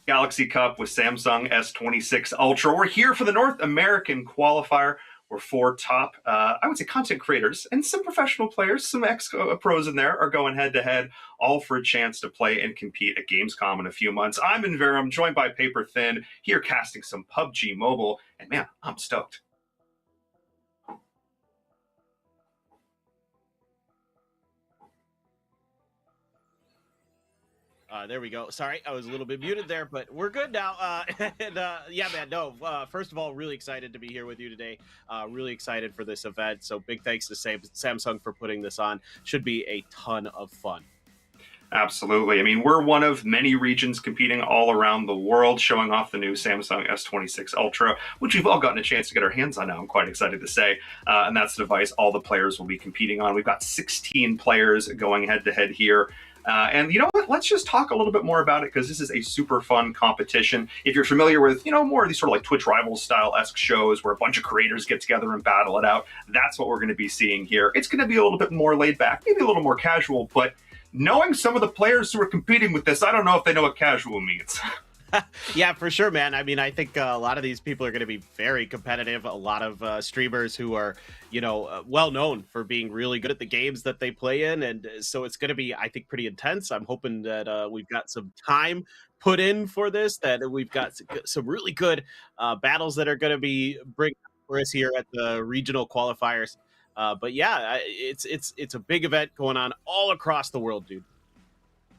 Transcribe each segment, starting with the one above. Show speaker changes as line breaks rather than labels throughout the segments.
Galaxy Cup with Samsung S26 Ultra. We're here for the North American qualifier where four top, I would say, content creators and some professional players, some ex-pros in there, are going head-to-head, all for a chance to play and compete at Gamescom in a few months. I'm Inverum, joined by Paper Thin, here casting some PUBG Mobile, and man, I'm stoked.
There we go. Sorry, I was a little bit muted there, but we're good now. Yeah, man, no. First of all, really excited to be here with you today. Really excited for this event. So big thanks to Samsung for putting this on. Should be a ton of fun.
Absolutely. I mean, we're one of many regions competing all around the world, showing off the new Samsung S26 Ultra, which we've all gotten a chance to get our hands on now, I'm quite excited to say. And that's the device all the players will be competing on. We've got 16 players going head-to-head here. And you know what? Let's just talk a little bit more about it because this is a super fun competition. If you're familiar with, more of these sort of like Twitch Rivals style-esque shows where a bunch of creators get together and battle it out, that's what we're going to be seeing here. It's going to be a little bit more laid back, maybe a little more casual, but knowing some of the players who are competing with this, I don't know if they know what casual means.
Yeah, for sure, man. I mean, I think a lot of these people are going to be very competitive. A lot of streamers who are, well known for being really good at the games that they play in. And so it's going to be, I think, pretty intense. I'm hoping that we've got some time put in for this, that we've got some really good battles that are going to be bringing for us here at the regional qualifiers. But yeah, it's a big event going on all across the world, dude.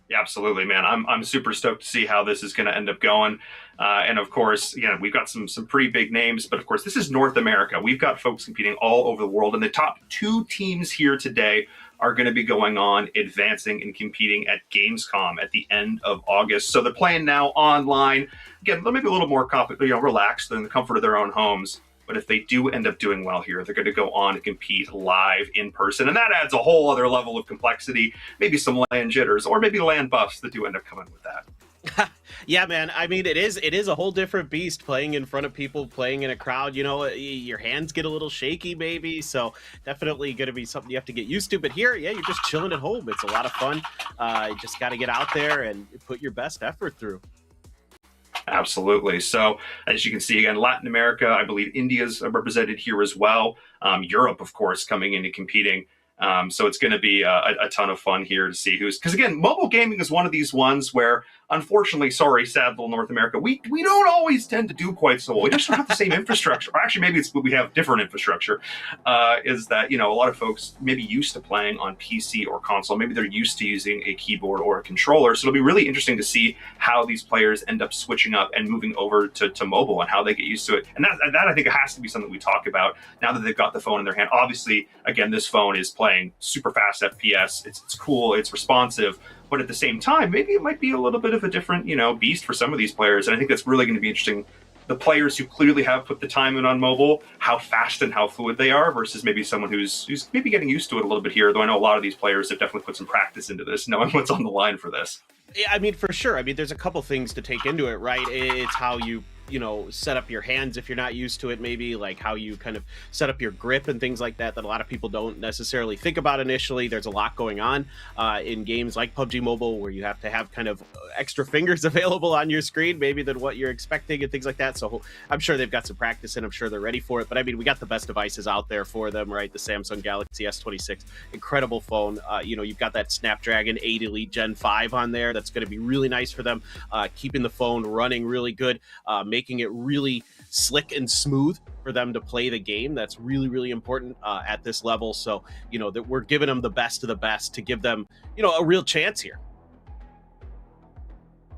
Yeah, absolutely, man. I'm super stoked to see how this is going to end up going. And of course, we've got some pretty big names, but of course, this is North America. We've got folks competing all over the world, and the top two teams here today are going to be going on, advancing and competing at Gamescom at the end of August. So they're playing now online. Again, maybe a little more relaxed in the comfort of their own homes. But if they do end up doing well here, they're going to go on to compete live in person. And that adds a whole other level of complexity, maybe some land jitters, or maybe land buffs that do end up coming with that.
Yeah, man. I mean, it is a whole different beast playing in front of people, playing in a crowd. Your hands get a little shaky, maybe. So definitely going to be something you have to get used to. But here, yeah, you're just chilling at home. It's a lot of fun. You just got to get out there and put your best effort through.
Absolutely. So as you can see, again, Latin America, I believe India's represented here as well. Europe, of course, coming in and competing. So it's going to be a ton of fun here to see because again, mobile gaming is one of these ones where, unfortunately, sad little North America, we don't always tend to do quite so well. We just don't have the same infrastructure. Or actually, maybe it's we have different infrastructure. Is that a lot of folks maybe used to playing on PC or console. Maybe they're used to using a keyboard or a controller. So it'll be really interesting to see how these players end up switching up and moving over to mobile and how they get used to it. And that I think has to be something we talk about now that they've got the phone in their hand. Obviously, again, this phone is playing super fast FPS. It's cool. It's responsive. But at the same time, maybe it might be a little bit of a different, beast for some of these players. And I think that's really going to be interesting. The players who clearly have put the time in on mobile, how fast and how fluid they are versus maybe someone who's maybe getting used to it a little bit here. Though I know a lot of these players have definitely put some practice into this, knowing what's on the line for this.
Yeah, I mean, for sure. I mean, there's a couple things to take into it, right? It's how you set up your hands if you're not used to it, maybe like how you kind of set up your grip and things like that a lot of people don't necessarily think about initially. There's a lot going on in games like PUBG Mobile where you have to have kind of extra fingers available on your screen maybe than what you're expecting and things like that. So I'm sure they've got some practice and I'm sure they're ready for it. But I mean, we got the best devices out there for them, right? The Samsung Galaxy S26, incredible phone. You've got that Snapdragon 8 Elite Gen 5 on there. That's going to be really nice for them, keeping the phone running really good, making it really slick and smooth for them to play the game. That's really, really important at this level. So, that we're giving them the best of the best to give them, a real chance here.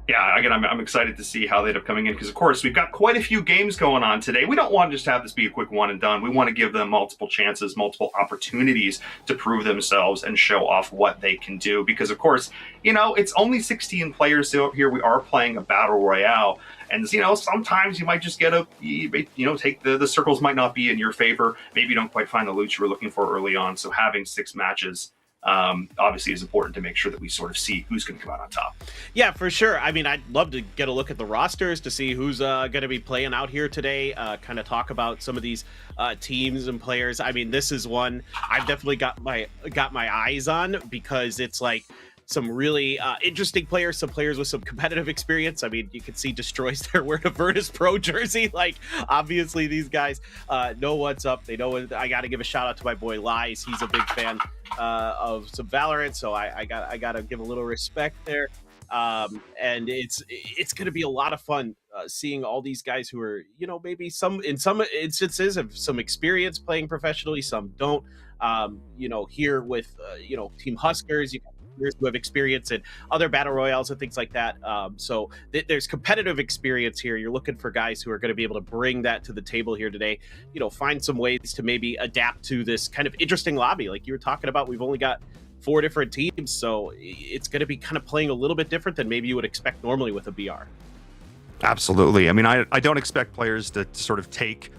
Yeah, again, I'm excited to see how they end up coming in because, of course, we've got quite a few games going on today. We don't want to just have this be a quick one and done. We want to give them multiple chances, multiple opportunities to prove themselves and show off what they can do because, of course, it's only 16 players here. We are playing a battle royale. And, sometimes you might just get take the circles might not be in your favor. Maybe you don't quite find the loot you were looking for early on. So having 6 matches obviously is important to make sure that we sort of see who's going to come out on top.
Yeah, for sure. I mean, I'd love to get a look at the rosters to see who's going to be playing out here today, kind of talk about some of these teams and players. I mean, this is one I've definitely got my eyes on because it's like some really interesting players, some players with some competitive experience. I mean, you can see Destroy's there wearing a Virtus Pro jersey. Like, obviously, these guys know what's up. They know what, I got to give a shout out to my boy Lies. He's a big fan of some Valorant, so I got to give a little respect there. And it's going to be a lot of fun seeing all these guys who are, you know, maybe some in some instances have some experience playing professionally, some don't. You know, here with you know, Team Huskers, you got players who have experience in other battle royales and things like that. So there's competitive experience here. You're looking for guys who are going to be able to bring that to the table here today. You know, find some ways to maybe adapt to this kind of interesting lobby, like you were talking about. We've only got 4 different teams, so it's going to be kind of playing a little bit different than maybe you would expect normally with a BR.
Absolutely. I mean, I don't expect players to sort of take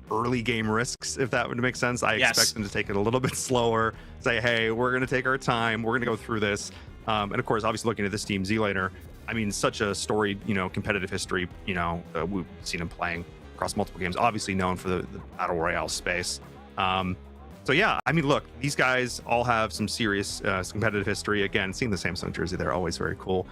early game risks, if that would make sense. I expect them to take it a little bit slower, say, hey, we're going to take our time, we're going to go through this. And of course, obviously looking at this team, Z-Laner, I mean, such a storied, you know, competitive history, you know, we've seen him playing across multiple games, obviously known for the battle royale space. So yeah, I mean, look, these guys all have some serious competitive history. Again, seeing the Samsung jersey, they're always very cool.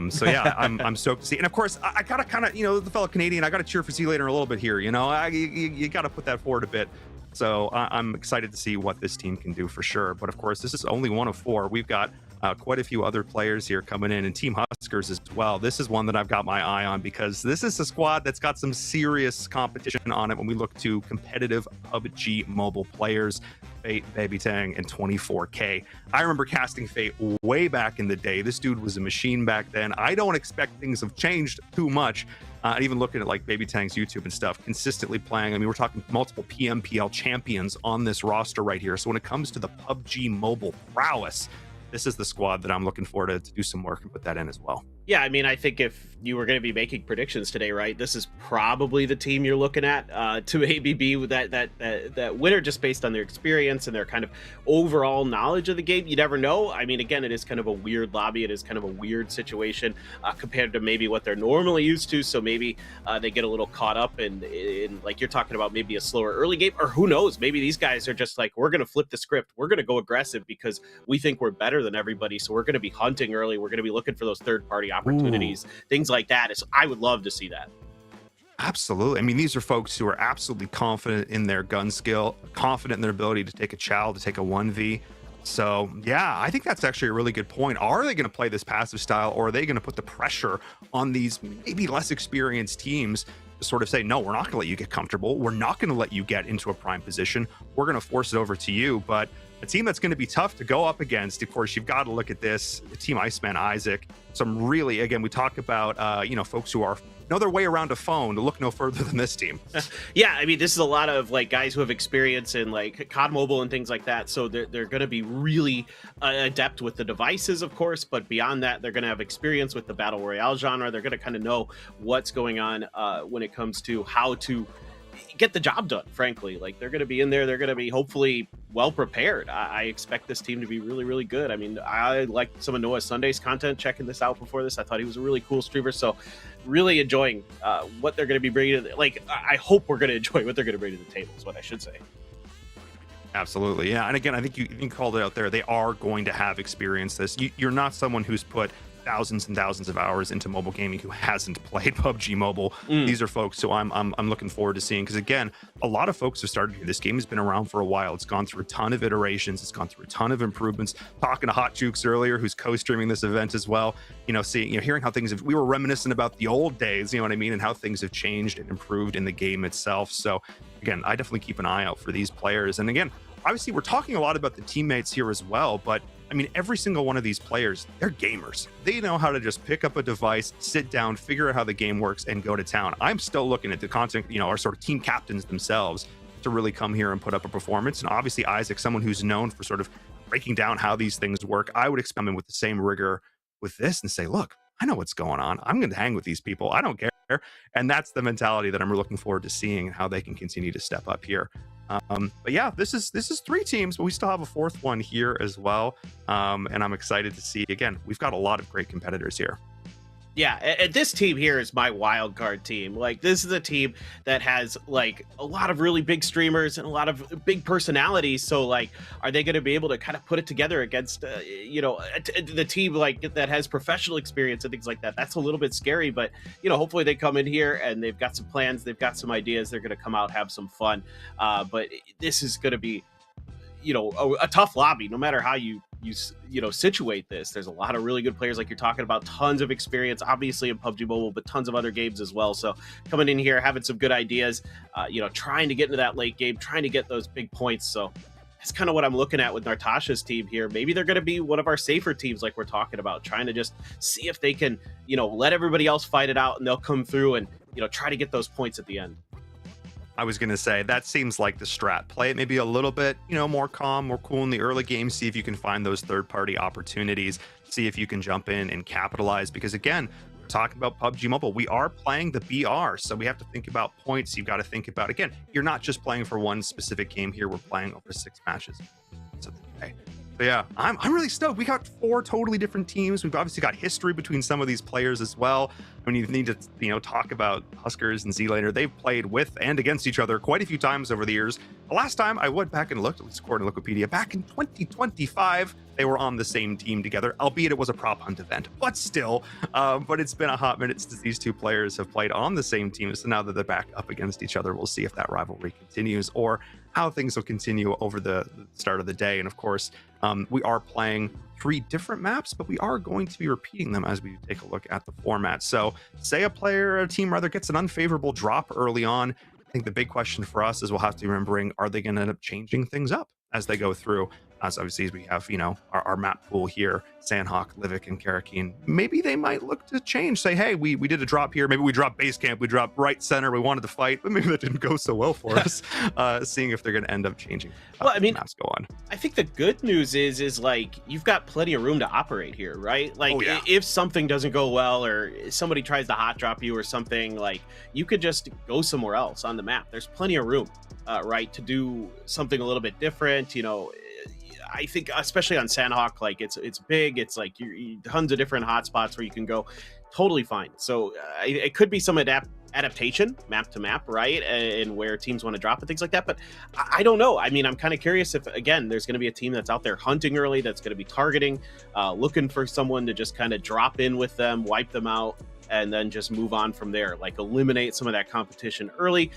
So yeah, I'm stoked to see. And of course, I gotta kind of, you know, the fellow Canadian, I gotta cheer for Z-Laner a little bit here. You know, you gotta put that forward a bit. So I'm excited to see what this team can do for sure. But of course, this is only one of 4. We've got quite a few other players here coming in, and Team Huskers as well. This is one that I've got my eye on because this is a squad that's got some serious competition on it when we look to competitive PUBG Mobile players. Fate, Baby Tang, and 24K. I remember casting Fate way back in the day. This dude was a machine back then. I don't expect things have changed too much. Even looking at like Baby Tang's YouTube and stuff, consistently playing. I mean, we're talking multiple PMPL champions on this roster right here. So when it comes to the PUBG Mobile prowess, this is the squad that I'm looking for to do some work and put that in as well.
Yeah, I mean, I think if you were going to be making predictions today, right, this is probably the team you're looking at to ABB with that winner, just based on their experience and their kind of overall knowledge of the game. You never know. I mean, again, it is kind of a weird lobby. It is kind of a weird situation compared to maybe what they're normally used to. So maybe they get a little caught up in like you're talking about, maybe a slower early game, or who knows, maybe these guys are just like, we're going to flip the script. We're going to go aggressive because we think we're better than everybody. So we're going to be hunting early. We're going to be looking for those third-party opportunities, things like that. So I would love to see that.
Absolutely. I mean, these are folks who are absolutely confident in their gun skill, confident in their ability to take a chow, to take a 1v. So yeah, I think that's actually a really good point. Are they going to play this passive style, or are they going to put the pressure on these maybe less experienced teams to sort of say, no, we're not going to let you get comfortable. We're not going to let you get into a prime position. We're going to force it over to you. But a team that's going to be tough to go up against, of course, you've got to look at this, the Team Iceman Isaac. Some really, again, we talk about, you know, folks who know their way around a phone, to look no further than this team.
Yeah, I mean, this is a lot of like guys who have experience in like COD Mobile and things like that. So they're going to be really adept with the devices, of course. But beyond that, they're going to have experience with the Battle Royale genre. They're going to kind of know what's going on when it comes to how to get the job done, frankly. Like, they're going to be in there, they're going to be hopefully well prepared. I expect this team to be really, really good. I mean, I liked some of Noah Sunday's content, checking this out before this. I thought he was a really cool streamer, so really enjoying what they're going to be bringing to like, I hope we're going to enjoy what they're going to bring to the table, is what I should say.
Absolutely, yeah. And again, I think you called it out there. They are going to have experience this. You're not someone who's put thousands and thousands of hours into mobile gaming who hasn't played PUBG Mobile. These are folks who I'm looking forward to seeing, because again, a lot of folks have started here. This game has been around for a while. It's gone through a ton of iterations. It's gone through a ton of improvements. Talking to Hot Jukes earlier, who's co-streaming this event as well, hearing how things have, we were reminiscent about the old days, you know what I mean, and how things have changed and improved in the game itself. So again, I definitely keep an eye out for these players. And again, obviously we're talking a lot about the teammates here as well, but I mean, every single one of these players, they're gamers. They know how to just pick up a device, sit down, figure out how the game works, and go to town. I'm still looking at the content, our sort of team captains themselves to really come here and put up a performance. And obviously Isaac, someone who's known for sort of breaking down how these things work, I would expect him with the same rigor with this and say, look, I know what's going on. I'm going to hang with these people. I don't care. And that's the mentality that I'm looking forward to seeing, and how they can continue to step up here. But yeah, this is 3 teams, but we still have a 4th one here as well. And I'm excited to see, again, we've got a lot of great competitors here.
Yeah, and this team here is my wild card team. Like, this is a team that has like a lot of really big streamers and a lot of big personalities. So, like, are they going to be able to kind of put it together against, the team like that has professional experience and things like that? That's a little bit scary, but hopefully they come in here and they've got some plans, they've got some ideas, they're going to come out, have some fun. But this is going to be a tough lobby no matter how you situate this. There's a lot of really good players, like you're talking about, tons of experience obviously in PUBG Mobile, but tons of other games as well. So coming in here having some good ideas, trying to get into that late game, trying to get those big points. So that's kind of what I'm looking at with Natasha's team here. Maybe they're going to be one of our safer teams, like we're talking about, trying to just see if they can let everybody else fight it out, and they'll come through and try to get those points at the end.
I was going to say, that seems like the strat. Play it maybe a little bit, more calm, more cool in the early game. See if you can find those third-party opportunities. See if you can jump in and capitalize. Because again, we're talking about PUBG Mobile. We are playing the BR, so we have to think about points. You've got to think about, again, you're not just playing for one specific game here. We're playing over 6 matches. So, okay. But yeah, I'm really stoked. We got 4 totally different teams. We've obviously got history between some of these players as well. I mean, you need to talk about Huskers and Z-Laner. They've played with and against each other quite a few times over the years. The last time I went back and looked, at least according to Wikipedia, back in 2025, they were on the same team together, albeit it was a prop hunt event, but still. But it's been a hot minute since these 2 players have played on the same team. So now that they're back up against each other, we'll see if that rivalry continues or how things will continue over the start of the day. And of course, we are playing 3 different maps, but we are going to be repeating them as we take a look at the format. So say a player or a team rather gets an unfavorable drop early on. I think the big question for us is we'll have to be remembering, are they going to end up changing things up as they go through? As obviously we have, our map pool here, Sandhawk, Livik, and Karakeen. Maybe they might look to change, say, hey, we did a drop here. Maybe we dropped base camp, we dropped right center, we wanted to fight, but maybe that didn't go so well for us. Seeing if they're going to end up changing.
Well, I mean,
maps go on.
I think the good news is like, you've got plenty of room to operate here, right? Like, if something doesn't go well or somebody tries to hot drop you or something, like, you could just go somewhere else on the map. There's plenty of room, right, to do something a little bit different. I think especially on Sandhawk, like it's big. It's like you tons of different hotspots where you can go. Totally fine. So it could be some adaptation map to map, right? And where teams want to drop and things like that. But I don't know. I mean, I'm kind of curious if, again, there's going to be a team that's out there hunting early, that's going to be targeting, looking for someone to just kind of drop in with them, wipe them out, and then just move on from there, like eliminate some of that competition early.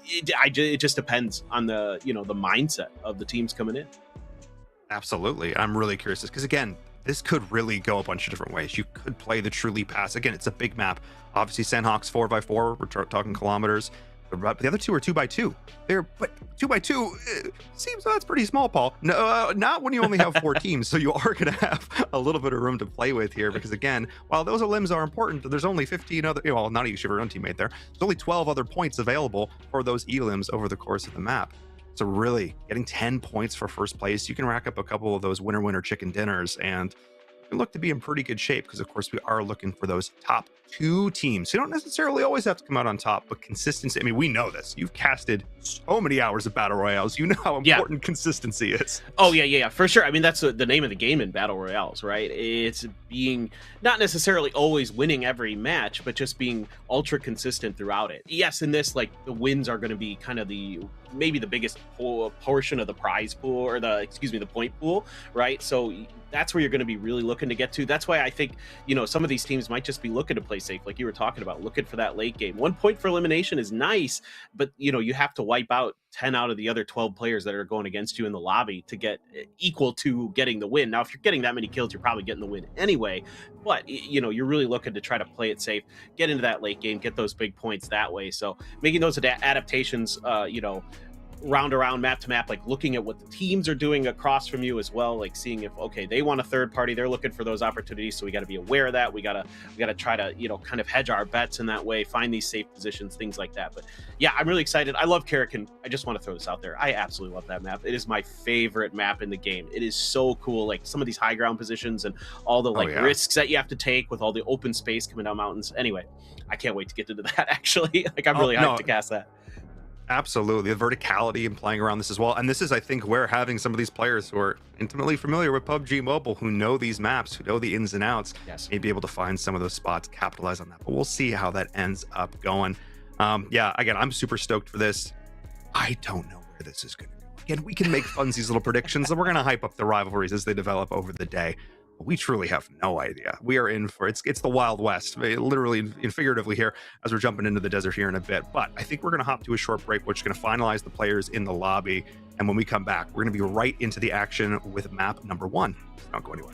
It just depends on the mindset of the teams coming in.
Absolutely. I'm really curious because, again, this could really go a bunch of different ways. You could play the truly pass. Again, it's a big map. Obviously, Sandhawk's 4x4. We're talking kilometers. But the other 2 are 2x2. But 2x2 seems that's pretty small, Paul. No, not when you only have 4 teams. So you are going to have a little bit of room to play with here. Because again, while those limbs are important, there's only 15 other. Well, not each of your own teammate there. There's only 12 other points available for those elims over the course of the map. So really, getting 10 points for first place, you can rack up a couple of those winner chicken dinners and you can look to be in pretty good shape because, of course, we are looking for those top 2 teams. So you don't necessarily always have to come out on top, but consistency. I mean, we know this. You've casted so many hours of Battle Royales. You know how important consistency is.
Oh, yeah, for sure. I mean, that's the name of the game in Battle Royales, right? It's being not necessarily always winning every match, but just being ultra consistent throughout it. Yes, in this, like, the wins are going to be kind of maybe the biggest portion of the prize pool or the point pool, right? So that's where you're going to be really looking to get to. That's why I think, some of these teams might just be looking to play safe, like you were talking about, looking for that late game. 1 point for elimination is nice, but, you have to wipe out 10 out of the other 12 players that are going against you in the lobby to get equal to getting the win. Now, if you're getting that many kills, you're probably getting the win anyway, but, you're really looking to try to play it safe, get into that late game, get those big points that way. So making those adaptations, round around map to map, like looking at what the teams are doing across from you as well, like seeing if, okay, they want a third party, they're looking for those opportunities, so we got to be aware of that. We got to try to kind of hedge our bets in that way, find these safe positions, things like that. But yeah, I'm really excited. I love Karakeen. I just want to throw this out there, I absolutely love that map. It is my favorite map in the game. It is so cool, like some of these high ground positions and all the risks that you have to take with all the open space coming down mountains. Anyway, I can't wait to get into that actually. Like I'm really hyped to cast that.
Absolutely. The verticality and playing around this as well. And this is, I think, where having some of these players who are intimately familiar with PUBG Mobile, who know these maps, who know the ins and outs,
Yes.
may be able to find some of those spots, capitalize on that. But we'll see how that ends up going. Yeah, again, I'm super stoked for this. I don't know where this is going to go. Again, we can make funsies little predictions, and we're going to hype up the rivalries as they develop over the day. We truly have no idea. We are in for it's the Wild West, literally and figuratively here, as we're jumping into the desert here in a bit. But I think we're going to hop to a short break. We're just going to finalize the players in the lobby, and when we come back, we're going to be right into the action with map number 1. Don't go anywhere.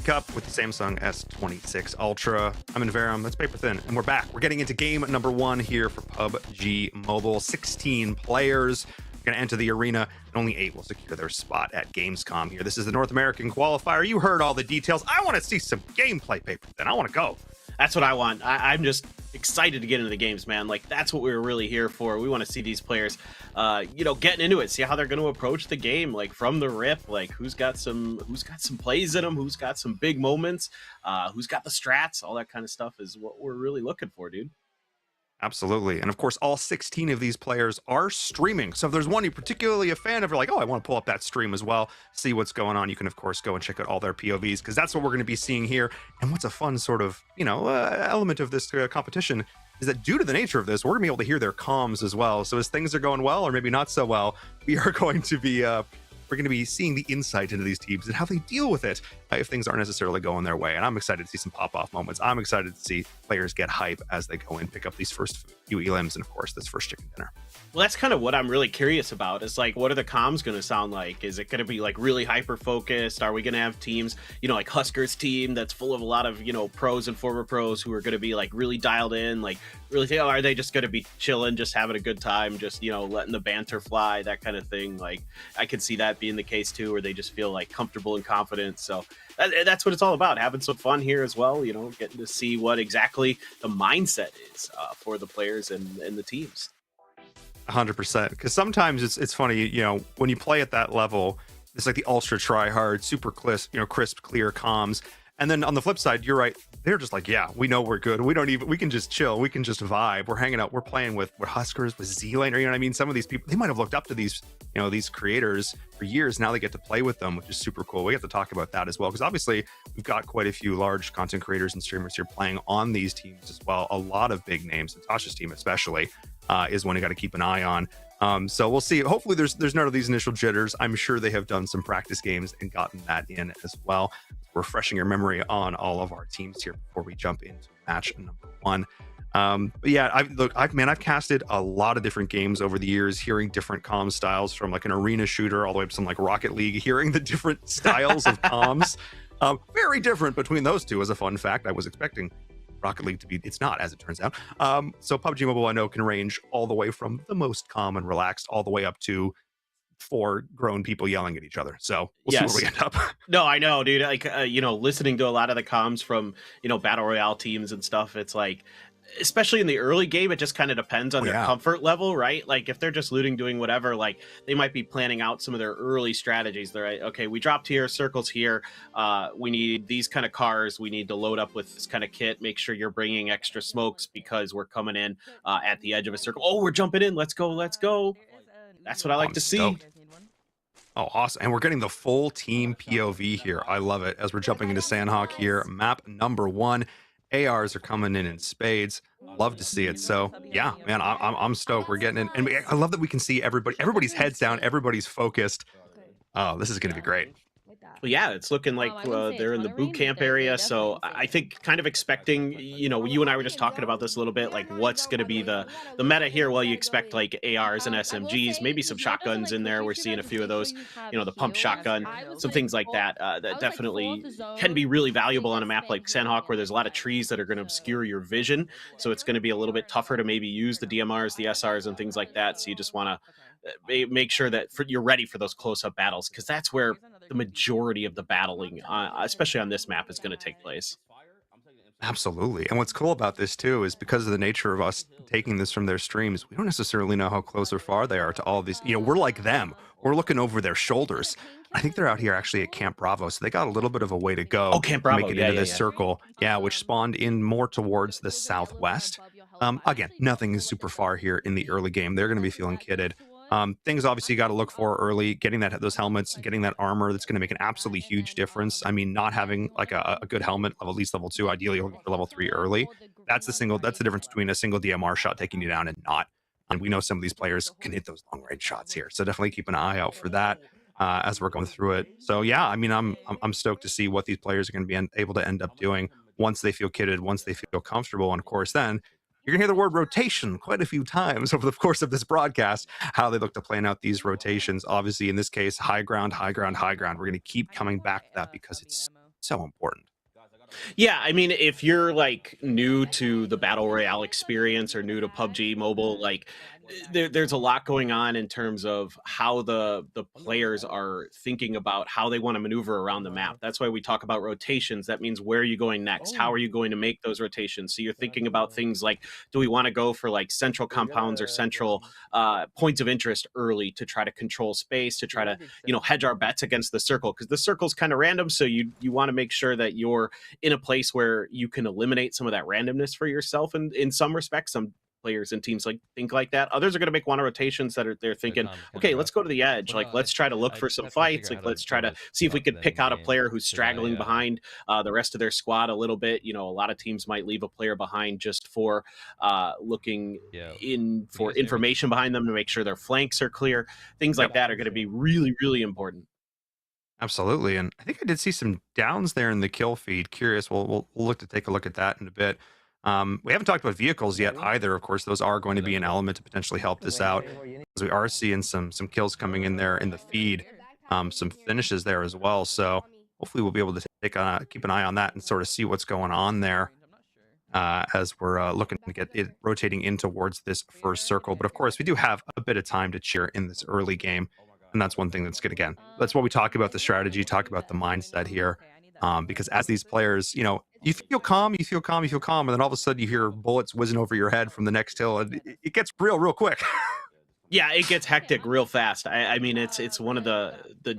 Cup with the Samsung S26 Ultra. I'm in Verum, that's Paper Thin, and we're back. We're getting into game number 1 here for PUBG Mobile. 16 players are going to enter the arena, and only 8 will secure their spot at Gamescom here. This is the North American qualifier. You heard all the details. I want to see some gameplay, Paper Thin. I want to go.
That's what I want. I'm just excited to get into the games, man. Like, that's what we were really here for. We want to see these players, getting into it, see how they're going to approach the game, like from the rip. Like, who's got some plays in them, who's got some big moments, who's got the strats, all that kind of stuff is what we're really looking for, dude.
Absolutely. And of course, all 16 of these players are streaming. So if there's one you're particularly a fan of, you're like, oh, I want to pull up that stream as well, see what's going on. You can, of course, go and check out all their POVs, because that's what we're going to be seeing here. And what's a fun sort of, element of this competition is that due to the nature of this, we're going to be able to hear their comms as well. So as things are going well, or maybe not so well, we are going to be seeing the insight into these teams and how they deal with it if things aren't necessarily going their way. And I'm excited to see some pop-off moments. I'm excited to see players get hype as they go in, pick up these first few elims, and of course, this first chicken dinner.
Well, that's kind of what I'm really curious about. Is like, what are the comms going to sound like? Is it going to be like really hyper focused? Are we going to have teams, like Husker's team that's full of a lot of, pros and former pros who are going to be like really dialed in, like really think, are they just going to be chilling, just having a good time, just, letting the banter fly, that kind of thing? Like, I could see that being the case too, where they just feel like comfortable and confident. So that's what it's all about, having some fun here as well, getting to see what exactly the mindset is for the players and the teams.
100%, because sometimes it's funny, when you play at that level, it's like the ultra try hard, super crisp, clear comms. And then on the flip side, you're right, they're just like, yeah, we know we're good. We can just chill. We can just vibe. We're hanging out. We're playing with Huskers, with Z-Lane, or, you know what I mean? Some of these people, they might have looked up to these, these creators for years. Now they get to play with them, which is super cool. We have to talk about that as well, because obviously we've got quite a few large content creators and streamers here playing on these teams as well. A lot of big names, Natasha's team especially, is one you got to keep an eye on. So we'll see. Hopefully there's none of these initial jitters. I'm sure they have done some practice games and gotten that in as well. Refreshing your memory on all of our teams here before we jump into match number 1. But yeah, I've casted a lot of different games over the years, hearing different comm styles, from like an arena shooter all the way up to some like Rocket League, hearing the different styles of comms. Very different between those two. As a fun fact, I was expecting Rocket League to be, it's not, as it turns out. So PUBG Mobile, I know, can range all the way from the most calm and relaxed all the way up to 4 grown people yelling at each other. So we'll see where we end up.
No, I know, dude. Like, listening to a lot of the comms from, Battle Royale teams and stuff, it's like, especially in the early game, it just kind of depends on their comfort level, right? Like, if they're just looting, doing whatever, like, they might be planning out some of their early strategies. They're like, okay, we dropped here, circles here. We need these kind of cars. We need to load up with this kind of kit. Make sure you're bringing extra smokes because we're coming in at the edge of a circle. Oh, we're jumping in. Let's go. Let's go. That's what I like to see.
Oh, awesome. And we're getting the full team POV here. I love it. As we're jumping into Sandhawk here, map number 1. ARs are coming in spades. Love to see it. So yeah, man, I'm stoked. We're getting in. And I love that we can see everybody's heads down. Everybody's focused. Oh, this is going to be great.
Well, yeah, it's looking like they're in the boot camp area. So I think kind of expecting, you and I were just talking about this a little bit, like what's going to be the meta here. Well, you expect like ARs and SMGs, maybe some shotguns in there. We're seeing a few of those, the pump shotgun, some things like that, that definitely can be really valuable on a map like Sandhawk, where there's a lot of trees that are going to obscure your vision. So it's going to be a little bit tougher to maybe use the DMRs, the SRs, and things like that. So you just want to make sure that you're ready for those close-up battles, because that's where the majority of the battling, especially on this map, is going to take place.
Absolutely. And what's cool about this too is, because of the nature of us taking this from their streams, we don't necessarily know how close or far they are to all of these. We're like them. We're looking over their shoulders. I think they're out here actually at Camp Bravo, so they got a little bit of a way to go.
Oh, Camp Bravo,
to make it into this circle. Yeah, which spawned in more towards the southwest. Again, nothing is super far here in the early game. They're going to be feeling kitted. Things obviously you got to look for early, getting those helmets, getting that armor. That's going to make an absolutely huge difference. I mean, not having like a good helmet of at least level 2, ideally looking for level 3 early. That's the difference between a single DMR shot taking you down and not. And we know some of these players can hit those long range shots here, so definitely keep an eye out for that as we're going through it. So yeah, I mean, I'm stoked to see what these players are going to be able to end up doing once they feel kitted, once they feel comfortable, and of course then you're going to hear the word rotation quite a few times over the course of this broadcast, how they look to plan out these rotations. Obviously, in this case, high ground, high ground, high ground. We're going to keep coming back to that because it's So important.
Yeah, I mean, if you're like new to the battle royale experience or new to PUBG Mobile, like there's a lot going on in terms of how the players are thinking about how they want to maneuver around the map. That's why we talk about rotations. That means where are you going next? How are you going to make those rotations? So you're thinking about things like, do we want to go for like central compounds or central points of interest early to try to control space, to try to hedge our bets against the circle, because the circle's kind of random. So you want to make sure that you're in a place where you can eliminate some of that randomness for yourself. And in some respects, some players and teams like think like that. Others are going to make one rotations that are they're thinking, okay, let's go to the edge. Like let's try to look for some fights. Like let's try to see if we could pick out a player who's straggling behind the rest of their squad a little bit. A lot of teams might leave a player behind just for looking in for information behind them to make sure their flanks are clear. Things like that are going to be really, really important.
Absolutely, and I think I did see some downs there in the kill feed. Curious, we'll look to take a look at that in a bit. We haven't talked about vehicles yet either. Of course, those are going to be an element to potentially help this out, as we are seeing some kills coming in there in the feed, some finishes there as well. So hopefully we'll be able to keep an eye on that and sort of see what's going on there as we're looking to get it rotating in towards this first circle. But of course, we do have a bit of time to cheer in this early game. And that's one thing that's good. Again, that's what we talk about the strategy, talk about the mindset here. Because as these players, you feel calm, you feel calm, you feel calm, and then all of a sudden you hear bullets whizzing over your head from the next hill, and it gets real quick.
Yeah, it gets hectic real fast. I mean, it's one of the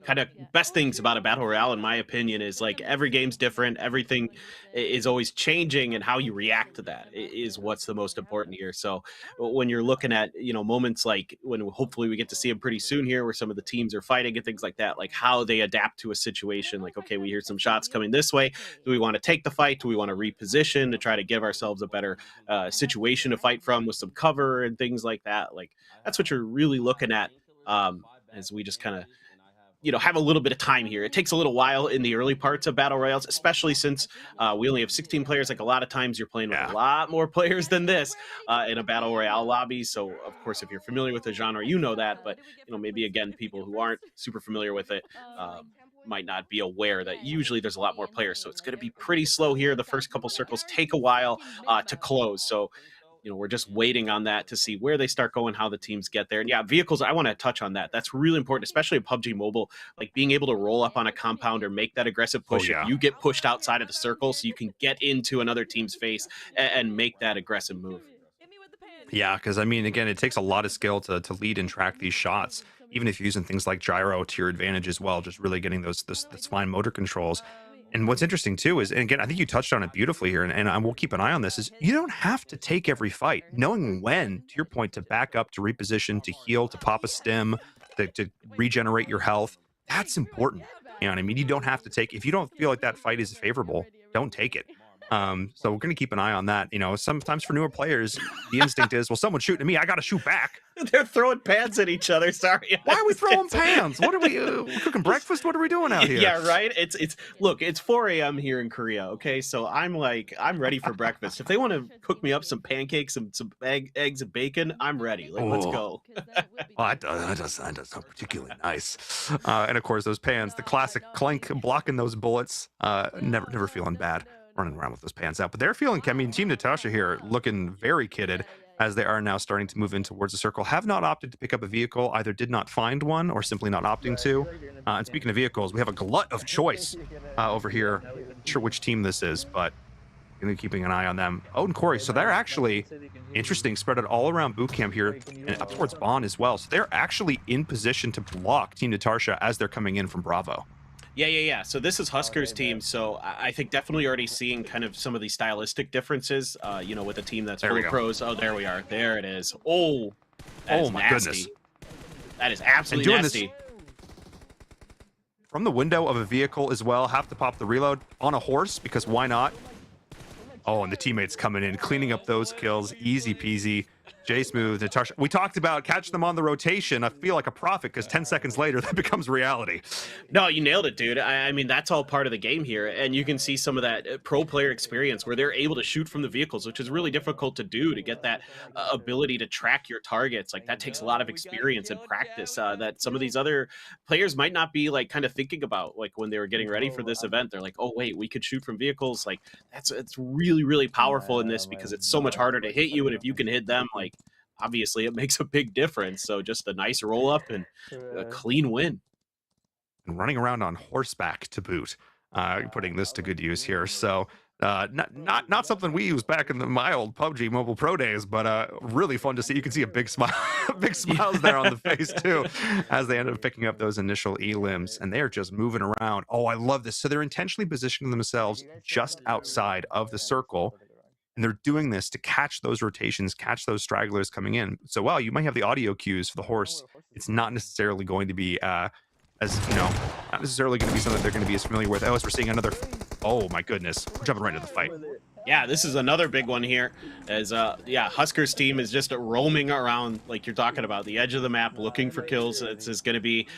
kind of best things about a battle royale, in my opinion, is like every game's different. Everything is always changing, and how you react to that is what's the most important here. So when you're looking at moments like when hopefully we get to see them pretty soon here, where some of the teams are fighting and things like that, like how they adapt to a situation. Like, okay, we hear some shots coming this way. Do we want to take the fight? Do we want to reposition to try to give ourselves a better situation to fight from with some cover and things like that? Like that's what you're really looking at as we just kind of have a little bit of time here. It takes a little while in the early parts of battle royales, especially since we only have 16 players. Like a lot of times you're playing with a lot more players than this in a battle royale lobby. So of course, if you're familiar with the genre, that, but maybe again, people who aren't super familiar with it might not be aware that usually there's a lot more players. So it's going to be pretty slow here. The first couple circles take a while to close. So we're just waiting on that to see where they start going, how the teams get there. And yeah, vehicles, I want to touch on that. That's really important, especially in PUBG Mobile, like being able to roll up on a compound or make that aggressive push. If you get pushed outside of the circle, so you can get into another team's face and make that aggressive move.
Yeah, because I mean, again, it takes a lot of skill to lead and track these shots, even if you're using things like gyro to your advantage as well, just really getting those fine motor controls. And what's interesting too is, and again, I think you touched on it beautifully here, and I will keep an eye on this, is you don't have to take every fight. Knowing when, to your point, to back up, to reposition, to heal, to pop a stim, to regenerate your health, that's important. You know what I mean? You don't have to take, if you don't feel like that fight is favorable, don't take it. So we're going to keep an eye on that. Sometimes for newer players, the instinct is, well, someone's shooting at me, I got to shoot back.
They're throwing pans at each other. Sorry.
Why are we throwing pans? What are we cooking breakfast? What are we doing out here?
Yeah, right. Look, it's 4 a.m. here in Korea. Okay, so I'm ready for breakfast. If they want to cook me up some pancakes, some eggs and bacon, I'm ready. Like, let's go.
Well, that does sound particularly nice. And of course, those pans, the classic clank blocking those bullets. Never feeling bad running around with those pans out. But they're feeling, I mean, Team Natasha here looking very kitted as they are now starting to move in towards the circle. Have not opted to pick up a vehicle, either did not find one or simply not opting to. And speaking of vehicles, we have a glut of choice over here. Not sure which team this is, but going to be keeping an eye on them. Oh, and Corey, so they're actually interesting, spread out all around boot camp here and up towards Bond as well. So they're actually in position to block Team Natasha as they're coming in from Bravo.
Yeah. So this is Husker's team. So I think definitely already seeing kind of some of these stylistic differences, with a team that's full of pros. Oh, there we are. There it is. Oh,
my goodness.
That is absolutely nasty.
This from the window of a vehicle as well. Have to pop the reload on a horse because why not? Oh, and the teammates coming in, cleaning up those kills. Easy peasy. J Smooth, Natasha. We talked about catch them on the rotation. I feel like a prophet because 10 seconds later that becomes reality.
No, you nailed it, dude. I mean, that's all part of the game here. And you can see some of that pro player experience where they're able to shoot from the vehicles, which is really difficult to do to get that ability to track your targets. Like, that takes a lot of experience and practice that some of these other players might not be like kind of thinking about. Like, when they were getting ready for this event, they're like, oh, wait, we could shoot from vehicles. Like, it's really, really powerful in this because it's so much harder to hit you. And if you can hit them, like, obviously it makes a big difference. So just a nice roll up and a clean win.
And running around on horseback to boot, putting this to good use here. So not something we used back in my old PUBG Mobile Pro days, but really fun to see. You can see a big smile, big smiles there on the face too, as they end up picking up those initial elims, and they are just moving around. Oh, I love this. So they're intentionally positioning themselves just outside of the circle. And they're doing this to catch those rotations, catch those stragglers coming in. So while you might have the audio cues for the horse, it's not necessarily going to be not necessarily going to be something they're going to be as familiar with. Oh, as we're seeing another. Oh my goodness, we're jumping right into the fight.
Yeah, this is another big one here. As Husker's team is just roaming around, like you're talking about, the edge of the map, looking for kills. It's is going to be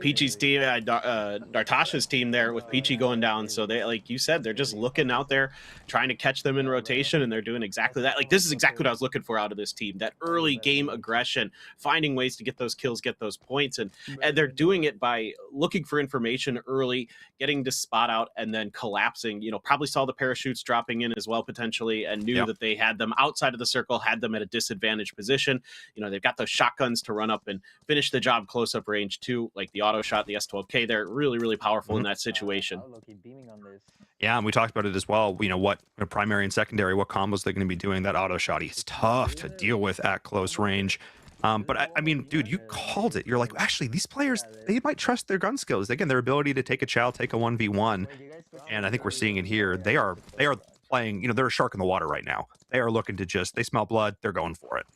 Peachy's team, Dartasha's team there with Peachy going down. So they, like you said, they're just looking out there, trying to catch them in rotation, and they're doing exactly that. Like, this is exactly what I was looking for out of this team: that early game aggression, finding ways to get those kills, get those points, and they're doing it by looking for information early, getting to spot out, and then collapsing. You know, probably saw the parachutes dropping in as well potentially, and knew that they had them outside of the circle, had them at a disadvantaged position. You know, they've got those shotguns to run up and finish the job close up range too, like the auto shot, the S12K. They're really, really powerful in that situation.
Yeah, and we talked about it as well. You know, what primary and secondary, what combos they're going to be doing. That auto shot, he's tough to deal with at close range. But I mean, dude, you called it. You're like, actually, these players, they might trust their gun skills. Again, their ability to take a chow, take a 1v1. And I think we're seeing it here. They are playing, you know, they're a shark in the water right now. They are looking to they smell blood. They're going for it.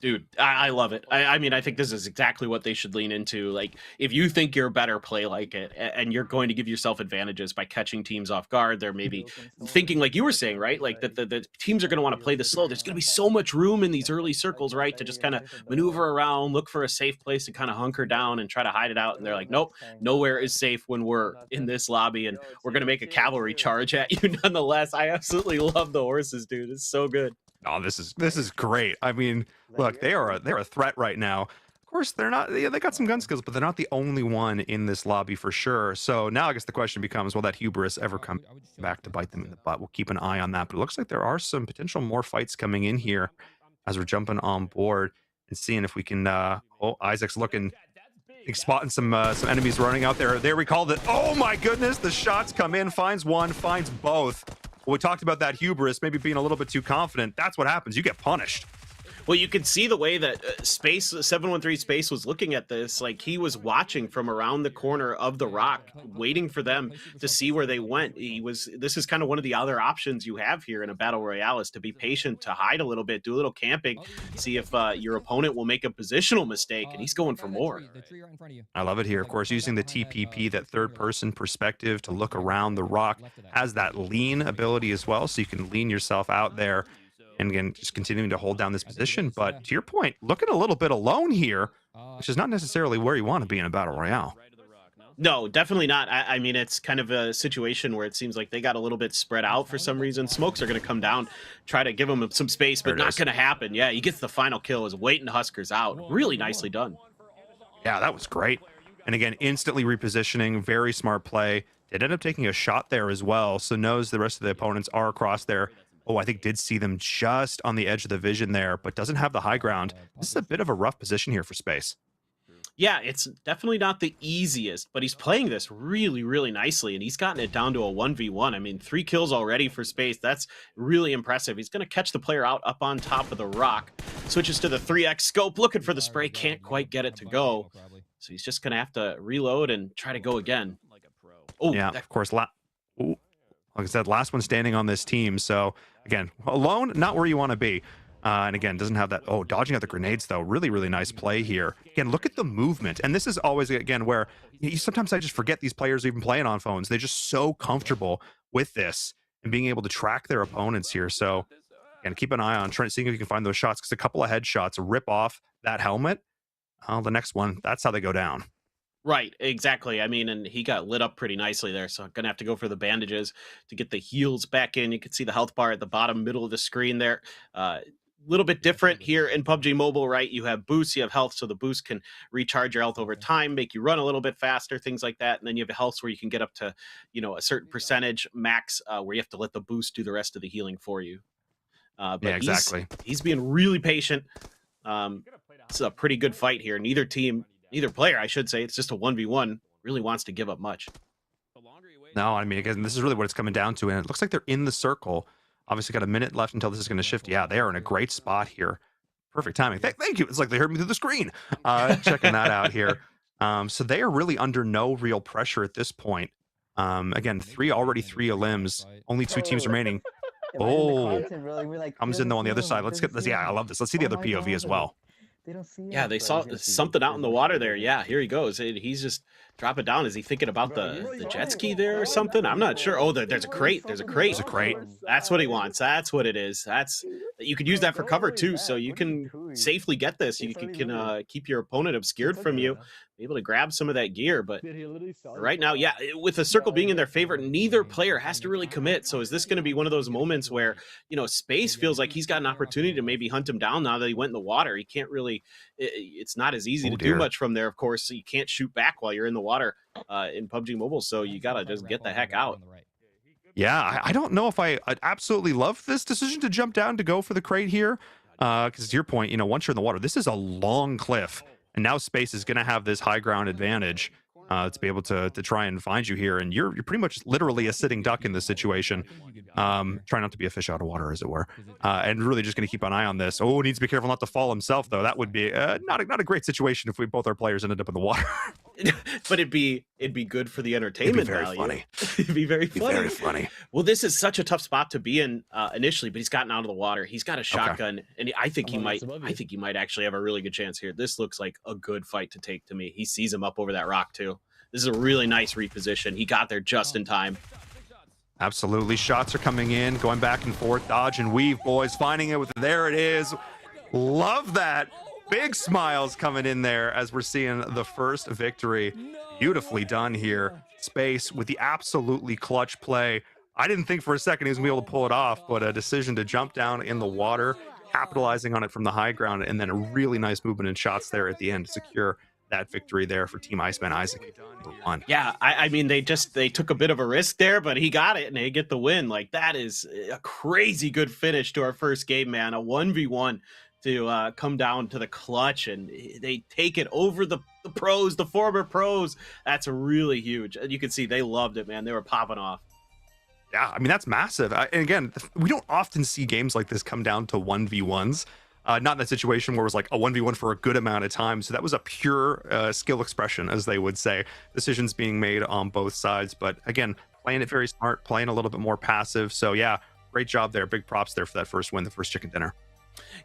Dude, I love it. I mean, I think this is exactly what they should lean into. Like, if you think you're better, play like it, and you're going to give yourself advantages by catching teams off guard. They're maybe thinking, like you were saying, right? Like, that the teams are going to want to play this slow. There's going to be so much room in these early circles, right? To just kind of maneuver around, look for a safe place and kind of hunker down and try to hide it out. And they're like, nope, nowhere is safe when we're in this lobby, and we're going to make a cavalry charge at you nonetheless. I absolutely love the horses, dude. It's so good.
Oh, this is great. I mean, look, they're a threat right now. Of course, they're not. They got some gun skills, but they're not the only one in this lobby for sure. So now I guess the question becomes, will that hubris ever come back to bite them in the butt? We'll keep an eye on that. But it looks like there are some potential more fights coming in here as we're jumping on board and seeing if we can. Isaac's looking. He's spotting some enemies running out there. There we called it. Oh my goodness, the shots come in, finds one, finds both. We talked about that hubris, maybe being a little bit too confident. That's what happens. You get punished.
Well, you can see the way that Space 713 Space was looking at this. Like, he was watching from around the corner of the rock, waiting for them to see where they went. This is kind of one of the other options you have here in a battle royale, is to be patient, to hide a little bit, do a little camping, see if your opponent will make a positional mistake, and he's going for more.
I love it here. Of course, using the TPP, that third-person perspective to look around the rock, has that lean ability as well, so you can lean yourself out there. And again, just continuing to hold down this position. But to your point, looking a little bit alone here, which is not necessarily where you want to be in a battle royale.
No, definitely not. I mean, it's kind of a situation where it seems like they got a little bit spread out for some reason. Smokes are going to come down, try to give them some space, but not going to happen. Yeah, he gets the final kill as waiting Huskers out. Really nicely done.
Yeah, that was great. And again, instantly repositioning, very smart play. It ended up taking a shot there as well, so knows the rest of the opponents are across there. Oh, I think did see them just on the edge of the vision there, but doesn't have the high ground. This is a bit of a rough position here for Space.
Yeah, it's definitely not the easiest, but he's playing this really, really nicely, and he's gotten it down to a 1v1. I mean, 3 kills already for Space. That's really impressive. He's going to catch the player out up on top of the rock. Switches to the 3x scope, looking for the spray. Can't quite get it to go. So he's just going to have to reload and try to go again.
Oh, yeah, of course. Like I said, last one standing on this team. So, again, alone, not where you want to be. And again, doesn't have that. Oh, dodging out the grenades, though. Really, really nice play here. Again, look at the movement. And this is always, again, where sometimes I just forget these players are even playing on phones. They're just so comfortable with this and being able to track their opponents here. So, And keep an eye on trying seeing if you can find those shots because a couple of headshots rip off that helmet. Oh, the next one, that's how they go down.
Right, exactly. I mean, and he got lit up pretty nicely there, so I'm gonna have to go for the bandages to get the heals back in. You can see the health bar at the bottom middle of the screen there. Little bit different here in PUBG Mobile, right? You have boosts, you have health, so the boost can recharge your health over time, make you run a little bit faster, things like that. And then you have health where you can get up to, a certain percentage max, where you have to let the boost do the rest of the healing for you.
Yeah,
But
exactly.
he's being really patient. It's a pretty good fight here. Neither player, I should say, it's just a 1v1, really wants to give up much.
No, I mean, again, this is really what it's coming down to. And it looks like they're in the circle. Obviously, got a minute left until this is going to shift. Yeah, they are in a great spot here. Perfect timing. Thank you. It's like they heard me through the screen. Checking that out here. So they are really under no real pressure at this point. Again, already three elims, only two teams remaining. Oh, comes in though on the other side. Let's get this. Yeah, I love this. Let's see the other POV as well.
Yeah, they saw something out in the water there. Yeah, here he goes. He's just dropping down. Is he thinking about the jet ski there or something? I'm not sure. Oh, there's a crate. There's a crate.
There's a crate.
That's what he wants. That's what it is. You could use that for cover too, so you can safely get this. You can keep your opponent obscured from you, be able to grab some of that gear. But right now, yeah, with the circle being in their favor, neither player has to really commit. So is this going to be one of those moments where, Space feels like he's got an opportunity to maybe hunt him down now that he went in the water? He can't really, it's not as easy to do much from there, of course. So you can't shoot back while you're in the water in PUBG Mobile. So you got to just get the heck out.
Yeah, I don't know if I absolutely love this decision to jump down to go for the crate here. Because to your point, once you're in the water, this is a long cliff. And now Space is going to have this high ground advantage to be able to try and find you here. And you're pretty much literally a sitting duck in this situation. Try not to be a fish out of water, as it were. And really just going to keep an eye on this. Oh, needs to be careful not to fall himself, though. That would be not a great situation if both our players ended up in the water.
But it'd be good for the entertainment value.
Funny.
It'd be very funny.
Very funny.
Well, this is such a tough spot to be in initially, but he's gotten out of the water. He's got a shotgun, and I think he might actually have a really good chance here. This looks like a good fight to take to me. He sees him up over that rock too. This is a really nice reposition. He got there just in time.
Absolutely. Shots are coming in, going back and forth, dodge and weave, boys. Finding it there it is. Love that. Big smiles coming in there as we're seeing the first victory. Beautifully done here. Space with the absolutely clutch play. I didn't think for a second he was going to be able to pull it off, but a decision to jump down in the water, capitalizing on it from the high ground, and then a really nice movement and shots there at the end to secure that victory there for Team Iceman Isaac. One.
Yeah, I mean, they took a bit of a risk there, but he got it, and they get the win. Like, that is a crazy good finish to our first game, man. A 1v1 to come down to the clutch, and they take it over the pros, the former pros. That's really huge. You can see they loved it, man. They were popping off.
Yeah, I mean, that's massive. And again, we don't often see games like this come down to 1v1s. Not in that situation where it was like a 1v1 for a good amount of time. So that was a pure skill expression, as they would say. Decisions being made on both sides. But again, playing it very smart, playing a little bit more passive. So yeah, great job there. Big props there for that first win, the first chicken dinner.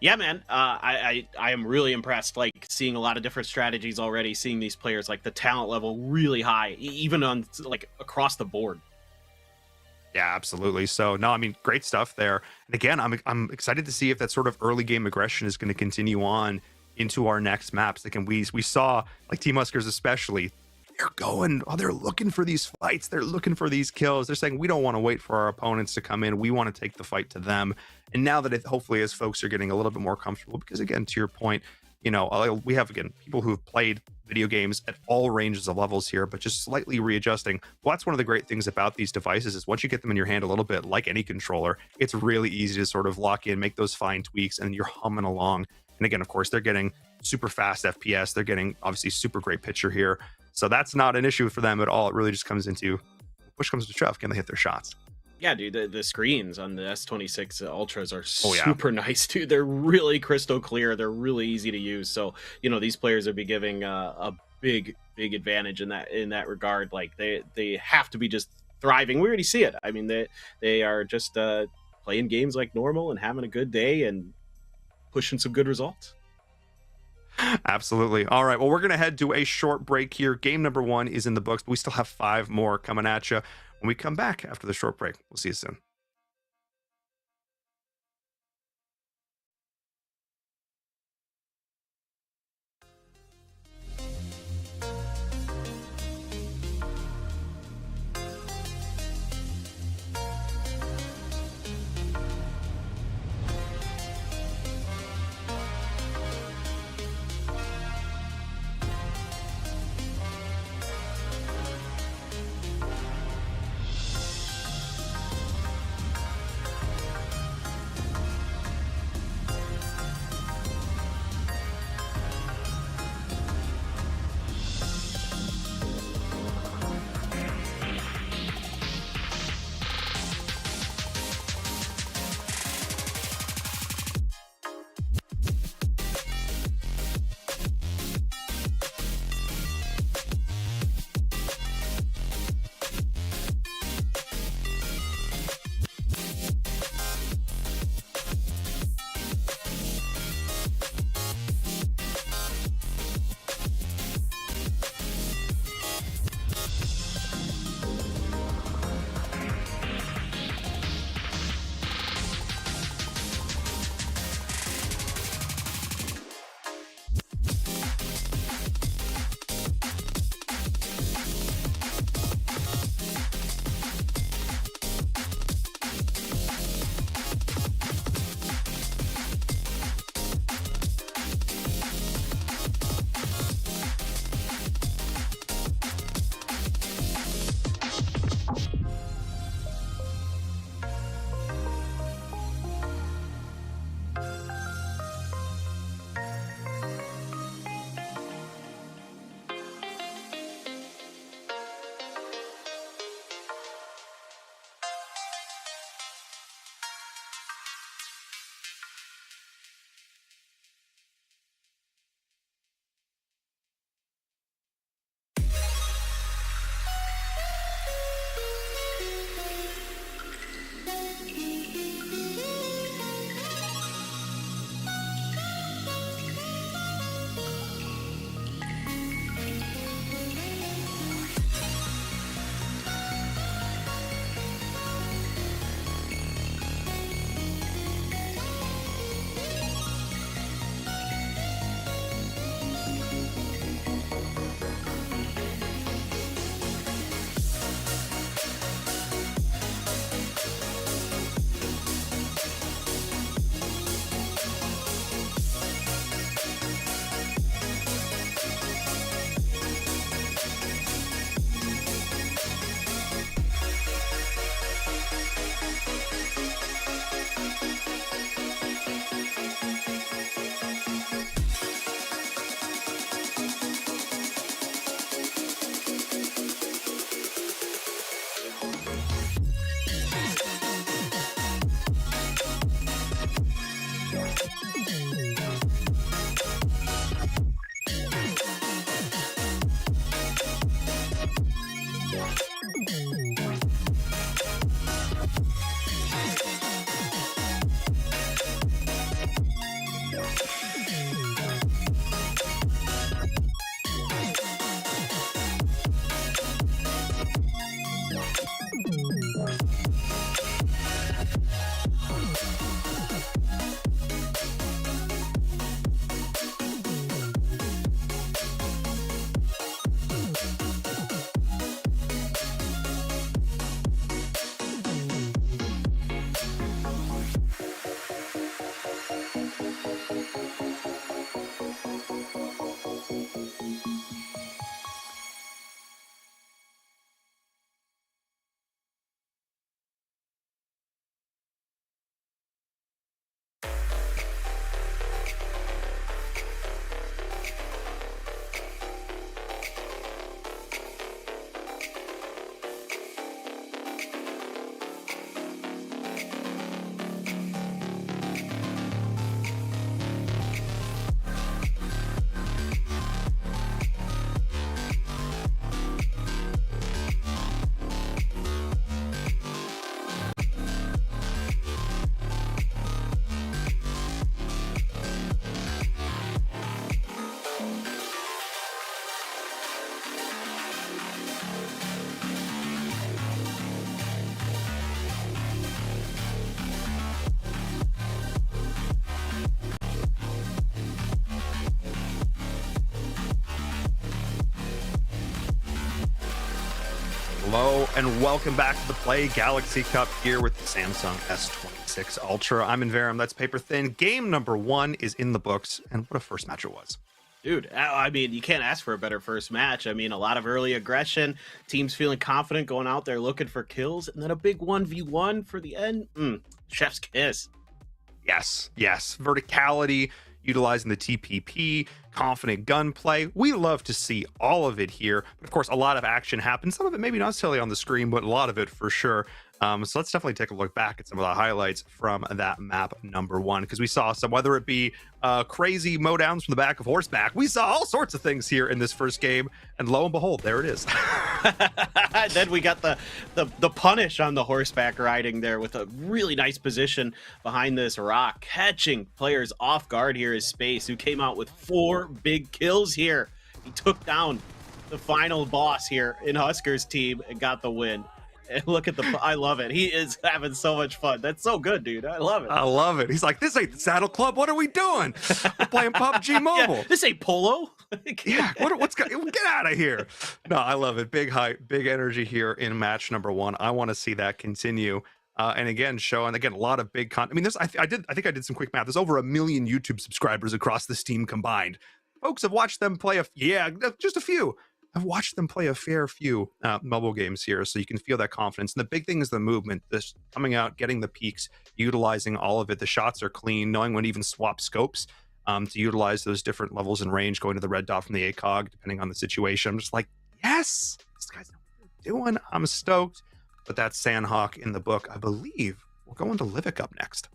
Yeah, man. I am really impressed, like, seeing a lot of different strategies already, seeing these players, like, the talent level really high, even on, like, across the board.
Yeah, absolutely. So no, I mean, great stuff there. And again, I'm excited to see if that sort of early game aggression is going to continue on into our next maps. Again, we saw, like, Team Huskers especially, they're looking for these fights. They're looking for these kills. They're saying, we don't want to wait for our opponents to come in. We want to take the fight to them. And now that hopefully as folks are getting a little bit more comfortable, because again, to your point, we have, again, people who have played video games at all ranges of levels here, but just slightly readjusting. Well, that's one of the great things about these devices is once you get them in your hand a little bit, like any controller, it's really easy to sort of lock in, make those fine tweaks, and you're humming along. And again, of course, they're getting super fast FPS. They're getting obviously super great picture here. So that's not an issue for them at all. It really just comes into push comes to shove. Can they hit their shots?
Yeah, dude, the screens on the S26 Ultras are super nice, dude. They're really crystal clear. They're really easy to use. So, these players would be giving a big advantage in that regard. Like, they have to be just thriving. We already see it. I mean, they are just playing games like normal and having a good day and pushing some good results.
Absolutely. All right. Well, we're going to head to a short break here. Game number 1 is in the books, but we still have 5 more coming at you when we come back after the short break. We'll see you soon. Hello and welcome back to the Play Galaxy Cup here with the Samsung S26 Ultra. I'm Inverum, that's paper thin. Game number 1 is in the books, and what a first match it was.
Dude, I mean, you can't ask for a better first match. I mean, a lot of early aggression, teams feeling confident, going out there looking for kills, and then a big 1v1 for the end. Chef's kiss.
Yes. Verticality, utilizing the TPP, confident gunplay. We love to see all of it here. But of course, a lot of action happens. Some of it maybe not necessarily on the screen, but a lot of it for sure. So let's definitely take a look back at some of the highlights from that map number 1, because we saw some, whether it be crazy mowdowns from the back of horseback. We saw all sorts of things here in this first game, and lo and behold, there it is.
Then we got the punish on the horseback riding there with a really nice position behind this rock, catching players off guard here is Space, who came out with 4 big kills here. He took down the final boss here in Husker's team and got the win. And look at I love it. He is having so much fun. That's so good, dude. I love it.
I love it. He's like, this ain't the Saddle Club. What are we doing? We're playing PUBG Mobile.
Yeah, this ain't Polo.
Yeah, get out of here. No, I love it. Big hype, big energy here in match number 1. I want to see that continue. And again, showing a lot of big content. I mean, I think I did some quick math. There's over 1 million YouTube subscribers across this team combined. Folks have watched them play just a few. I've watched them play a fair few mobile games here, so you can feel that confidence. And the big thing is the movement, this coming out, getting the peaks, utilizing all of it. The shots are clean, knowing when to even swap scopes to utilize those different levels in range, going to the red dot from the ACOG, depending on the situation. I'm just like, yes, this guy's know what they're doing. I'm stoked. But that's Sandhawk in the book. I believe we're going to Livik up next.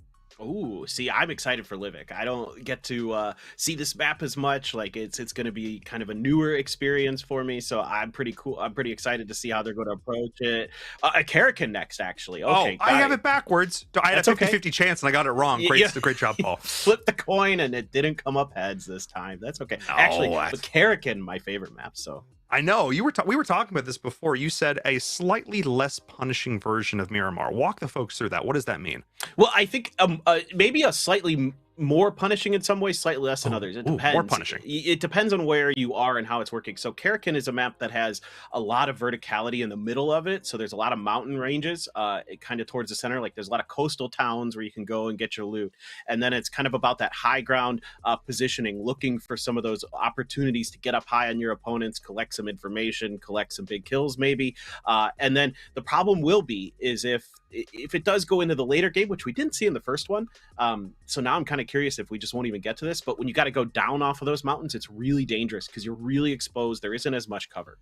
Oh, see, I'm excited for Livik. I don't get to see this map as much. Like it's going to be kind of a newer experience for me, so I'm pretty cool. I'm pretty excited to see how they're going to approach it. Karakin next, actually. Okay,
I have it backwards. I had a 50-50 chance, and I got it wrong. Great job, Paul.
Flip the coin, and it didn't come up heads this time. That's okay. Actually, but Karakin, my favorite map. So. I
know we were talking about this before. You said a slightly less punishing version of Miramar. Walk the folks through that. What does that mean?
Well, I think maybe a slightly more punishing in some ways, slightly less in others. It depends.
More punishing.
It depends on where you are and how it's working. So Karakin is a map that has a lot of verticality in the middle of it. So there's a lot of mountain ranges, kind of towards the center. Like there's a lot of coastal towns where you can go and get your loot. And then it's kind of about that high ground positioning, looking for some of those opportunities to get up high on your opponents, collect some information, collect some big kills maybe. And then the problem will be is if it does go into the later game, which we didn't see in the first one. So now I'm kind of curious if we just won't even get to this, but when you got to go down off of those mountains, it's really dangerous because you're really exposed. There isn't as much cover.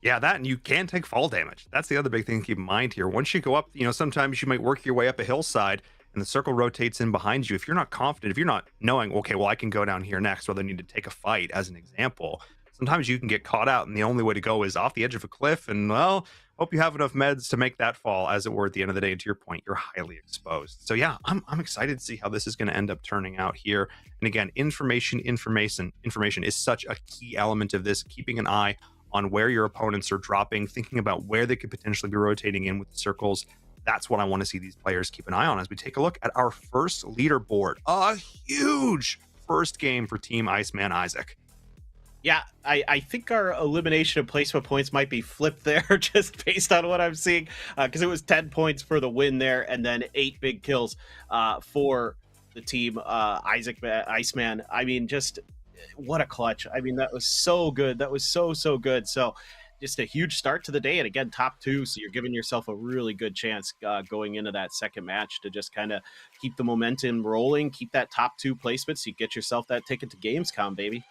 Yeah, that, and you can take fall damage. That's the other big thing to keep in mind here. Once you go up, sometimes you might work your way up a hillside and the circle rotates in behind you. If you're not confident, if you're not knowing, okay, well, I can go down here next, whether I need to take a fight as an example, sometimes you can get caught out, and the only way to go is off the edge of a cliff, and well, hope you have enough meds to make that fall, as it were, at the end of the day. And to your point, you're highly exposed. So yeah, I'm excited to see how this is going to end up turning out here. And again, information is such a key element of this, keeping an eye on where your opponents are dropping, thinking about where they could potentially be rotating in with the circles. That's what I want to see these players keep an eye on as we take a look at our first leaderboard. A huge first game for Team Iceman Isaac.
Yeah, I think our elimination of placement points might be flipped there just based on what I'm seeing, because it was 10 points for the win there and then 8 big kills for the team Iceman. I mean, just what a clutch. I mean, that was so good. That was so good. So just a huge start to the day. And again, top 2. So you're giving yourself a really good chance going into that second match to just kind of keep the momentum rolling, keep that top 2 placement so you get yourself that ticket to Gamescom, baby.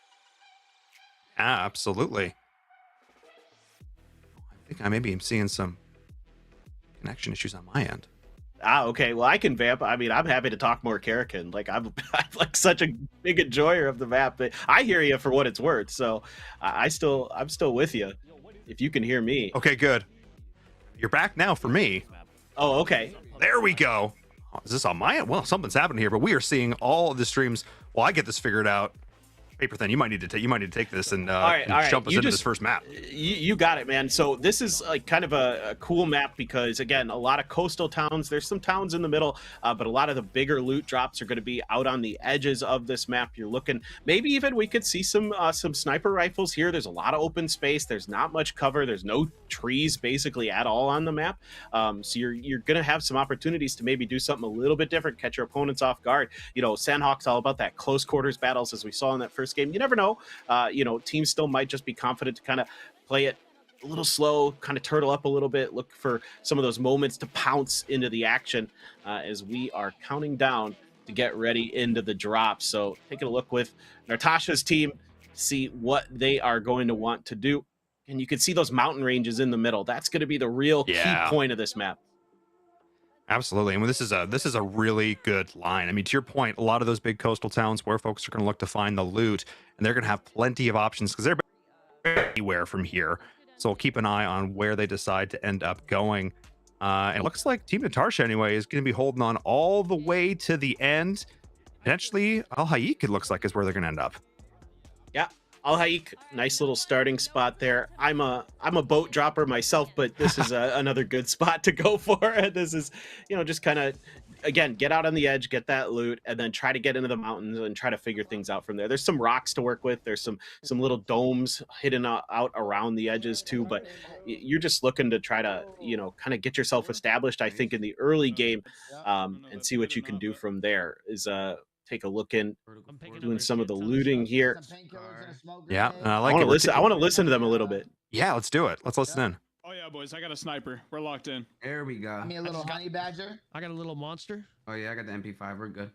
Yeah, absolutely. I think I maybe am seeing some connection issues on my end.
Okay. Well, I can vamp. I mean, I'm happy to talk more Karakin. Like I'm like such a big enjoyer of the map. But I hear you for what it's worth. So I'm still with you. If you can hear me.
Okay, good. You're back now for me.
Oh, okay.
There we go. Is this on my end? Well, something's happening here, but we are seeing all of the streams while I get this figured out. Paper Thin, you might need to take this and,
all
and
right.
jump us into this first map.
You got it, man. So this is like kind of a cool map because again, a lot of coastal towns. There's some towns in the middle, but a lot of the bigger loot drops are going to be out on the edges of this map. You're looking, maybe even we could see some sniper rifles here. There's a lot of open space. There's not much cover. There's no trees basically at all on the map. So you're going to have some opportunities to maybe do something a little bit different, catch your opponents off guard. You know, Sandhawk's all about that close quarters battles, as we saw in that first game. You never know. You know, teams still might just be confident to kind of play it a little slow, kind of turtle up a little bit, look for some of those moments to pounce into the action as we are counting down to get ready into the drop. So taking a look with Natasha's team, see what they are going to want to do. And you can see those mountain ranges in the middle. That's going to be the real key point of this map.
Absolutely. And this is a really good line. I mean, to your point, a lot of those big coastal towns where folks are going to look to find the loot, and they're going to have plenty of options because they're anywhere from here. So we'll keep an eye on where they decide to end up going. And it looks like Team Natasha, anyway, is going to be holding on all the way to the end. Potentially, Al Haik, it looks like, is where they're going to end up.
Yeah. Al Haik, nice little starting spot there. I'm a boat dropper myself, but this is another good spot to go for. This is, you know, just kind of, again, get out on the edge, get that loot, and then try to get into the mountains and try to figure things out from there. There's some rocks to work with. There's some little domes hidden out around the edges too, but you're just looking to try to, you know, kind of get yourself established, I think, in the early game, and see what you can do from there. Take a look in doing some of the looting here.
Yeah, I
want to listen to them a little bit.
Yeah, let's do it. Let's listen in.
Oh yeah, boys, I got a sniper. We're locked in.
There we go.
Give me a little honey badger.
I got a little monster. Oh yeah, I got the MP5. We're good.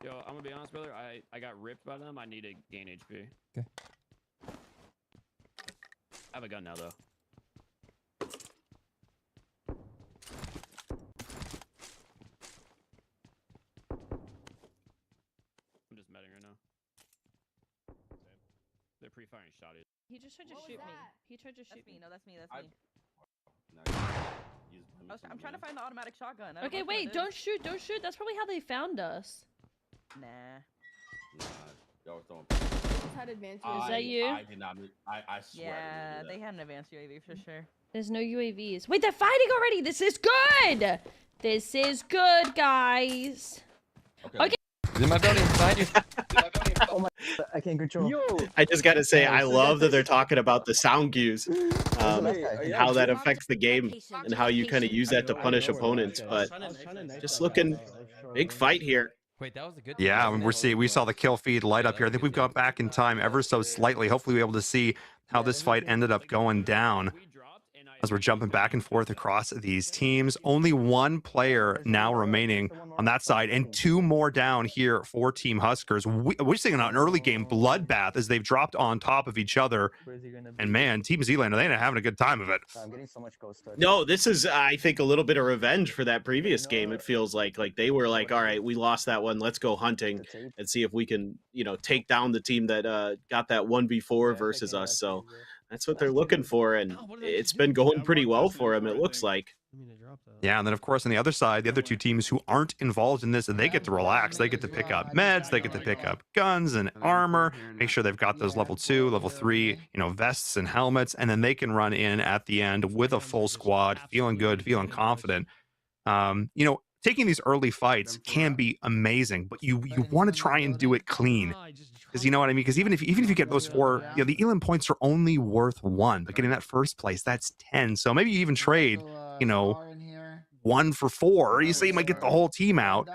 Yo, I'm gonna be honest, brother. I got ripped by them. I need to gain HP.
Okay.
I have a gun now, though. I'm just medding right now. They're pre-firing shot.
He just tried to shoot me. He tried to shoot me.
No, that's me. That's me. I'm trying to find the automatic shotgun.
Okay, wait. Don't shoot. Don't shoot. That's probably how they found us.
Nah.
Y'all throwing.
Had advanced UAV. Is that you?
I did not. I swear.
Yeah, they had an advanced UAV for sure.
There's no UAVs. Wait, they're fighting already. This is good. This is good, guys. Okay.
Is in my building, behind you.
Oh my, I can't control.
I just got to say, I love that they're talking about the sound cues, and how that affects the game and how you kind of use that to punish opponents. But just looking, big fight here.
Wait, that was a good.
Yeah, we saw the kill feed light up here. I think we've gone back in time ever so slightly. Hopefully, we're able to see how this fight ended up going down. As we're jumping back and forth across these teams, only one player now remaining on that side, and two more down here for Team Huskers. We're seeing an early game bloodbath as they've dropped on top of each other. And man, Team Zealand, they ain't having a good time of it.
I'm getting so much ghost touch.
No, this is, I think, a little bit of revenge for that previous game. It feels like they were like, all right, we lost that one. Let's go hunting and see if we can, you know, take down the team that got that 1v4 versus us. So that's what they're looking for, and it's been going pretty well for them, it looks like.
Yeah, and then of course on the other side, the other two teams who aren't involved in this, they get to relax. They get to pick up meds, they get to pick up guns and armor, make sure they've got those level 2, level 3, you know, vests and helmets, and then they can run in at the end with a full squad, feeling good, feeling confident. You know, taking these early fights can be amazing, but you want to try and do it clean. Because you know what I mean? Because even if you get those 4, you know, the Elam points are only worth 1, but getting that first place, that's 10. So maybe you even trade, you know, 1 for 4. Or you say you might get the whole team out.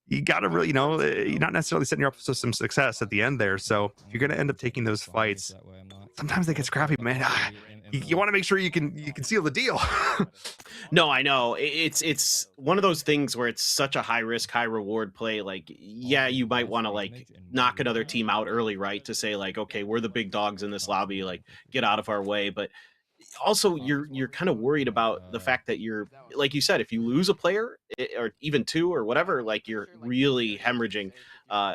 You got to really, you know, you're not necessarily setting you up for some success at the end there. So if you're going to end up taking those fights, sometimes they get scrappy, man. You want to make sure you can seal the deal.
No, I know. It's one of those things where it's such a high risk, high reward play. Like, yeah, you might want to like knock another team out early, right? To say like, okay, we're the big dogs in this lobby, like get out of our way. But also you're kind of worried about the fact that you're, like you said, if you lose a player or even 2 or whatever, like you're really hemorrhaging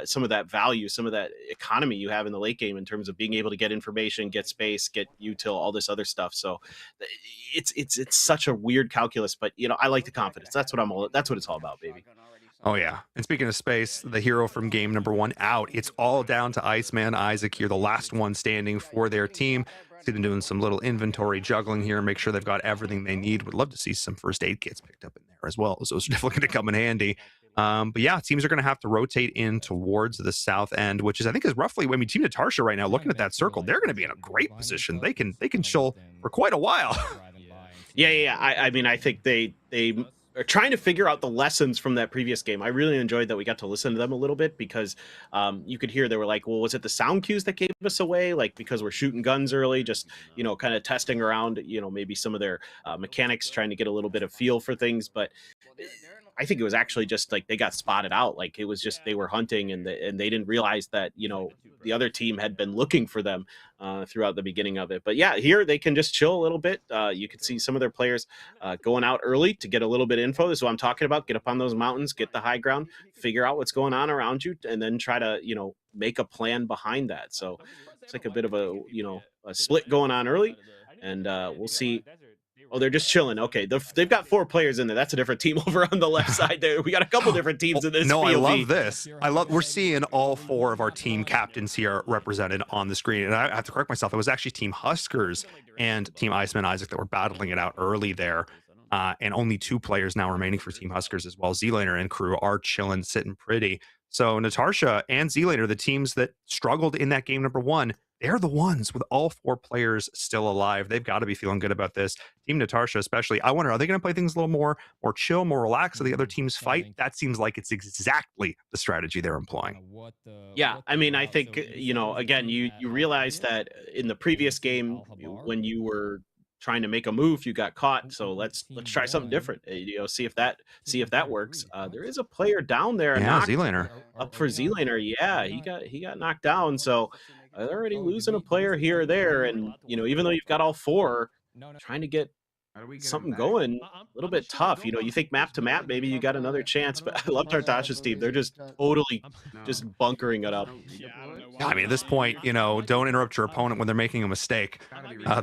some of that value, some of that economy you have in the late game in terms of being able to get information, get space, get util, all this other stuff. So it's such a weird calculus, but you know, I like the confidence. That's what it's all about, baby.
Oh yeah. And speaking of space, the hero from game number 1 out. It's all down to Iceman Isaac here, the last one standing for their team. See them doing some little inventory juggling here, make sure they've got everything they need. Would love to see some first aid kits picked up in there as well. So those are definitely going to come in handy. But yeah, teams are going to have to rotate in towards the south end, which is I think is roughly. I mean, Team Natasha right now, looking at that circle, they're going to be in a great position. They can chill for quite a while.
Yeah. I mean, I think they are trying to figure out the lessons from that previous game. I really enjoyed that we got to listen to them a little bit because you could hear they were like, well, was it the sound cues that gave us away? Like, because we're shooting guns early, just, kind of testing around, maybe some of their mechanics, trying to get a little bit of feel for things. But I think it was actually just like they got spotted out. Like it was just they were hunting and they didn't realize that the other team had been looking for them throughout the beginning of it. But yeah, here they can just chill a little bit. You could see some of their players going out early to get a little bit of info. This is what I'm talking about. Get up on those mountains, get the high ground, figure out what's going on around you, and then try to make a plan behind that. So it's like a bit of a split going on early, and we'll see. Oh, they're just chilling. Okay, they've got 4 players in there. That's a different team over on the left side there. We got a couple different teams in this.
No,
POV.
I love this. We're seeing all 4 of our team captains here represented on the screen. And I have to correct myself. It was actually Team Huskers and Team Iceman Isaac that were battling it out early there. And only 2 players now remaining for Team Huskers as well. Z-Laner and crew are chilling, sitting pretty. So Natasha and Z-Laner, the teams that struggled in that game number 1, they're the ones with all 4 players still alive. They've got to be feeling good about this. Team Natasha especially, I wonder, are they going to play things a little more chill, more relaxed so the other teams fight? That seems like it's exactly the strategy they're employing.
Yeah, I mean, I think, again, you realize that in the previous game, when you were trying to make a move, you got caught. So let's try something different. See if that works. There is a player down there.
Yeah, Z-Laner.
Up for Z-Laner. Yeah, he got knocked down. So they're already losing a player here or there. And, even though you've got all 4, trying to get something going, a little bit tough. You think map to map, maybe you got another chance. But I love Tartasha's team. They're just totally just bunkering it up.
I mean, at this point, don't interrupt your opponent when they're making a mistake.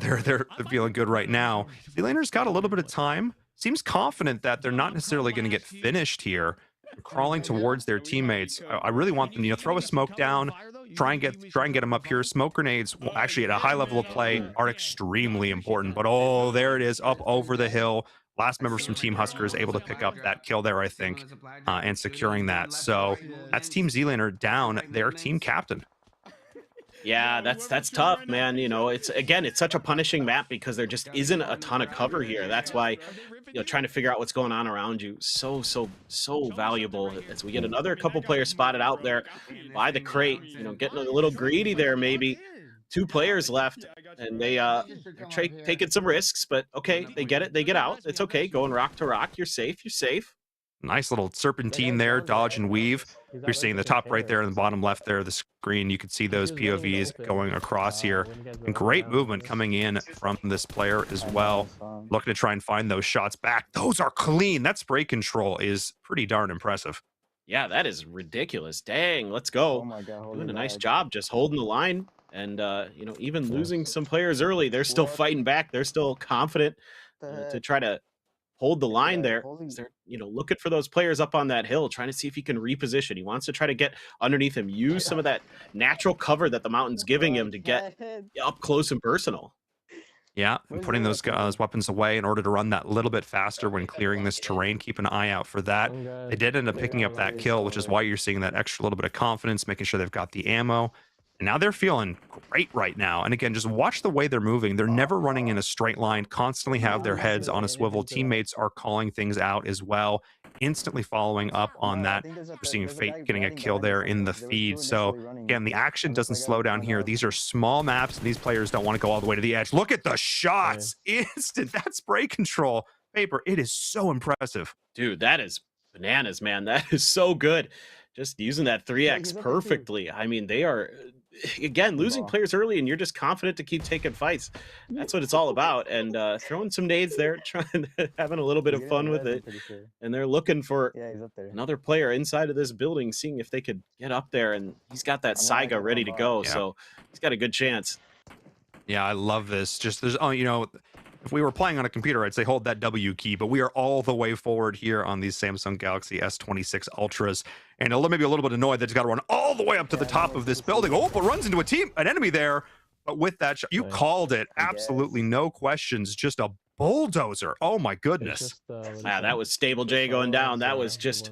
They're feeling good right now. Z-Laner's got a little bit of time. Seems confident that they're not necessarily going to get finished here. They're crawling towards their teammates. I really want them to throw a smoke down, try and get them up here. Smoke grenades, actually at a high level of play, are extremely important. But oh, there it is, up over the hill. Last members from Team Huskers able to pick up that kill there, I think, and securing that. So that's Team Z-Laner down their team captain.
Yeah, that's tough, man. It's such a punishing map because there just isn't a ton of cover here. That's why trying to figure out what's going on around you so valuable. As we get another couple players spotted out there by the crate, getting a little greedy there. Maybe 2 players left, and they're taking some risks. But okay, they get it, they get out. It's okay, going rock to rock. You're safe.
Nice little serpentine there, dodge and weave. You're seeing the top right there and the bottom left there of the screen. You can see those POVs going across here. And great movement coming in from this player as well. Looking to try and find those shots back. Those are clean. That spray control is pretty darn impressive.
Yeah, that is ridiculous. Dang, let's go.
Oh my God,
doing a nice job just holding the line. And, even losing some players early, they're still fighting back. They're still confident to try to hold the line there. They're, looking for those players up on that hill, trying to see if he can reposition. He wants to try to get underneath him, use some of that natural cover that the mountain's giving him to get up close and personal.
Yeah, and putting those weapons away in order to run that little bit faster when clearing this terrain. Keep an eye out for that. They did end up picking up that kill, which is why you're seeing that extra little bit of confidence, making sure they've got the ammo. And now they're feeling great right now. And again, just watch the way they're moving. They're never running in a straight line, constantly have their heads on a swivel. Teammates are calling things out as well, instantly following up on that. We're seeing Fate getting a kill there in the feed. So again, the action doesn't slow down here. These are small maps, and these players don't want to go all the way to the edge. Look at the shots. Instant. That spray control. Paper, it is so impressive.
Dude, that is bananas, man. That is so good. Just using that 3x perfectly. I mean, they are... Again, losing players early, and you're just confident to keep taking fights. That's what it's all about. And throwing some nades there, having a little bit of fun with it. And they're looking for another player inside of this building, seeing if they could get up there. And he's got that Saiga ready to go, so he's got a good chance.
Yeah, I love this. Just there's, if we were playing on a computer, I'd say hold that W key, but we are all the way forward here on these Samsung Galaxy S26 Ultras. And maybe a little bit annoyed that it's got to run all the way up to the top of this building. Oh, but runs into an enemy there. But with that shot, you called it. Absolutely no questions. Just a bulldozer. Oh my goodness.
That was Stable J going down. That was just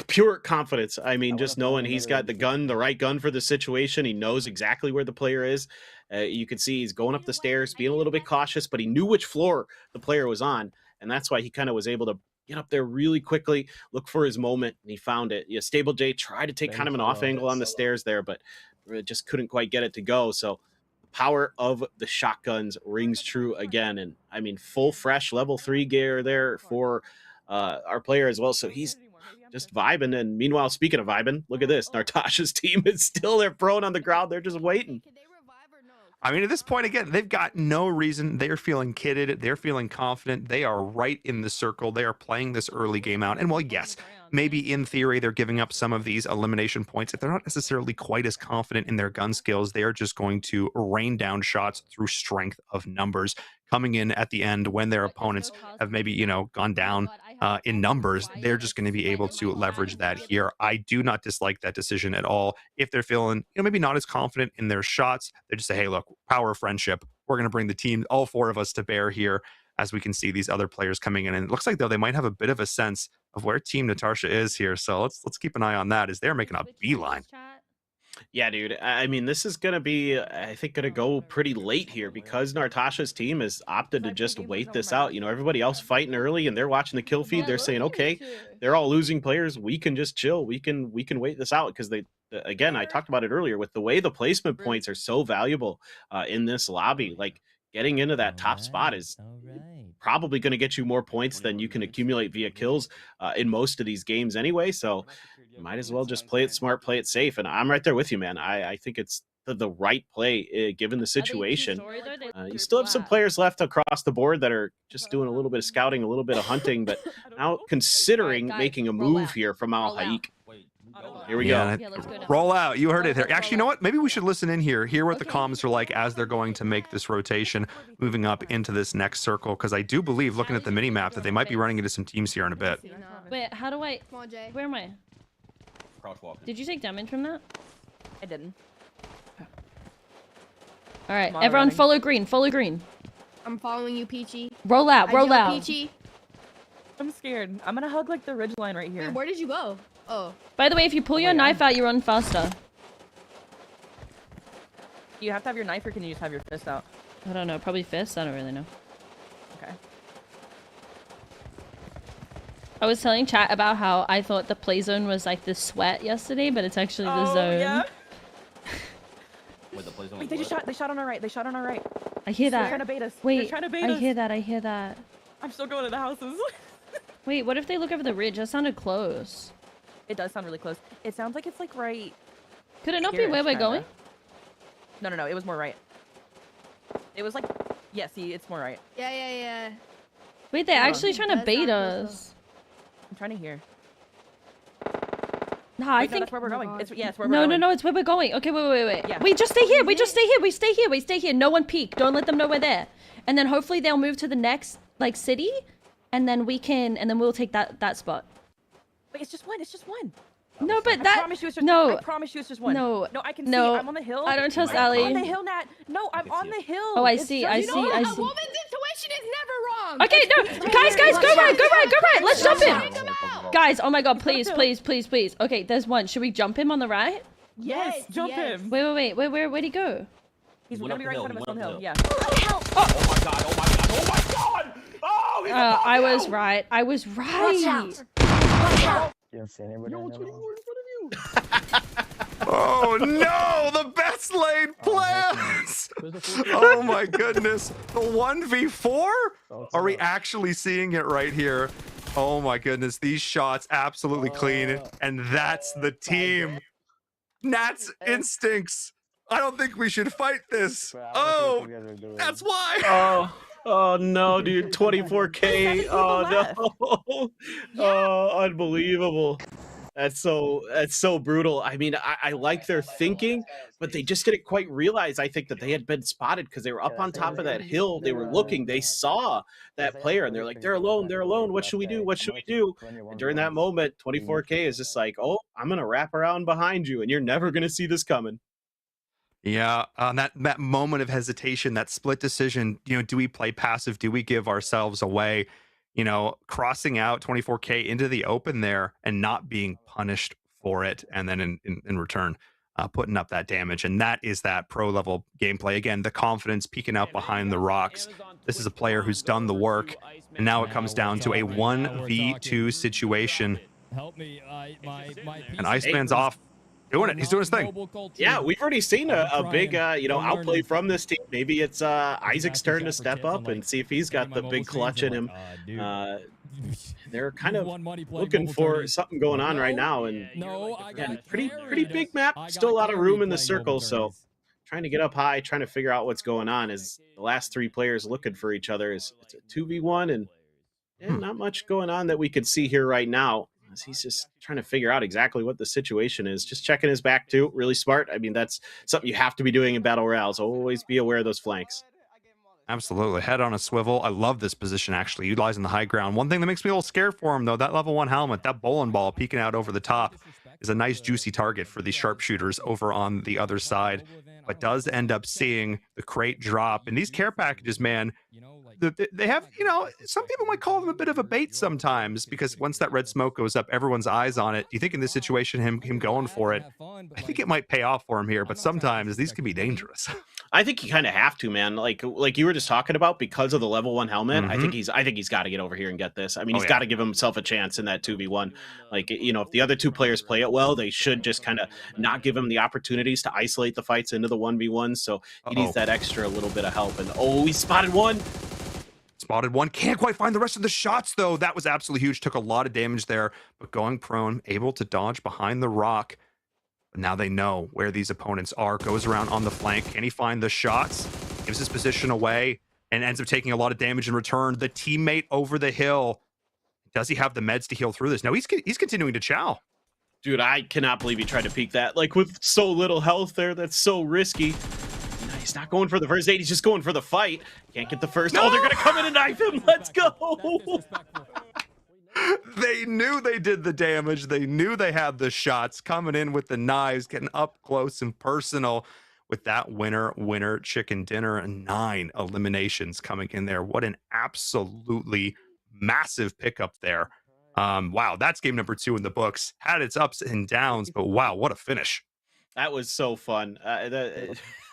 pure confidence. I mean, just knowing he's got the right gun for the situation. He knows exactly where the player is. You can see he's going up the stairs, being a little bit cautious, but he knew which floor the player was on. And that's why he kind of was able to get up there really quickly, look for his moment, and he found it. Yeah, Stable J tried to take kind of an off angle on the stairs there, but just couldn't quite get it to go. So power of the shotguns rings true again. And I mean, full fresh level 3 gear there for our player as well. So he's just vibing. And meanwhile, speaking of vibing, look at this. Nartasha's team is still there prone on the ground. They're just waiting.
I mean, at this point, again, they've got no reason. They're feeling kidded. They're feeling confident. They are right in the circle. They are playing this early game out. And well, yes, maybe in theory, they're giving up some of these elimination points. If they're not necessarily quite as confident in their gun skills, they are just going to rain down shots through strength of numbers. Coming in at the end when their opponents have maybe, gone down in numbers, they're just going to be able to leverage that here. I do not dislike that decision at all. If they're feeling, maybe not as confident in their shots, they just say, hey, look, power of friendship. We're going to bring the team, all 4 of us, to bear here as we can see these other players coming in. And it looks like, though, they might have a bit of a sense of where Team Natasha is here. So let's keep an eye on that as they're making a beeline.
Yeah, dude. I mean, this is going to be, I think, going to go pretty late here because Nartasha's team has opted to just wait this out. Everybody else fighting early and they're watching the kill feed. They're saying, okay, they're all losing players. We can just chill. We can wait this out because again, I talked about it earlier with the way the placement points are so valuable in this lobby. Like getting into that top spot is probably going to get you more points than you can accumulate via kills in most of these games anyway. So you might as well just play it smart, play it safe. And I'm right there with you, man. I think it's the right play given the situation. You still have some players left across the board that are just doing a little bit of scouting, a little bit of hunting, but now considering making a move here from Al Haik. Here we go.
Roll out. You heard it here. Actually, you know what? Maybe we should listen in here, hear what the comms are like as they're going to make this rotation, moving up into this next circle, because I do believe, looking at the mini map, that they might be running into some teams here in a bit.
Wait, how do I... Come on, Jay. Where am I? Did you take damage from that?
I didn't.
All right, everyone follow green, follow green.
I'm following you, Peachy.
Roll out, roll out.
Peachy.
I'm scared. I'm gonna hug like the ridge line right here.
Wait, where did you go? Oh.
By the way, if you pull your knife out, you run faster.
Do you have to have your knife or can you just have your fist out?
I don't know, probably fist, I don't really know.
Okay.
I was telling chat about how I thought the play zone was like the sweat yesterday, but it's actually the zone.
Yeah. Wait, they shot on our right. They shot on our right.
I hear that.
They're trying to bait us.
Wait,
they're trying to bait us.
I hear that, I hear that.
I'm still going to the houses.
Wait, what if they look over the ridge? That sounded close.
It does sound really close. It sounds like it's like right.
Could it not be where we're going?
No, it was more right. It was like, yeah, see, it's more right.
Yeah.
Wait, they're actually trying to bait us.
I'm trying to hear.
Nah, I think
that's where we're going. It's where we're
going.
going.
No, it's where we're going. Okay, wait.
Yeah.
Wait, just stay here. We just stay here. We stay here. No one peek. Don't let them know we're there. And then hopefully they'll move to the next like city, and then we'll take that spot.
Wait, it's just one.
No, but
I promise you it's just
no.
I promise you it's just one.
No,
I can see.
no.
I'm on the hill.
I don't trust Ali.
I'm on the hill, Nat. No, I'm on the hill.
Oh, I see. I see.
A woman's intuition is never wrong.
Okay, no, guys, go right. Let's jump him. Guys, oh my God, please. Okay, there's one. Should we jump him on the right?
Yes, jump him.
Wait. Where'd he go?
He's gonna be right in front of us on the hill. Yeah.
Oh my god. Oh,
I was right.
Watch out.
You don't see anybody.
Oh no, the best laid plans! Oh my goodness, the 1v4? Are we actually seeing it right here? Oh my goodness, these shots absolutely clean, and that's the team. Nat's instincts. I don't think we should fight this. Oh, that's why.
Oh no, dude, 24K. Oh no. Oh, unbelievable. That's so brutal. I mean, I like their thinking, but they just didn't quite realize, I think, that they had been spotted because they were up on top of that hill. They were looking, they saw that player, and they're like, they're alone, they're alone. What should we do? What should we do? And during that moment, 24K is just like, oh, I'm gonna wrap around behind you, and you're never gonna see this coming.
Yeah, that moment of hesitation, that split decision, do we play passive? Do we give ourselves away? Crossing out 24K into the open there and not being punished for it, and then in return, putting up that damage. And that is that pro level gameplay. Again, the confidence peeking out behind the rocks. This is a player who's done the work, and now it comes down to a 1v2 situation.
Help me.
And Iceman's off. Doing it. He's doing his thing.
Yeah, we've already seen a big, outplay from this team. Maybe it's Isaac's turn to step up and see if he's got the big clutch in him. They're kind of looking for something going on right now, and again, pretty big map. Still a lot of room in the circle, so trying to get up high, trying to figure out what's going on. As the last three players looking for each other, it's a 2v1, and not much going on that we could see here right now. He's just trying to figure out exactly what the situation is. Just checking his back too. Really smart. I mean, that's something you have to be doing in battle royales. Always be aware of those flanks.
Absolutely. Head on a swivel. I love this position, actually, utilizing the high ground. One thing that makes me a little scared for him, though, that level 1 helmet, that bowling ball peeking out over the top is a nice juicy target for these sharpshooters over on the other side, but does end up seeing the crate drop. And these care packages, man, they have, some people might call them a bit of a bait sometimes, because once that red smoke goes up, everyone's eyes on it. Do you think in this situation, him going for it, I think it might pay off for him here, but sometimes these can be dangerous.
I think you kind of have to, man. Like you were just talking about, because of the level 1 helmet. I think he's got to get over here and get this. I mean, he's got to give himself a chance in that 2v1. Like, if the other two players play it well, they should just kind of not give him the opportunities to isolate the fights into the 1v1. So he needs that extra little bit of help. And he spotted one.
Spotted one. Can't quite find the rest of the shots, though. That was absolutely huge. Took a lot of damage there, but going prone, able to dodge behind the rock. But now they know where these opponents are. Goes around on the flank. Can he find the shots? Gives his position away and ends up taking a lot of damage in return. The teammate over the hill. Does he have the meds to heal through this? No, he's continuing to chow.
Dude, I cannot believe he tried to peek that. Like, with so little health there, that's so risky. He's not going for the first aid. He's just going for the fight. Can't get the first. No! Oh, they're going to come in and knife him. Let's go.
They knew they did the damage. They knew they had the shots, coming in with the knives, getting up close and personal with that winner chicken dinner, and 9 eliminations coming in there. What an absolutely massive pickup there. Wow, that's game number 2 in the books. Had its ups and downs, but wow, what a finish.
That was so fun.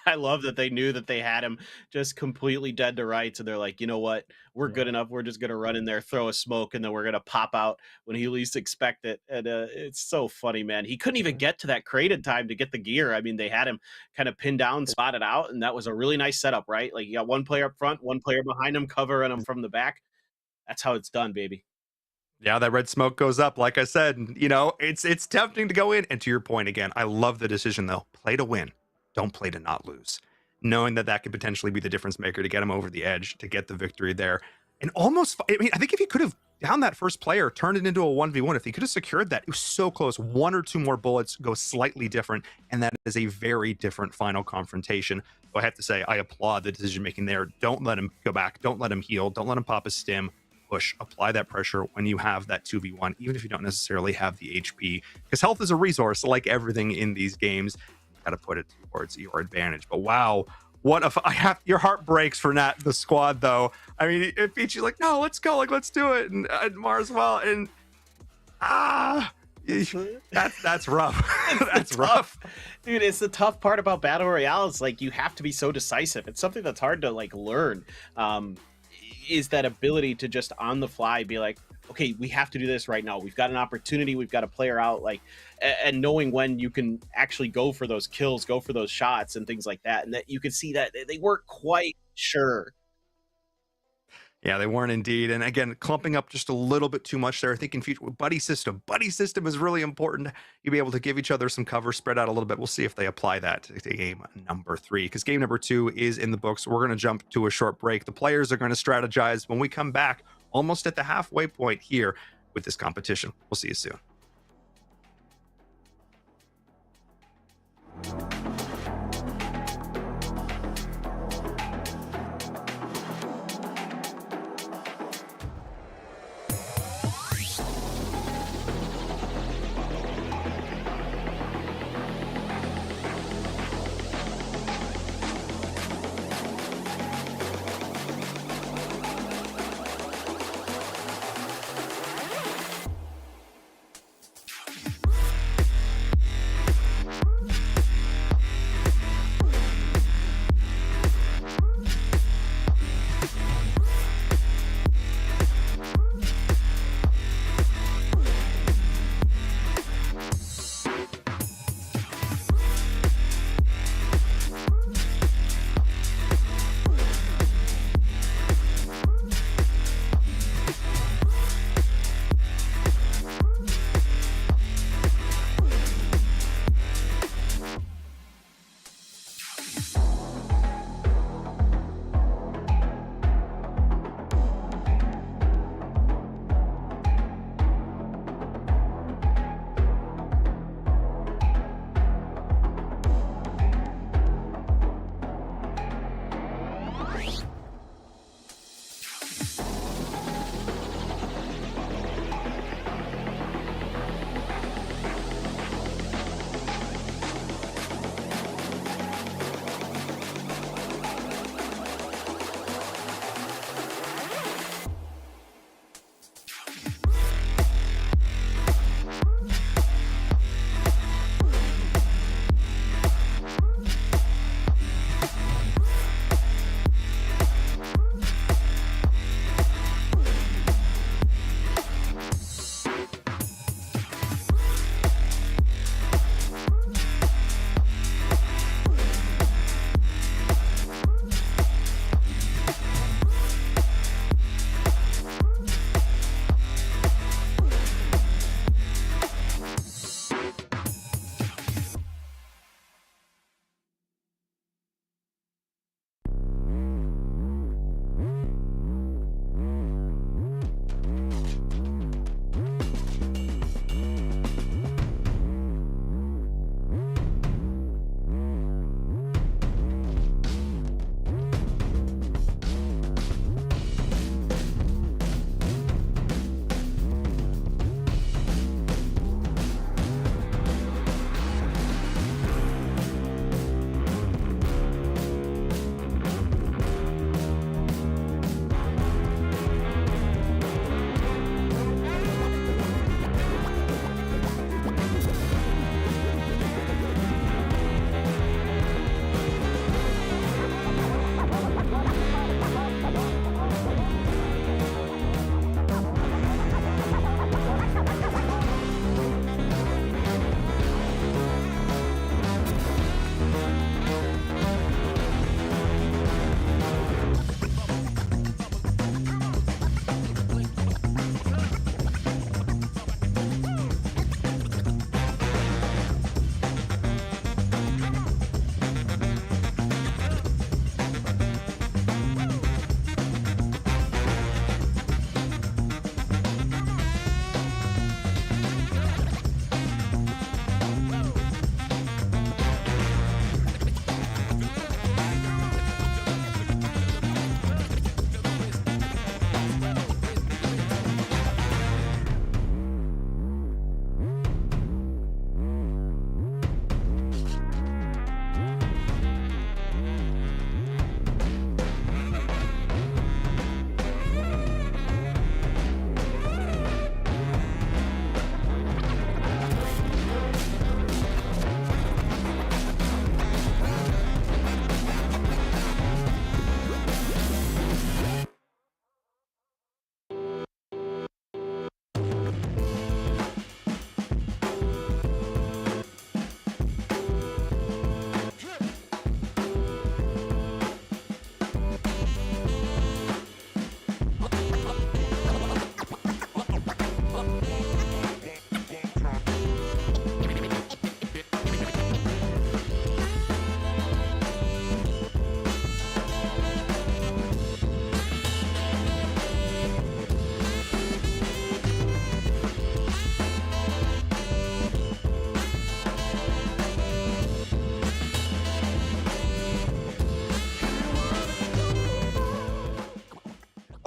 I love that they knew that they had him just completely dead to rights, and they're like, you know what? We're good enough. We're just going to run in there, throw a smoke, and then we're going to pop out when he least expect it. And it's so funny, man. He couldn't even get to that crate in time to get the gear. I mean, they had him kind of pinned down, spotted out, and that was a really nice setup, right? Like, you got one player up front, one player behind him, covering him from the back. That's how it's done, baby.
Yeah, that red smoke goes up. Like I said, it's tempting to go in. And to your point again, I love the decision, though. Play to win. Don't play to not lose. Knowing that could potentially be the difference maker to get him over the edge, to get the victory there. And almost, I think if he could have downed that first player, turned it into a 1v1, if he could have secured that, it was so close. 1 or 2 more bullets go slightly different, and that is a very different final confrontation. So I have to say, I applaud the decision making there. Don't let him go back. Don't let him heal. Don't let him pop a stim. Push, apply that pressure when you have that 2v1, even if you don't necessarily have the HP, because health is a resource like everything in these games. You got to put it towards your advantage. But wow, what if your heart breaks for the squad, though. I mean, if Peachy's like, no, let's go, like, let's do it, and Mars well, and that's rough. That's rough,
dude. It's the tough part about battle royales. Like, you have to be so decisive. It's something that's hard to learn. Is that ability to just on the fly be like, okay, we have to do this right now. We've got an opportunity. We've got a player out, and knowing when you can actually go for those kills, go for those shots and things like that. And that you could see that they weren't quite sure.
Yeah, they weren't indeed. And again, clumping up just a little bit too much there. I think in future, buddy system is really important. You'll be able to give each other some cover, spread out a little bit. We'll see if they apply that to game number 3, because game number 2 is in the books. We're going to jump to a short break. The players are going to strategize when we come back, almost at the halfway point here with this competition. We'll see you soon.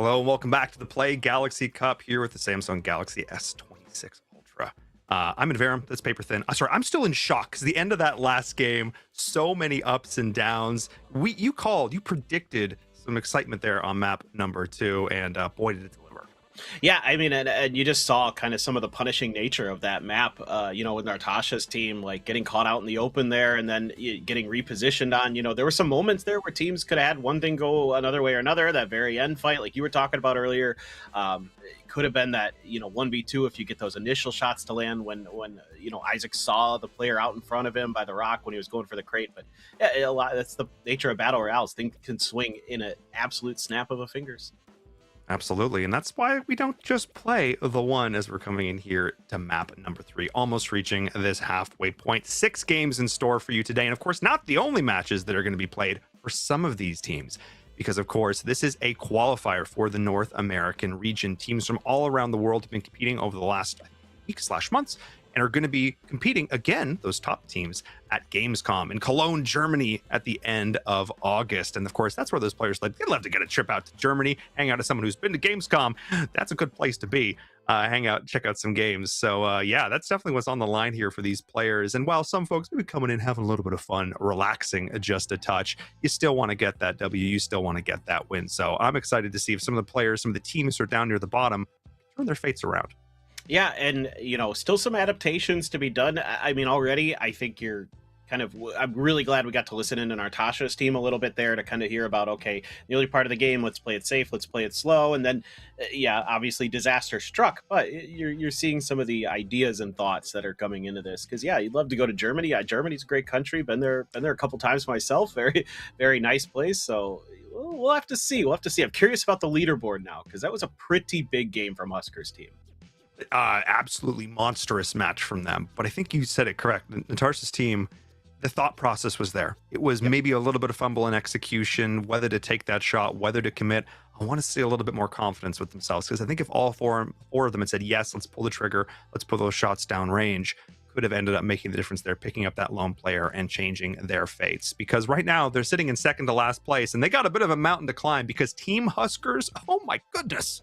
Hello and welcome back to the Play Galaxy Cup here with the Samsung Galaxy S26 Ultra. I'm in Verum. That's paper thin. Sorry, I'm still in shock because the end of that last game, so many ups and downs. You predicted some excitement there on map number 2, and boy, did it deliver.
Yeah, I mean, and you just saw kind of some of the punishing nature of that map, with Natasha's team, like getting caught out in the open there and then getting repositioned on, there were some moments there where teams could have had one thing go another way or another. That very end fight, like you were talking about earlier, it could have been that, 1v2 if you get those initial shots to land when Isaac saw the player out in front of him by the rock when he was going for the crate. But yeah, that's the nature of Battle Royales. Things can swing in an absolute snap of a fingers.
Absolutely, and that's why we don't just play the one as we're coming in here to map number 3, almost reaching this halfway point. 6 games in store for you today, and of course, not the only matches that are going to be played for some of these teams, because of course, this is a qualifier for the North American region. Teams from all around the world have been competing over the last weeks/months, and are going to be competing again, those top teams, at Gamescom in Cologne, Germany at the end of August. And of course, that's where those players they'd love to get a trip out to Germany, hang out with someone who's been to Gamescom. That's a good place to be. Hang out, check out some games. So yeah, that's definitely what's on the line here for these players. And while some folks may be coming in having a little bit of fun, relaxing just a touch, you still want to get that W, you still want to get that win. So I'm excited to see if some of the players, some of the teams who are down near the bottom, turn their fates around.
Yeah, and still some adaptations to be done. I mean, already I think I'm really glad we got to listen in on Natasha's team a little bit there to kind of hear about, okay, the early part of the game, let's play it safe, let's play it slow, and then yeah, obviously disaster struck, but you're seeing some of the ideas and thoughts that are coming into this, because yeah, you'd love to go to Germany. Yeah, Germany's a great country, been there a couple times myself. Very, very nice place. So we'll have to see. I'm curious about the leaderboard now, because that was a pretty big game from Husker's team.
Absolutely monstrous match from them, but I think you said it correct. Natasha's team, the thought process was there. It was maybe a little bit of fumble in execution, whether to take that shot, whether to commit. I want to see a little bit more confidence with themselves, because I think if all four of them had said, yes, let's pull the trigger, let's pull those shots down range, could have ended up making the difference there, picking up that lone player and changing their fates. Because right now they're sitting in second to last place, and they got a bit of a mountain to climb, because Team Huskers, oh my goodness.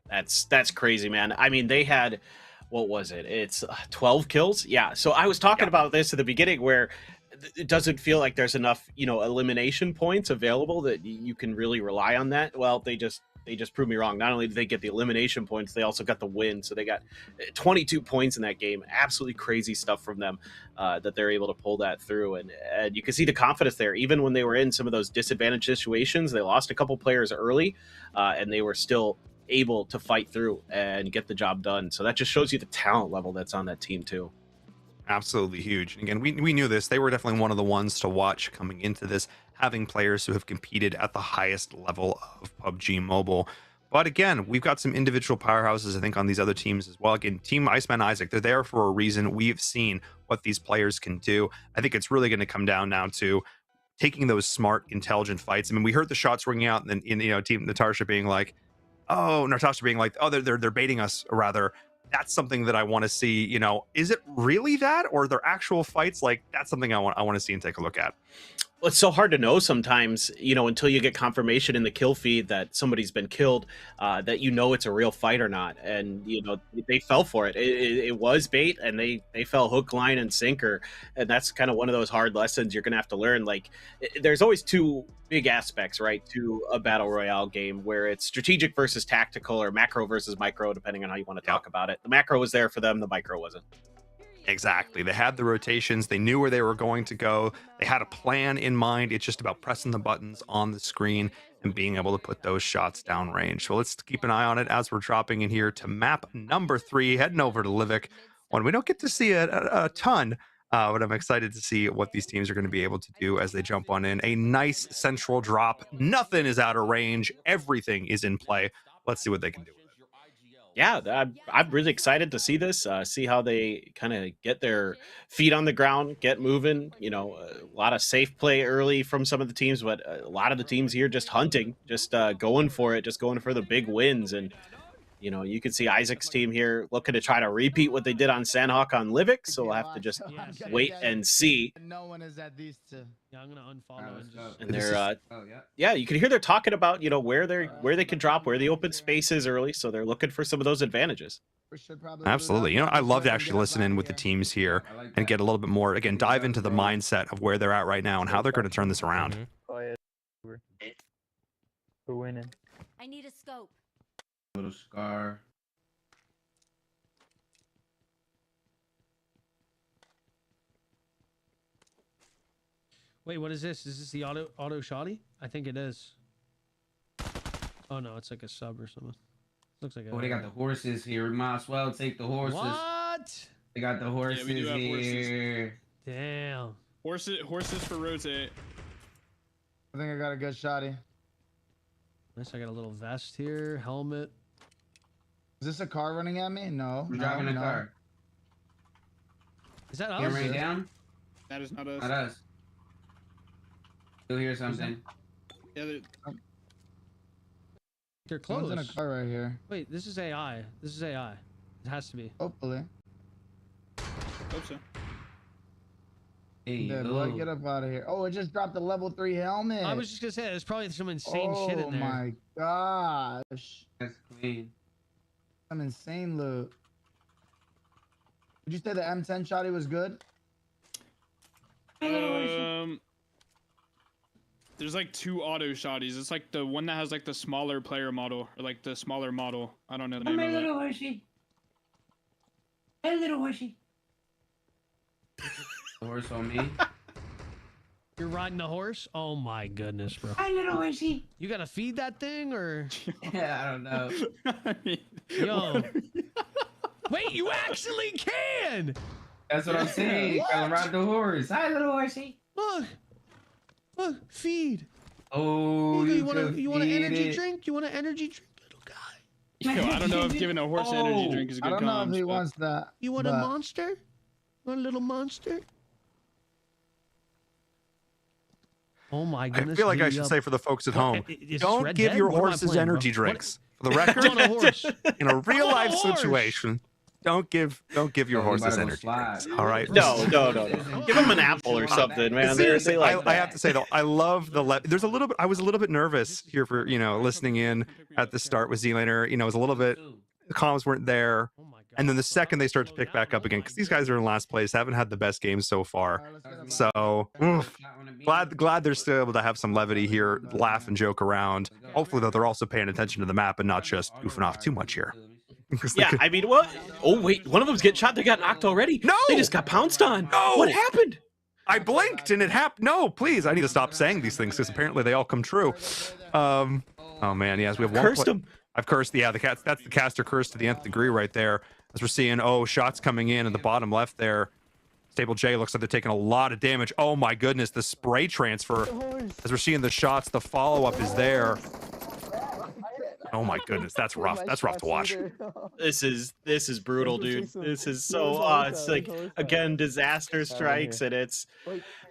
That's crazy, man. I mean, they had, what was it? It's 12 kills. Yeah. So I was talking about this at the beginning, where it doesn't feel like there's enough, elimination points available that you can really rely on that. Well, they just proved me wrong. Not only did they get the elimination points, they also got the win. So they got 22 points in that game. Absolutely crazy stuff from them, that they're able to pull that through. And you can see the confidence there. Even when they were in some of those disadvantaged situations, they lost a couple players early, and they were still able to fight through and get the job done. So that just shows you the talent level that's on that team too.
Absolutely huge. And again, we knew this. They were definitely one of the ones to watch coming into this, having players who have competed at the highest level of PUBG Mobile. But again, we've got some individual powerhouses, I think, on these other teams as well. Again, Team Iceman Isaac, they're there for a reason. We've seen what these players can do. I think it's really going to come down now to taking those smart, intelligent fights. I mean, we heard the shots ringing out, and then Team Natasha being like, they're baiting us, or rather. That's something that I want to see. Is it really that, or are there actual fights? Like, that's something I want to see and take a look at.
Well, it's so hard to know sometimes, until you get confirmation in the kill feed that somebody's been killed, that it's a real fight or not. And, they fell for it. It was bait, and they fell hook, line, and sinker. And that's kind of one of those hard lessons you're going to have to learn. Like, there's always two big aspects, right, to a battle royale game, where it's strategic versus tactical, or macro versus micro, depending on how you want to talk about it. The macro was there for them, the micro wasn't.
Exactly. They had the rotations. They knew where they were going to go. They had a plan in mind. It's just about pressing the buttons on the screen and being able to put those shots down range. So let's keep an eye on it as we're dropping in here to map number 3, heading over to Livik. One we don't get to see a ton, but I'm excited to see what these teams are going to be able to do as they jump on in. A nice central drop. Nothing is out of range. Everything is in play. Let's see what they can do.
Yeah, I'm really excited to see this, see how they kind of get their feet on the ground, get moving. A lot of safe play early from some of the teams, but a lot of the teams here just hunting, just going for it, just going for the big wins. And, You know, you can see Isaac's team here looking to try to repeat what they did on Sandhawk on Livik, so we'll have to just wait and see.
No one is at these two. Yeah, I'm gonna unfollow and just.
And they're yeah, you can hear they're talking about, you know, where they can drop, where the open space is early, so they're looking for some of those advantages.
Absolutely. You know, I love to actually listen in with the teams here and get a little bit more, again, dive into the mindset of where they're at right now and how they're going to turn this around.
Oh, yeah. We're winning.
I need a scope.
Little scar.
Wait, what is this? Is this the auto shoddy? I think it is. Oh no, it's like a sub or something. Looks like.
Oh, they got the horses here. We might as well take the horses.
What?
They got the horses
we do have
here.
horses.
Damn.
Horses for rotate.
I think I got a good shotty.
Nice. I got a little vest here, helmet.
Is this a car running at me? No. I'm driving a car.
Is that us?
Camera down?
That is not us.
Not us. You'll hear something.
Yeah,
They're close.
Someone's in a car right here.
Wait, this is AI. This is AI. It has to be.
Hopefully.
hope so.
Hey, boy, get up out of here. Oh, it just dropped a level 3 helmet.
I was just gonna say, there's probably some insane shit in there.
Oh my gosh. That's clean. Some insane loot. Did you say the M10 shotty was good?
There's like 2 auto shotties. It's like the one that has like the smaller player model, or like the smaller model. I don't know the name of it.
Little horsey. Hey, little horsey.
Horse on me.
You're riding the horse? Oh my goodness, bro.
Hi, little horsey.
You gotta feed that thing, or?
Yeah, I don't know.
Yo. Wait, you actually can!
That's what I'm saying. Gotta ride the horse.
Hi, little horsey.
Look. Look, feed.
Oh,
you want an energy drink? You want an energy drink, little guy?
Yo, I don't know if giving a horse an energy drink is a good
I don't know if he wants that.
You want a monster? You want a little monster? Oh my goodness.
I feel like I should say for the folks at home, don't give your horses energy drinks. For the record,
on a horse.
in a real life situation, don't give your horses energy drinks. All right?
No. Give them an apple or something, man.
Seriously,
like
I have to say though, I love the. There's a little bit. I was a little bit nervous here for listening in at the start with Z-Laner. It was a little bit. The comms weren't there. And then the second they start to pick back up again, because these guys are in last place, haven't had the best game so far. So glad they're still able to have some levity here, laugh and joke around. Hopefully, though, they're also paying attention to the map and not just goofing off too much here.
Yeah, I mean, what? Oh wait, one of them's getting shot. They got knocked already.
No,
they just got pounced on.
No,
what happened?
I blinked and it happened. No, please, I need to stop saying these things because apparently they all come true. Oh man, yes, we have one.
Cursed him.
I've cursed. Yeah, that's the caster curse to the nth degree right there. As we're seeing, shots coming in at the bottom left there. Stable J looks like they're taking a lot of damage. Oh my goodness, the spray transfer. As we're seeing the shots, the follow-up is there. Oh my goodness, that's rough. That's rough to watch.
This is brutal, dude. This is so it's like again disaster strikes, and it's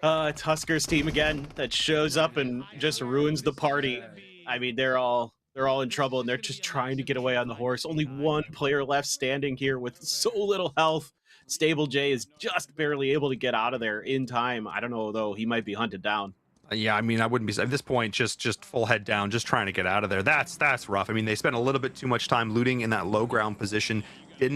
Husker's team again that shows up and just ruins the party. I mean, they're all in trouble, and they're just trying to get away on the horse. Only one player left standing here with so little health. Stable J is just barely able to get out of there in time. I don't know, though. He might be hunted down.
Yeah, I mean, I wouldn't be at this point. Just full head down, just trying to get out of there. That's rough. I mean, they spent a little bit too much time looting in that low ground position.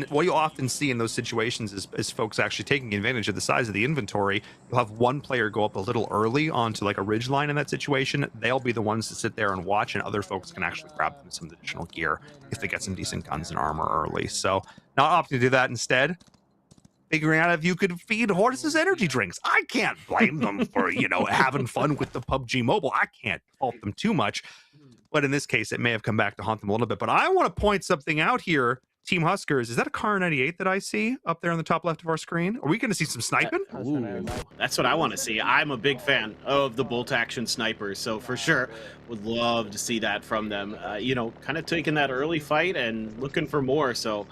What you often see in those situations is folks actually taking advantage of the size of the inventory. You'll have one player go up a little early onto like a ridge line in that situation. They'll be the ones to sit there and watch, and other folks can actually grab them some additional gear if they get some decent guns and armor early. So not opting to do that, instead figuring out if you could feed horses energy drinks. I can't blame them for having fun with the PUBG Mobile. I can't fault them too much, but in this case it may have come back to haunt them a little bit. But I want to point something out here. Team Huskers, is that a Car 98 that I see up there on the top left of our screen? Are we going to see some sniping?
Ooh, that's what I want to see. I'm a big fan of the bolt action snipers, so for sure would love to see that from them. Kind of taking that early fight and looking for more. So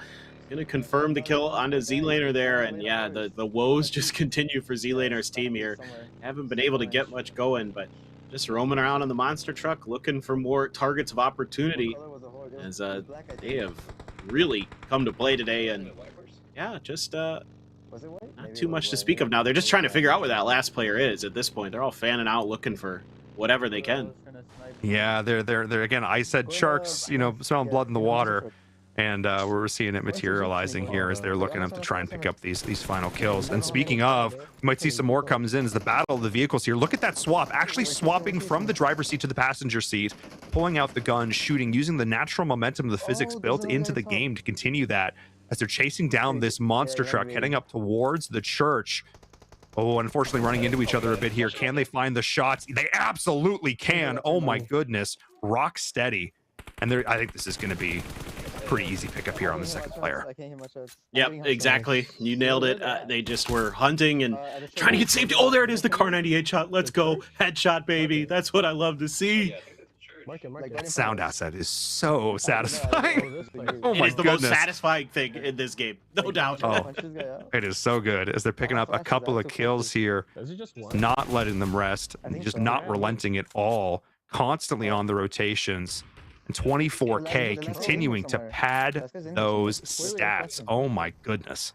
gonna confirm the kill onto Z-Laner there, and yeah, the woes just continue for Z-Laner's team here. Haven't been able to get much going, but just roaming around on the monster truck looking for more targets of opportunity, as they have really come to play today. And yeah, just not too much to speak of now. They're just trying to figure out where that last player is at this point. They're all fanning out, looking for whatever they can.
Yeah, they're again. I said sharks, you know, smelling blood in the water, and we're seeing it materializing here as they're looking up to try and pick up these final kills. And speaking of, we might see some more comes in as the battle of the vehicles here. Look at that swap, actually swapping from the driver's seat to the passenger seat, pulling out the gun, shooting, using the natural momentum of the physics built into the game to continue that as they're chasing down this monster truck heading up towards the church. Oh, unfortunately running into each other a bit here. Can they find the shots? They absolutely can. Oh my goodness. Rock steady. And I think this is going to be a pretty easy pickup here on the second player.
Yep, exactly. You nailed it. They just were hunting and trying to get saved. Oh, there it is, the Car 98 shot. Let's go. Headshot, baby. That's what I love to see.
That sound asset is so satisfying. Oh my
It is the most satisfying thing in this game, no doubt.
Oh, it is so good as they're picking up a couple of kills here, not letting them rest, and just not relenting at all, constantly on the rotations. And 24K continuing to pad those stats. Oh my goodness.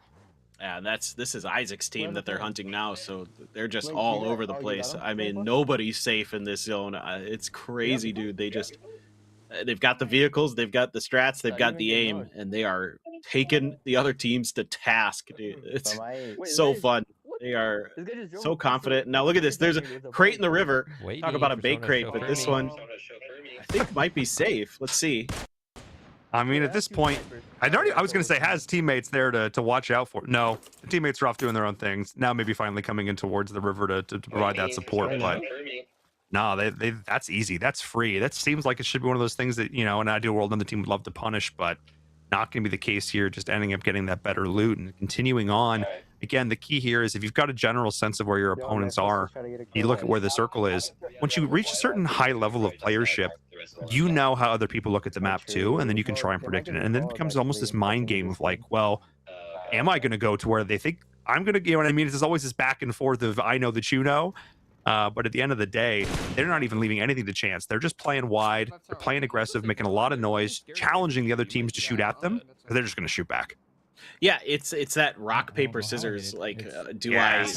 Yeah, this is Isaac's team that they're hunting now, so they're just all over the place. I mean, nobody's safe in this zone. It's crazy, dude. They've got the vehicles, they've got the strats, they've got the aim, and they are taking the other teams to task, dude. It's so fun. They are so confident. Now look at this. There's a crate in the river. Talk about a bait crate, but this one I think might be safe. Let's see.
I mean, at this point, I was going to say has teammates there to watch out for. No, the teammates are off doing their own things. Now maybe finally coming in towards the river to provide that support. But no, that's easy. That's free. That seems like it should be one of those things that, you know, in an ideal world, another team would love to punish, but not going to be the case here. Just ending up getting that better loot and continuing on. Again, the key here is if you've got a general sense of where your opponents are, you look at where the circle is. Once you reach a certain high level of playership, you know how other people look at the map too, and then you can try and predict it. And then it becomes almost this mind game of like, well, am I going to go to where they think I'm going to, you know what I mean? It's always this back and forth of I know that you know. But at the end of the day, they're not even leaving anything to chance. They're just playing wide. They're playing aggressive, making a lot of noise, challenging the other teams to shoot at them. They're just going to shoot back.
Yeah, it's that rock, paper, scissors. Like, do I,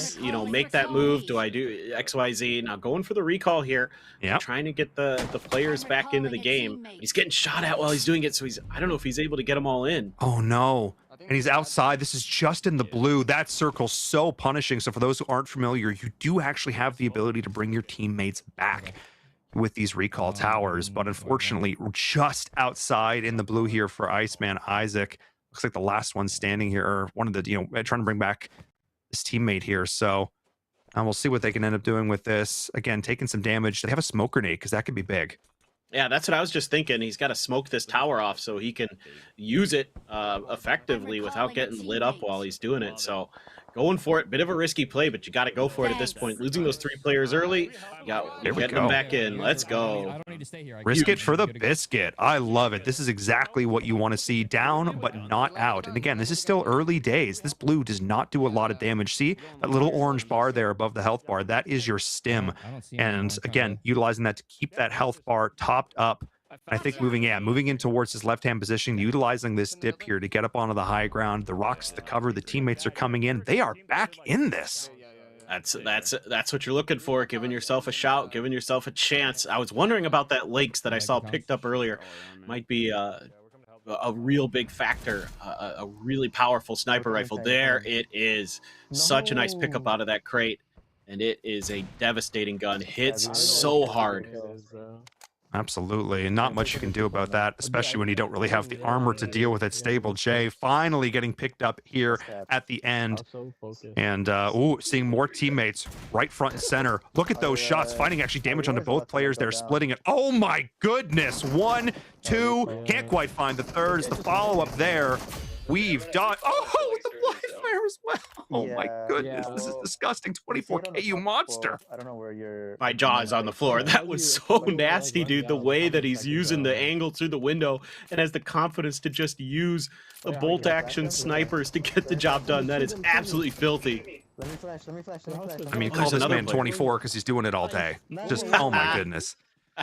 make that move? Do I do X, Y, Z? Now going for the recall here.
Yeah,
trying to get the players back into the game. He's getting shot at while he's doing it, so I don't know if he's able to get them all in.
Oh no. And he's outside. This is just in the blue. That circle's so punishing. So for those who aren't familiar, you do actually have the ability to bring your teammates back with these recall towers. But unfortunately, we're just outside in the blue here for Iceman Isaac. Looks like the last one standing here, or one of the, trying to bring back his teammate here. So we'll see what they can end up doing with this. Again, taking some damage. They have a smoke grenade because that could be big.
Yeah, that's what I was just thinking. He's got to smoke this tower off so he can use it effectively without getting lit up while he's doing it. So going for it, bit of a risky play, but you got to go for it at this point. Losing those 3 players early, getting them back in. Let's go.
Risk it for the biscuit. I love it. This is exactly what you want to see. Down, but not out. And again, this is still early days. This blue does not do a lot of damage. See that little orange bar there above the health bar? That is your stim. And again, utilizing that to keep that health bar topped up. I think moving in towards his left-hand position, utilizing this dip here to get up onto the high ground. The rocks, the cover, the teammates are coming in. They are back in this.
That's what you're looking for. Giving yourself a shout, giving yourself a chance. I was wondering about that Lynx that I saw picked up earlier. Might be a real big factor. A really powerful sniper rifle. There it is. Such a nice pickup out of that crate, and it is a devastating gun. Hits so hard.
Absolutely, and not much you can do about that, especially when you don't really have the armor to deal with it. Stable J finally getting picked up here at the end, and seeing more teammates right front and center. Look at those shots, finding actually damage onto both players. They're splitting it. Oh my goodness, 1, 2, can't quite find the third. Is the follow-up there. We've done. Oh, with the live fire as well. Oh my goodness, this is disgusting. 24K, you monster.
I don't know where your
My jaw is on the floor. That was so nasty, dude. The way that he's using the angle through the window and has the confidence to just use the bolt action snipers to get the job done. That is absolutely filthy.
Let me flash.
I mean, call this man 24 because he's doing it all day. Just, oh my goodness.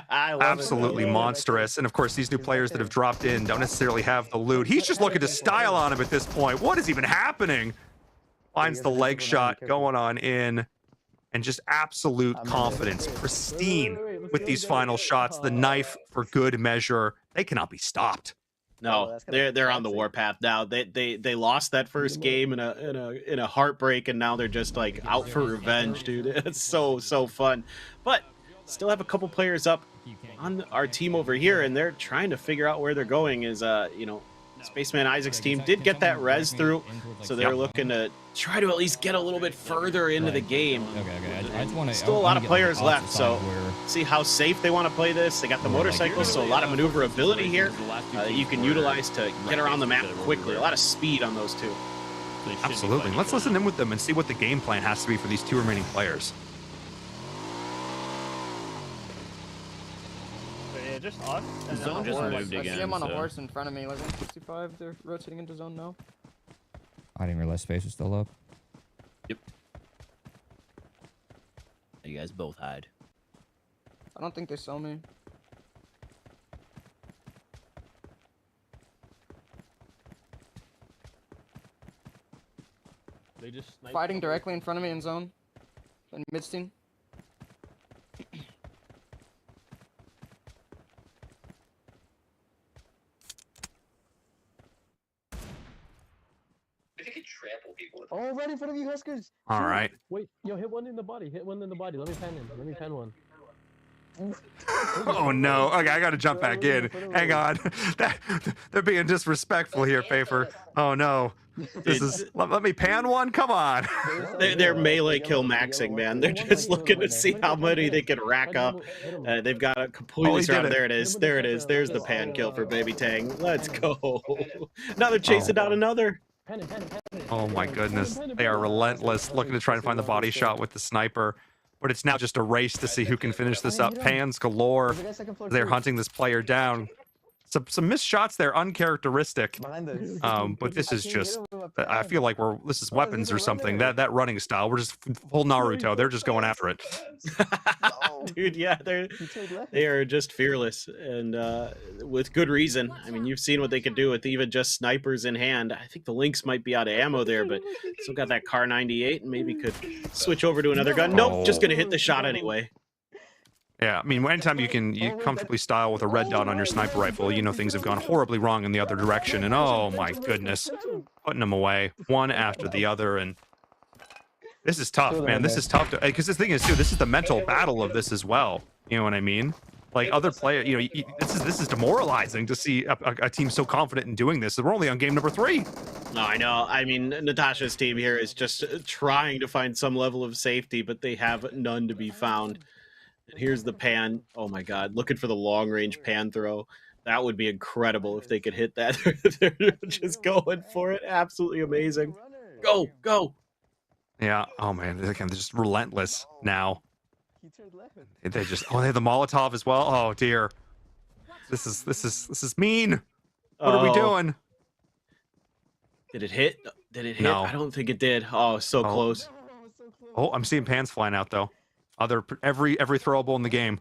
I love
Absolutely monstrous. And of course, these new players that have dropped in don't necessarily have the loot. He's just looking to style on him at this point. What is even happening? Finds the leg shot going on in, and just absolute confidence, pristine with these final shots. The knife for good measure. They cannot be stopped.
No, they're on the warpath now. They lost that first game in a heartbreak, and now they're just like out for revenge, dude. It's so fun. But still have a couple players up on our team over here, and they're trying to figure out where they're going. Is Spaceman Isaac's team did get that res through, so they're looking to try to at least get a little bit further into the game.
Okay. I just want to.
Still a lot of players left, so see how safe they want to play this. They got the motorcycles, so a lot of maneuverability here that you can utilize to get around the map quickly. A lot of speed on those two.
Absolutely. Let's listen in with them and see what the game plan has to be for these two remaining players.
Yeah, just us. And
The zone just moved again.
I see him on a
so-
horse in front of me, like 165. They're rotating into zone now.
I didn't realize space was still up.
You guys both hide.
I don't think they saw me.
They just
Fighting directly in front of me in zone. In mid-steam.
Oh, right in front of you, Huskers.
All right.
Wait, yo, hit one in the body. Hit one in the body. Let me pan him. Let me pan one.
Oh no. Okay, I gotta jump back in. Hang on. They're being disrespectful here, Fafer. Oh no. This is let me pan one. Come on.
They're melee kill maxing, man. They're just looking to see how many they can rack up. They've got a completely surrounded. There it is. There it is. There's the pan kill for Baby Tang. Let's go. Now they're chasing down another.
Oh my goodness. They are relentless, looking to try and find the body shot with the sniper. But it's now just a race to see who can finish this up. Pans galore. They're hunting this player down. Some missed shots there, uncharacteristic. But this is just, I feel like this is weapons or something. That running style, we're just full Naruto. They're just going after it.
Dude, yeah, they are just fearless, and with good reason. I mean, you've seen what they can do with even just snipers in hand. I think the Lynx might be out of ammo there, but still got that Car 98, and maybe could switch over to another gun. Nope, just gonna hit the shot anyway.
Yeah, I mean, anytime you comfortably style with a red dot on your sniper rifle, you know things have gone horribly wrong in the other direction. And oh my goodness, putting them away one after the other. And this is tough, man. This is tough because the thing is too, this is the mental battle of this as well. You know what I mean? Like other players, this is demoralizing to see a team so confident in doing this. We're only on game number 3.
No, I know. I mean, Natasha's team here is just trying to find some level of safety, but they have none to be found. And here's the pan. Oh my god, looking for the long range pan throw. That would be incredible if they could hit that. They're just going for it. Absolutely amazing. Go.
Yeah. Oh man, they're just relentless now. They have the Molotov as well. Oh dear. This is mean. What are we doing?
Did it hit? Did it hit?
No.
I don't think it did. Oh, so close.
Oh, I'm seeing pans flying out though. Every throwable in the game.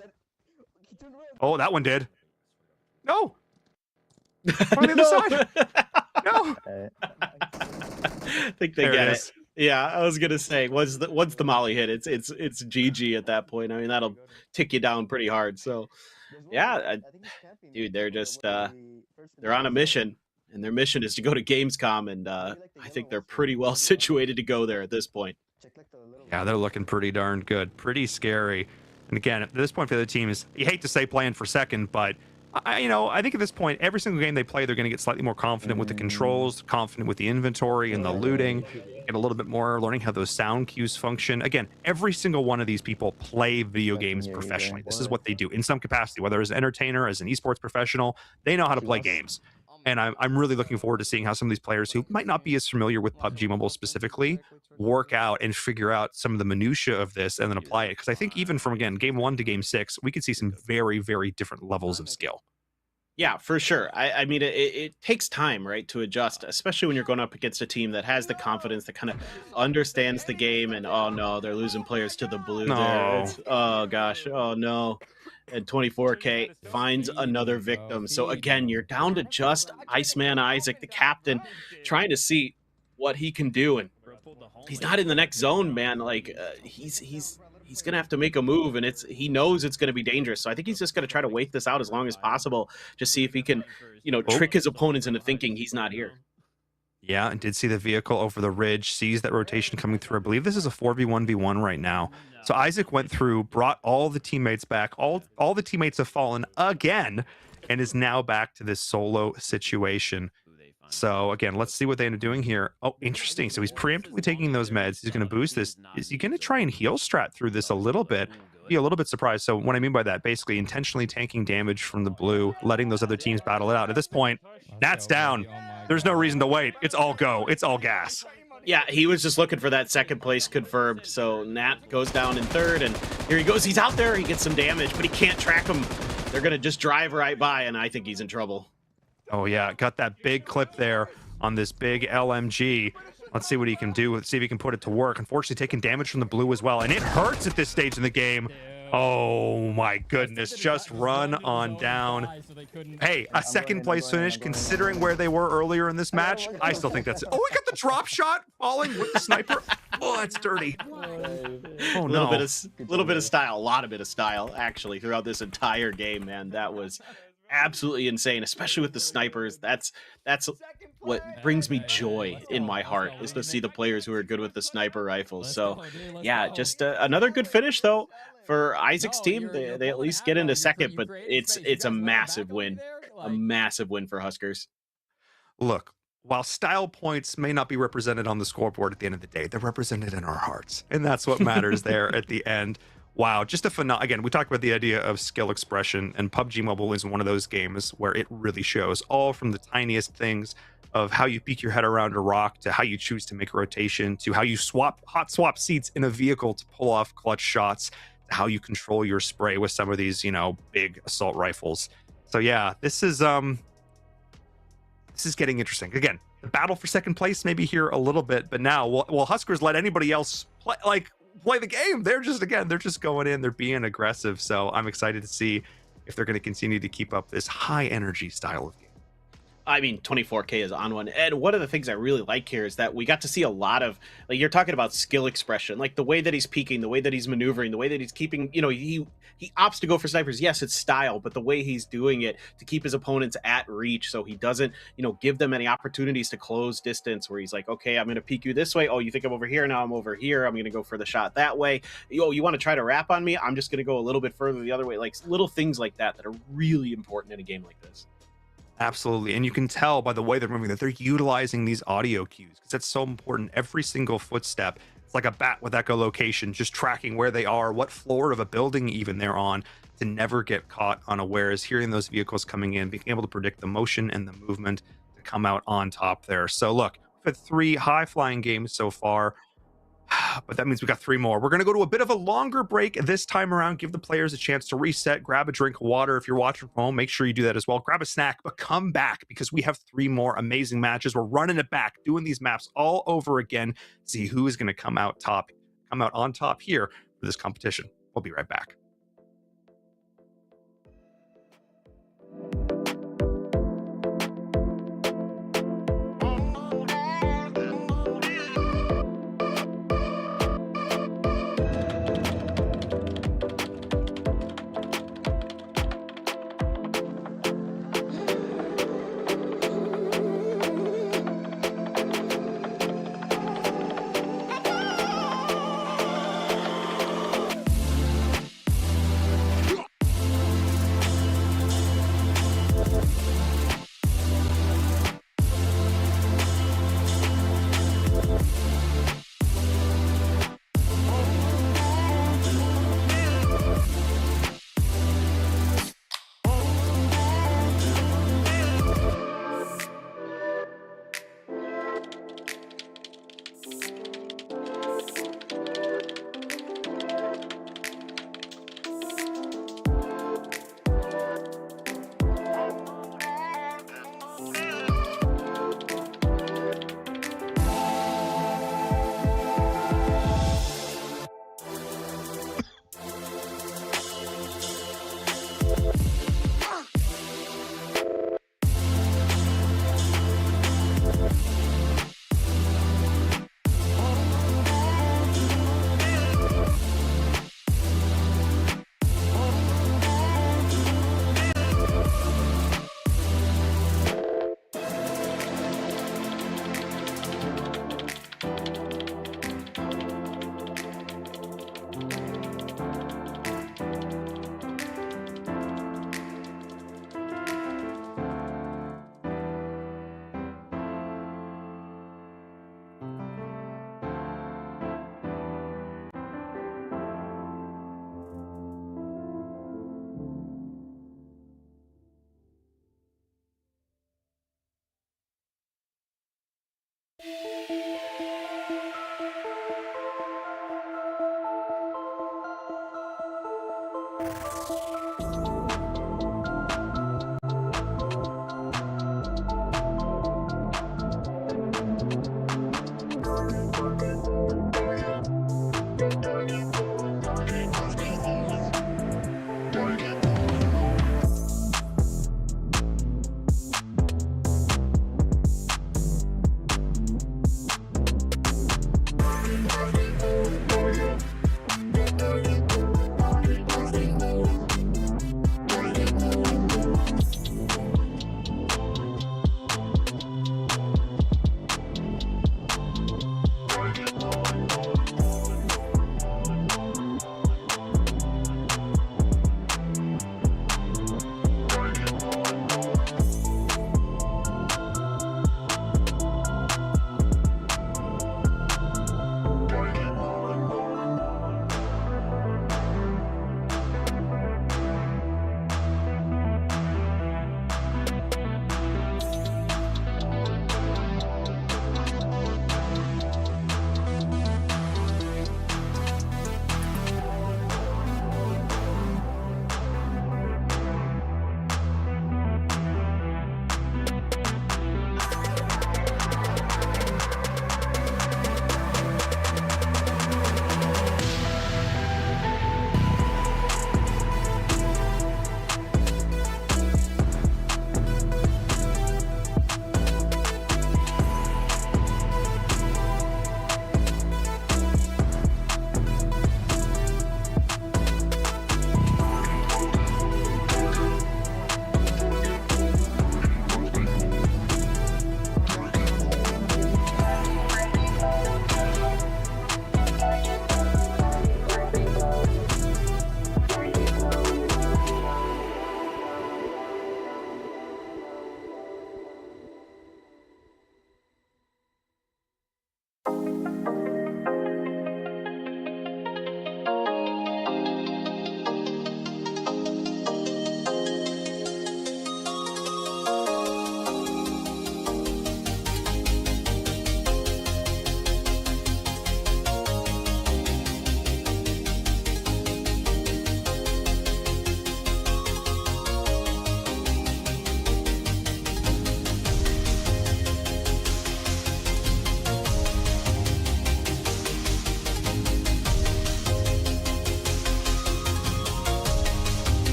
Oh, that one did. No. On the other side. No.
I think they get it. Yeah, I was gonna say once the molly hit, it's GG at that point. I mean, that'll tick you down pretty hard. So, yeah, dude, they're just they're on a mission, and their mission is to go to Gamescom, and I think they're pretty well situated to go there at this point.
Yeah, they're looking pretty darn good. Pretty scary. And again, at this point for the other team is, you hate to say playing for second, but I think at this point, every single game they play, they're going to get slightly more confident with the controls, confident with the inventory and the looting, get a little bit more learning how those sound cues function. Again, every single one of these people play video games professionally. This is what they do in some capacity, whether as an entertainer, as an esports professional, they know how to play games. And I'm really looking forward to seeing how some of these players who might not be as familiar with PUBG Mobile specifically work out and figure out some of the minutia of this and then apply it. Because I think even from, again, game 1 to game 6, we could see some very, very different levels of skill.
Yeah, for sure. I mean, it takes time, right, to adjust, especially when you're going up against a team that has the confidence, that kind of understands the game. And oh no, they're losing players to the blue.
No.
There. Oh gosh. Oh no. and 24K finds another victim. So again, you're down to just Iceman Isaac, the captain, trying to see what he can do. And he's not in the next zone, man. Like he's gonna have to make a move, and he knows it's gonna be dangerous. So I think he's just gonna try to wait this out as long as possible, just see if he can, trick his opponents into thinking he's not here.
Yeah, and did see the vehicle over the ridge, sees that rotation coming through. I believe this is a 4v1v1 right now. So Isaac went through, brought all the teammates back. All the teammates have fallen again, and is now back to this solo situation. So again, let's see what they end up doing here. Oh, interesting. So he's preemptively taking those meds. He's going to boost this. Is he going to try and heal strat through this a little bit? Be a little bit surprised. So what I mean by that, basically intentionally tanking damage from the blue, letting those other teams battle it out. At this point, Nat's down. There's no reason to wait. It's all go. It's all gas.
Yeah, he was just looking for that second place confirmed. So Nat goes down in third, and here he goes. He's out there. He gets some damage, but he can't track him. They're going to just drive right by, and I think he's in trouble.
Oh, yeah. Got that big clip there on this big LMG. Let's see what he can do. Let's see if he can put it to work. Unfortunately, taking damage from the blue as well. And it hurts at this stage in the game. Oh, my goodness. Just run on down. Hey, a second place finish, considering where they were earlier in this match. I still think that's it. Oh, we got the drop shot falling with the sniper. Oh, that's dirty. Oh, no.
A little bit of style. A lot of bit of style, actually, throughout this entire game, man. That was absolutely insane, especially with the snipers. That's what brings me joy in my heart, is to see the players who are good with the sniper rifles. So yeah, just another good finish though for Isaac's team. They at least get into second, but it's a massive win for Huskers.
Look, while style points may not be represented on the scoreboard at the end of the day, they're represented in our hearts, and that's what matters there at the end. Wow, just again, we talked about the idea of skill expression, and PUBG Mobile is one of those games where it really shows, all from the tiniest things of how you peek your head around a rock, to how you choose to make a rotation, to how you hot swap seats in a vehicle to pull off clutch shots, to how you control your spray with some of these, big assault rifles. So yeah, this is getting interesting. Again, the battle for second place maybe here a little bit, but now will Huskers let anybody else play the game? They're just going in, they're being aggressive. So I'm excited to see if they're going to continue to keep up this high energy style of game.
I mean, 24K is on one. And one of the things I really like here is that we got to see a lot of, like, you're talking about skill expression, like the way that he's peeking, the way that he's maneuvering, the way that he's keeping, he opts to go for snipers. Yes, it's style, but the way he's doing it to keep his opponents at reach, so he doesn't, give them any opportunities to close distance, where he's like, okay, I'm going to peek you this way. Oh, you think I'm over here? Now I'm over here. I'm going to go for the shot that way. Oh, you want to try to wrap on me? I'm just going to go a little bit further the other way. Like little things like that are really important in a game like this.
Absolutely. And you can tell by the way they're moving that they're utilizing these audio cues, because that's so important. Every single footstep, it's like a bat with echolocation, just tracking where they are, what floor of a building even they're on, to never get caught unawares. Hearing those vehicles coming in, being able to predict the motion and the movement to come out on top there. So look, we've had 3 high flying games so far, but that means we got 3 more. We're going to go to a bit of a longer break this time around, give the players a chance to reset, grab a drink of water. If you're watching from home, make sure you do that as well. Grab a snack, but come back, because we have 3 more amazing matches. We're running it back, doing these maps all over again, see who is going to come out on top here for this competition. We'll be right back.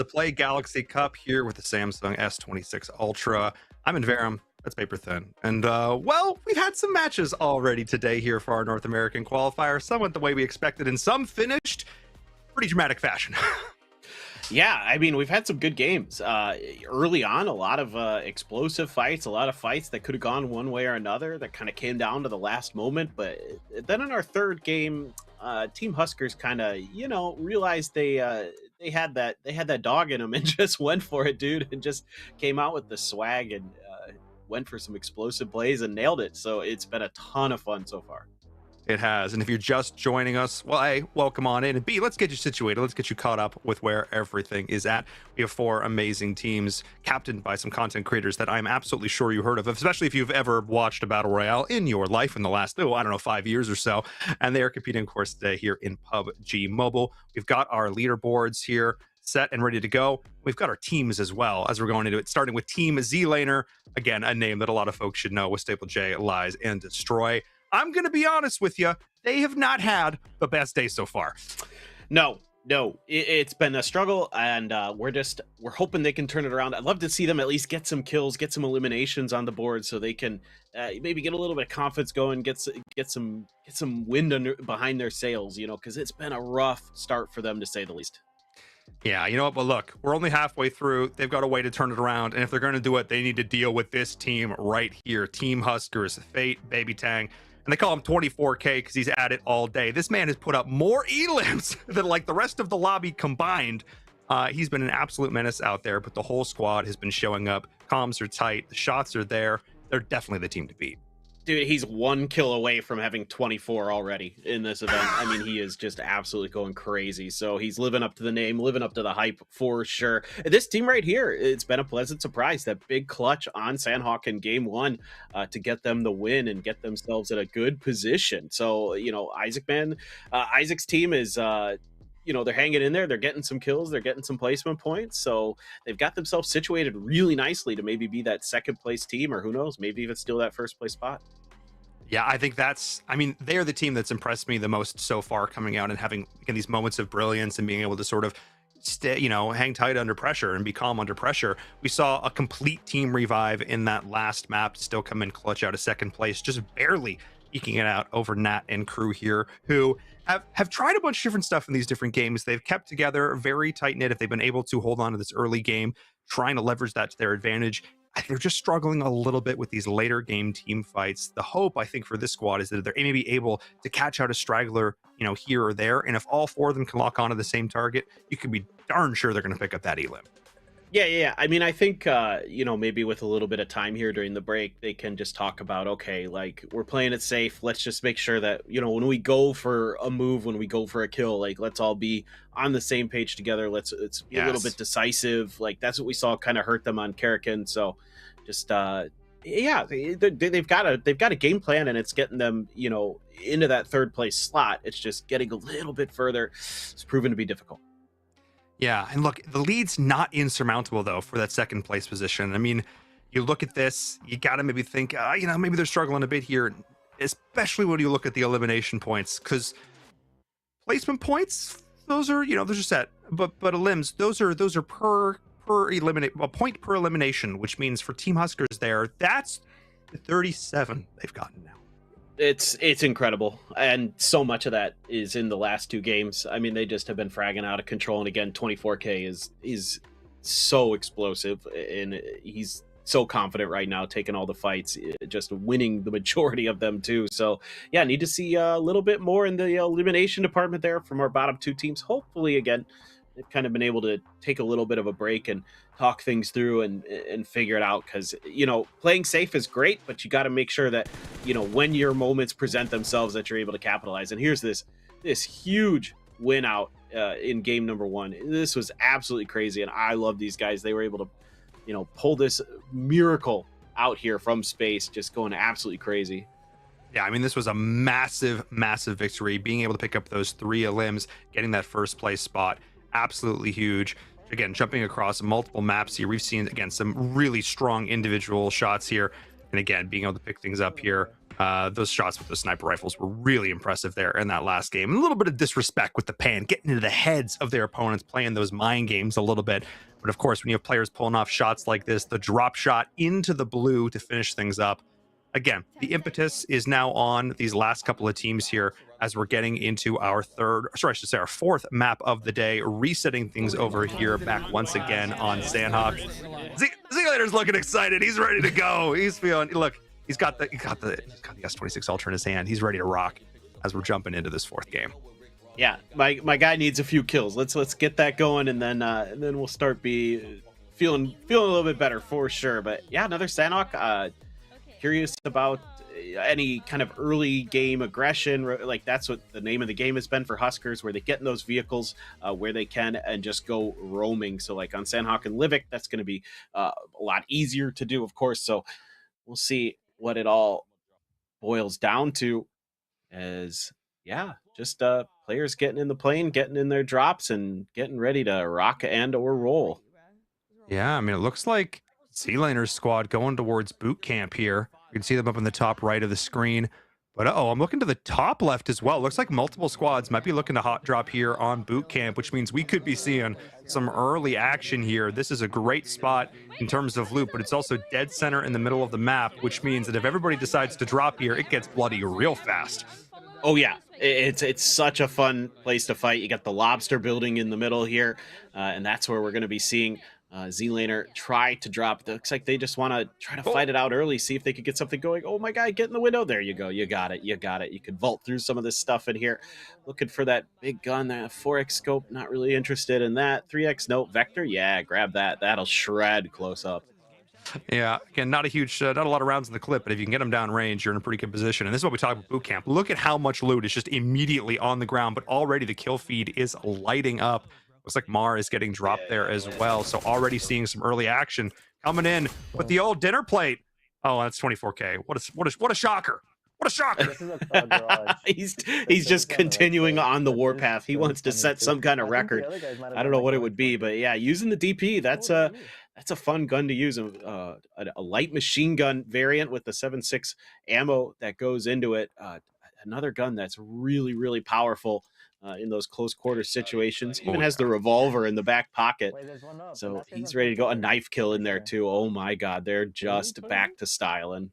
to play Galaxy Cup here with the Samsung S26 Ultra. I'm in Verum. That's paper thin. And, well, we've had some matches already today here for our North American qualifier. Some went the way we expected, and some finished pretty dramatic fashion.
Yeah, I mean, we've had some good games. Early on, a lot of explosive fights, a lot of fights that could have gone one way or another that kind of came down to the last moment. But then in our third game, Team Huskers kind of, realized they had that dog in them and just went for it, dude, and just came out with the swag and went for some explosive plays and nailed it. So it's been a ton of fun so far.
It has. And if you're just joining us, well, A, welcome on in. And B, let's get you situated. Let's get you caught up with where everything is at. We have 4 amazing teams captained by some content creators that I'm absolutely sure you heard of, especially if you've ever watched a Battle Royale in your life in the last, 5 years or so. And they are competing, of course, today here in PUBG Mobile. We've got our leaderboards here set and ready to go. We've got our teams as well as we're going into it, starting with Team Z-Laner. Again, a name that a lot of folks should know with Staple J, Lies, and Destroy. I'm going to be honest with you. They have not had the best day so far.
No, it's been a struggle, and we're hoping they can turn it around. I'd love to see them at least get some kills, get some eliminations on the board, so they can maybe get a little bit of confidence going, get some wind behind their sails, because it's been a rough start for them, to say the least.
Yeah, you know what? But look, we're only halfway through. They've got a way to turn it around, and if they're going to do it, they need to deal with this team right here. Team Huskers, Fate, Baby Tang. And they call him 24K because he's at it all day. This man has put up more elims than like the rest of the lobby combined. He's been an absolute menace out there, but the whole squad has been showing up. Comms are tight. The shots are there. They're definitely the team to beat.
Dude, he's 1 kill away from having 24 already in this event. I mean, he is just absolutely going crazy. So he's living up to the name, living up to the hype for sure. This team right here, it's been a pleasant surprise. That big clutch on Sandhawk in game 1 to get them the win and get themselves in a good position. So, Isaac's team is... they're hanging in there. They're getting some kills. They're getting some placement points. So they've got themselves situated really nicely to maybe be that second place team, or who knows, maybe even steal that first place spot.
Yeah, I think they're the team that's impressed me the most so far, coming out and having these moments of brilliance and being able to sort of stay, hang tight under pressure and be calm under pressure. We saw a complete team revive in that last map, still come in clutch out of second place, just barely eking it out over Nat and crew here, who have tried a bunch of different stuff in these different games. They've kept together very tight-knit if they've been able to hold on to this early game, trying to leverage that to their advantage. They're just struggling a little bit with these later game team fights. The hope, I think, for this squad is that they're maybe able to catch out a straggler, here or there. And if all 4 of them can lock onto the same target, you can be darn sure they're going to pick up that elim.
Yeah. I mean, I think, maybe with a little bit of time here during the break, they can just talk about, okay, like, we're playing it safe. Let's just make sure that, when we go for a move, when we go for a kill, like, let's all be on the same page together. Let's be a little bit decisive. Like, that's what we saw kind of hurt them on Karakin. So just, they've got a game plan, and it's getting them, into that third place slot. It's just getting a little bit further. It's proven to be difficult.
Yeah, and look, the lead's not insurmountable, though, for that second place position. I mean, you look at this, you got to maybe think, maybe they're struggling a bit here, especially when you look at the elimination points, because placement points, those are set, but elims, those are per eliminate, a point per elimination, which means for Team Huskers there, that's 37 they've gotten now.
It's incredible, and so much of that is in the last 2 games. I mean, they just have been fragging out of control, and again, 24K is so explosive, and he's so confident right now, taking all the fights, just winning the majority of them too. So yeah, need to see a little bit more in the elimination department there from our bottom 2 teams. Hopefully, again, they've kind of been able to take a little bit of a break and talk things through and figure it out, because playing safe is great, but you got to make sure that when your moments present themselves, that you're able to capitalize. And here's this huge win out in game number 1. This was absolutely crazy, and I love these guys. They were able to pull this miracle out here from space, just going absolutely crazy.
Yeah, I mean, this was a massive victory. Being able to pick up those 3 elims, getting that first place spot, absolutely huge. Again, jumping across multiple maps here, we've seen, again, some really strong individual shots here. And again, being able to pick things up here Those shots with the sniper rifles were really impressive there in that last game. And a little bit of disrespect with the pan, getting into the heads of their opponents, playing those mind games a little bit. But of course, when you have players pulling off shots like this, the drop shot into the blue to finish things up. Again, the impetus is now on these last couple of teams here as we're getting into our our fourth map of the day, resetting things over here back once again on Sandhawk. Z-Later's looking excited. He's ready to go. He's feeling, look, he's got the S26 Ultra in his hand. He's ready to rock as we're jumping into this fourth game.
Yeah, my guy needs a few kills. Let's get that going, and then we'll start feeling a little bit better for sure. But yeah, another Sandhawk. Curious about any kind of early game aggression, like that's what the name of the game has been for Huskers, where they get in those vehicles where they can and just go roaming. So like on Sandhawk and Livik, that's going to be a lot easier to do, of course. So we'll see what it all boils down to, as just players getting in the plane, getting in their drops, and getting ready to rock and or roll.
Yeah, I mean, it looks like Z-Laner's squad going towards boot camp here. You can see them up in the top right of the screen. But I'm looking to the top left as well. Looks like multiple squads might be looking to hot drop here on boot camp, which means we could be seeing some early action here. This is a great spot in terms of loot, but it's also dead center in the middle of the map, which means that if everybody decides to drop here, it gets bloody real fast.
Oh yeah, it's such a fun place to fight. You got the lobster building in the middle here, and that's where we're going to be seeing Z-Laner try to drop. It looks like they just want to try to fight it out early, see if they could get something going. Oh my god, get in the window. There you go. You got it. You could vault through some of this stuff in here. Looking for that big gun, that 4x scope. Not really interested in that. 3x note vector. Yeah, grab that. That'll shred close up.
Yeah, again, not a lot of rounds in the clip, but if you can get them down range, you're in a pretty good position. And this is what we talk about boot camp. Look at how much loot is just immediately on the ground, but already the kill feed is lighting up. Looks like Mar is getting dropped there as well. So already seeing some early action coming in with the old dinner plate. Oh, that's 24K. What a shocker. What a shocker.
He's just continuing on the warpath. He wants to set some kind of record. I don't know what it would be, but yeah, using the DP, that's a fun gun to use. A light machine gun variant with the 7.6 ammo that goes into it. Another gun that's really, really powerful in those close quarter situations. Even has the revolver in the back pocket. So he's ready to go. A knife kill in there too. Oh my god, they're just back to styling.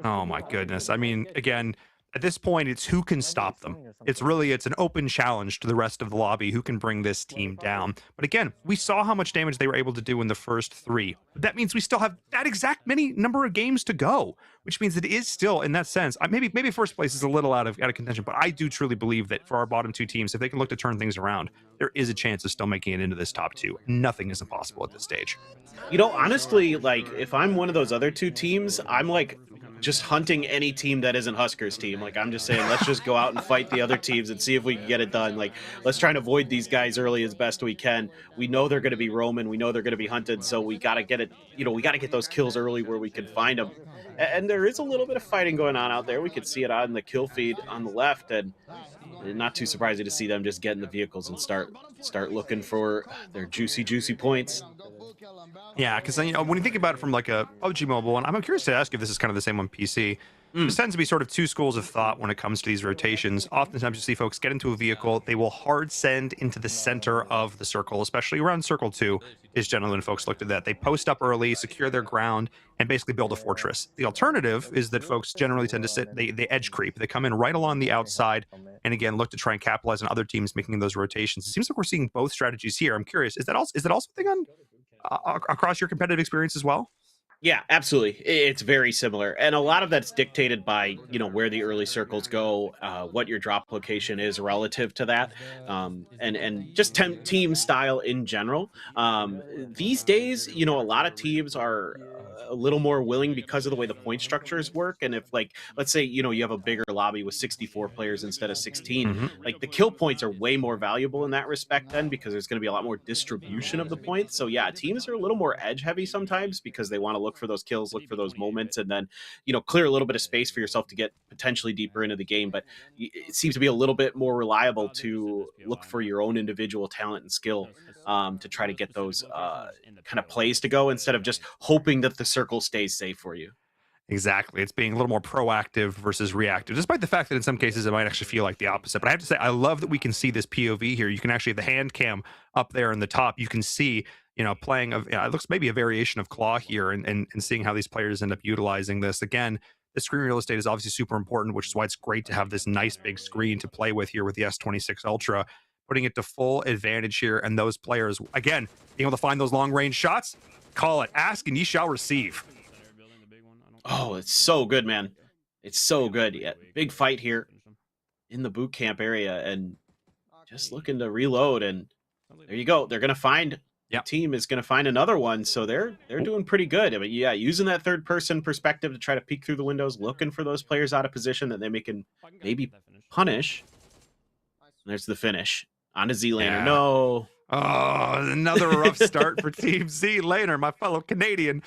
Oh my goodness. I mean, again, at this point, it's who can stop them. It's an open challenge to the rest of the lobby who can bring this team down. But again, we saw how much damage they were able to do in the first 3. But that means we still have that exact many number of games to go, which means it is still, in that sense, maybe first place is a little out of contention, but I do truly believe that for our bottom 2 teams, if they can look to turn things around, there is a chance of still making it into this top 2. Nothing is impossible at this stage.
Honestly, like if I'm one of those other 2 teams, I'm like just hunting any team that isn't Huskers team. Like I'm just saying, let's just go out and fight the other teams and see if we can get it done. Like let's try and avoid these guys early as best we can. We know they're going to be roaming. We know they're going to be hunted. So we got to get it. We got to get those kills early where we can find them. And there is a little bit of fighting going on out there. We could see it on the kill feed on the left, and not too surprising to see them just get in the vehicles and start looking for their juicy points.
Yeah, because when you think about it from like a PUBG Mobile, and I'm curious to ask if this is kind of the same on PC. This tends to be sort of 2 schools of thought when it comes to these rotations. Oftentimes you see folks get into a vehicle, they will hard send into the center of the circle, especially around circle 2 is generally when folks look at that. They post up early, secure their ground, and basically build a fortress. The alternative is that folks generally tend to sit, they edge creep. They come in right along the outside and again look to try and capitalize on other teams making those rotations. It seems like we're seeing both strategies here. I'm curious, is that also a thing on across your competitive experience as well?
Yeah, absolutely. It's very similar. And a lot of that's dictated by, where the early circles go, what your drop location is relative to that, and just team style in general. These days, a lot of teams are a little more willing because of the way the point structures work. And if let's say, you have a bigger lobby with 64 players instead of 16, like the kill points are way more valuable in that respect then, because there's going to be a lot more distribution of the points. So yeah, teams are a little more edge heavy sometimes because they want to look for those kills, look for those moments, and then, clear a little bit of space for yourself to get potentially deeper into the game. But it seems to be a little bit more reliable to look for your own individual talent and skill to try to get those kind of plays to go instead of just hoping that the circle stays safe for you.
Exactly. It's being a little more proactive versus reactive, despite the fact that in some cases it might actually feel like the opposite. But I have to say, I love that we can see this POV here. You can actually, the hand cam up there in the top, you can see, playing of, it looks maybe a variation of Claw here, and seeing how these players end up utilizing this. Again, the screen real estate is obviously super important, which is why it's great to have this nice big screen to play with here with the S26 Ultra, putting it to full advantage here. And those players, again, being able to find those long range shots, call it, ask and ye shall receive.
Oh, it's so good, man. It's so good. Yeah, big fight here in the boot camp area, and just looking to reload. And there you go. They're gonna find.
Yep.
The team is gonna find another one, so they're doing pretty good. I mean, yeah, using that third person perspective to try to peek through the windows, looking for those players out of position that they can maybe punish. And there's the finish on a Z-Laner.
Yeah.
No.
Oh, another rough start for Team Z-Laner, my fellow Canadian.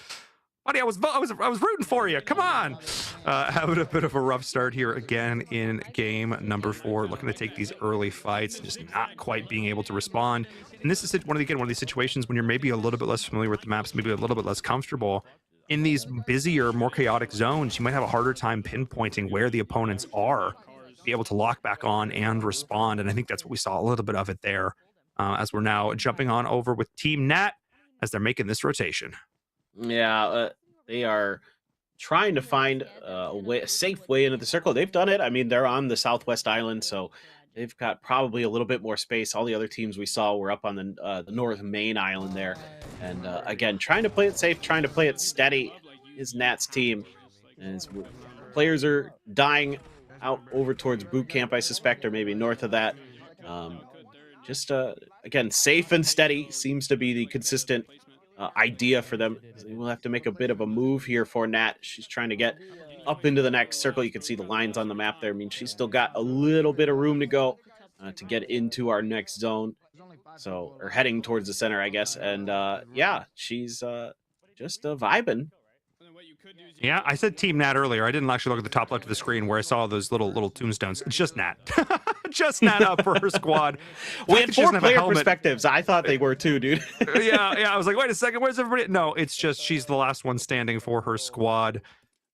Buddy, I was rooting for you. Come on. Having a bit of a rough start here again in game number 4. Looking to take these early fights, just not quite being able to respond. And this is one of these situations when you're maybe a little bit less familiar with the maps, maybe a little bit less comfortable. In these busier, more chaotic zones, you might have a harder time pinpointing where the opponents are, be able to lock back on and respond. And I think that's what we saw a little bit of it there, as we're now jumping on over with Team Nat as they're making this rotation.
Yeah, they are trying to find a safe way into the circle. They've done it. I mean, they're on the southwest island, so they've got probably a little bit more space. All the other teams we saw were up on the north main island there. And again, trying to play it safe, trying to play it steady is Nat's team. As players are dying out over towards boot camp, I suspect, or maybe north of that. Again, safe and steady seems to be the consistent idea for them. We'll have to make a bit of a move here for Nat. She's trying to get up into the next circle. You can see the lines on the map there. I mean, she's still got a little bit of room to go to get into our next zone. So, or heading towards the center, I guess. And yeah, she's just vibing.
Yeah, I said Team Nat earlier. I didn't actually look at the top left of the screen where I saw those little tombstones. It's just Nat. Just Nat up for her squad.
We had 4 player perspectives. I thought they were too, dude.
yeah. I was like, wait a second, where's everybody? No, it's just she's the last one standing for her squad.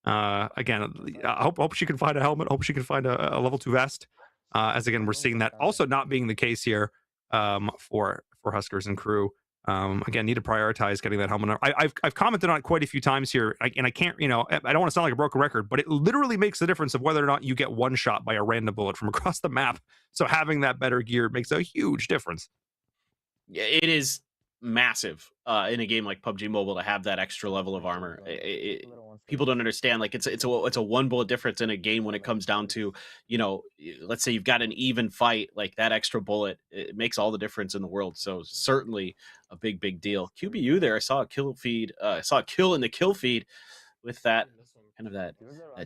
Again, I hope she can find a helmet. Hope she can find a level 2 vest. As again, we're seeing that also not being the case here for Huskers and crew. Again, need to prioritize getting that helmet. I've commented on it quite a few times here, and I can't, I don't want to sound like a broken record, but it literally makes the difference of whether or not you get one shot by a random bullet from across the map. So having that better gear makes a huge difference.
Yeah, it is massive in a game like PUBG Mobile to have that extra level of armor. People don't understand, like it's a 1 bullet difference in a game when it comes down to, let's say you've got an even fight, like that extra bullet, it makes all the difference in the world. So certainly a big deal. QBU there, I saw a kill feed, saw a kill in the kill feed with that kind of that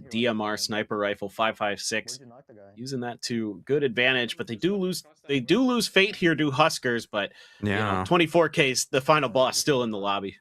DMR sniper rifle 5.56, using that to good advantage. But they do lose fate here to Huskers, but
yeah,
24K's the final boss still in the lobby.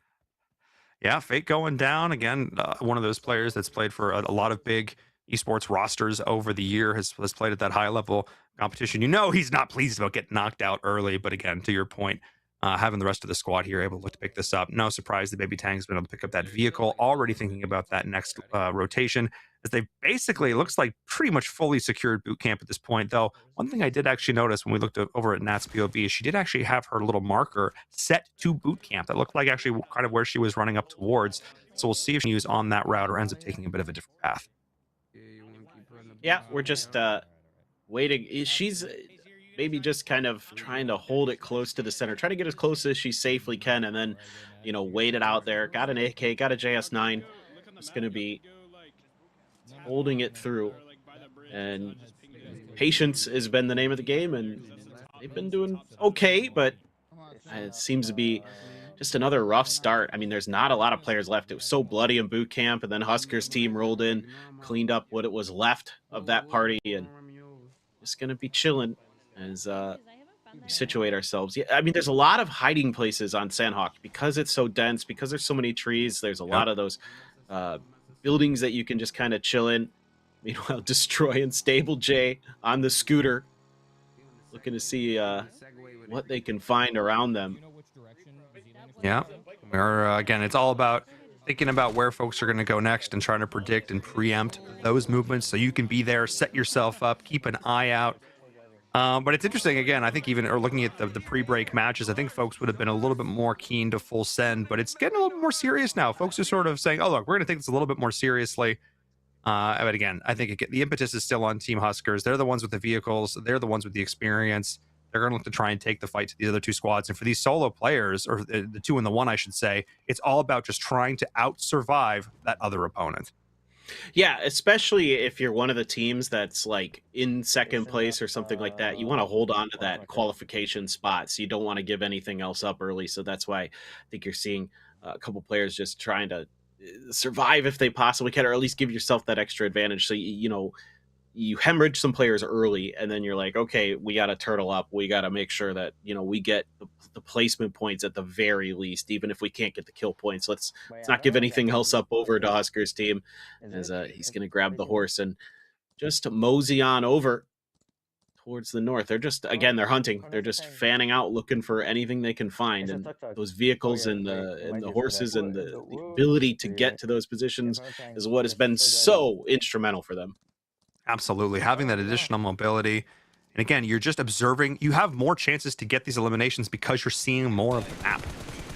Yeah, Fate going down again. One of those players that's played for a lot of big esports rosters over the year, has played at that high level competition. He's not pleased about getting knocked out early, but again, to your point, having the rest of the squad here able to look to pick this up. No surprise the Baby Tang's been able to pick up that vehicle, already thinking about that next rotation, as they basically, looks like pretty much fully secured boot camp at this point. Though one thing I did actually notice when we looked over at Nat's POV is she did actually have her little marker set to boot camp. That looked like actually kind of where she was running up towards. So we'll see if she uses on that route or ends up taking a bit of a different path.
Yeah, we're just waiting. She's maybe just kind of trying to hold it close to the center, try to get as close as she safely can, and then, wait it out there. Got an AK, got a JS9. It's going to be holding it through. And patience has been the name of the game, and they've been doing okay, but it seems to be just another rough start. I mean, there's not a lot of players left. It was so bloody in boot camp, and then Huskers team rolled in, cleaned up what it was left of that party, and just going to be chilling as we situate ourselves. Yeah, I mean, there's a lot of hiding places on Sandhawk because it's so dense, because there's so many trees. There's a lot of those buildings that you can just kind of chill in. Meanwhile, Destroy and Stable J on the scooter, looking to see what they can find around them.
Yeah, we're again, it's all about thinking about where folks are going to go next and trying to predict and preempt those movements so you can be there, set yourself up, keep an eye out. But it's interesting, again, I think even or looking at the pre-break matches, I think folks would have been a little bit more keen to full send, but it's getting a little bit more serious now. Folks are sort of saying, oh, look, we're going to take this a little bit more seriously. But again, I think the impetus is still on Team Huskers. They're the ones with the vehicles. They're the ones with the experience. They're going to look to try and take the fight to the other two squads. And for these solo players, or the 2 and the 1, I should say, it's all about just trying to out-survive that other opponent.
Yeah, especially if you're one of the teams that's like in second place or something like that. You want to hold on to that qualification spot, so you don't want to give anything else up early. So that's why I think you're seeing a couple players just trying to survive if they possibly can, or at least give yourself that extra advantage. So you hemorrhage some players early, and then you're like, okay, we got to turtle up. We got to make sure that we get the placement points at the very least, even if we can't get the kill points. Let's not give anything else up over to Huskers team, as he's going to grab the horse and just mosey on over towards the north. They're just, again, they're hunting. They're just fanning out, looking for anything they can find, and those vehicles and the horses and the ability to get to those positions is what has been so instrumental for them.
Absolutely. Having that additional mobility. And again, you're just observing. You have more chances to get these eliminations because you're seeing more of the map.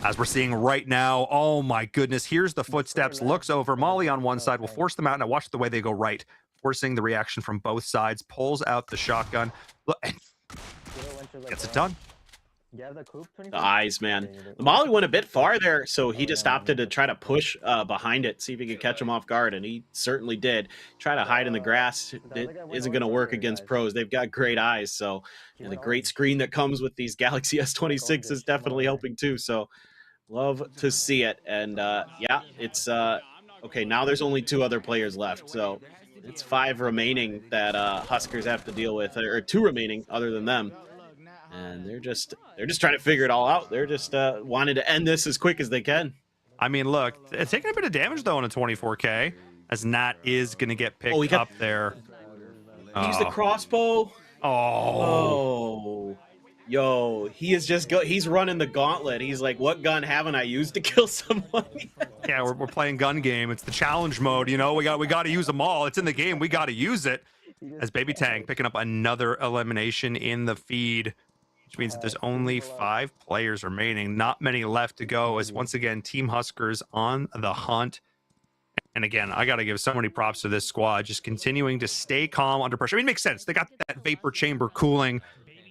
As we're seeing right now, oh my goodness, here's the footsteps, looks over. Molly on one side will force them out. Now watch the way they go right, forcing the reaction from both sides, pulls out the shotgun. Look, gets it done.
The eyes, man. The Molly went a bit far there, so he just opted to try to push behind it, see if he could catch him off guard, and he certainly did. Try to hide in the grass. It isn't going to work against pros. They've got great eyes, so and the great screen that comes with these Galaxy S26 is definitely helping too, so love to see it. And yeah, it's okay, now there's only 2 other players left, so it's 5 remaining that Huskers have to deal with, or 2 remaining other than them. And they're just trying to figure it all out. They're just wanting to end this as quick as they can.
I mean, look, it's taking a bit of damage though in a 24K, as Nat is going to get picked up there.
Use the crossbow.
Oh,
yo, he is he's running the gauntlet. He's like, what gun haven't I used to kill someone?
Yeah, we're playing gun game. It's the challenge mode. We got to use them all. It's in the game. We got to use it. As Baby Tank picking up another elimination in the feed, which means that there's only 5 players remaining. Not many left to go, as once again, Team Huskers on the hunt. And again, I got to give so many props to this squad, just continuing to stay calm under pressure. I mean, it makes sense. They got that vapor chamber cooling.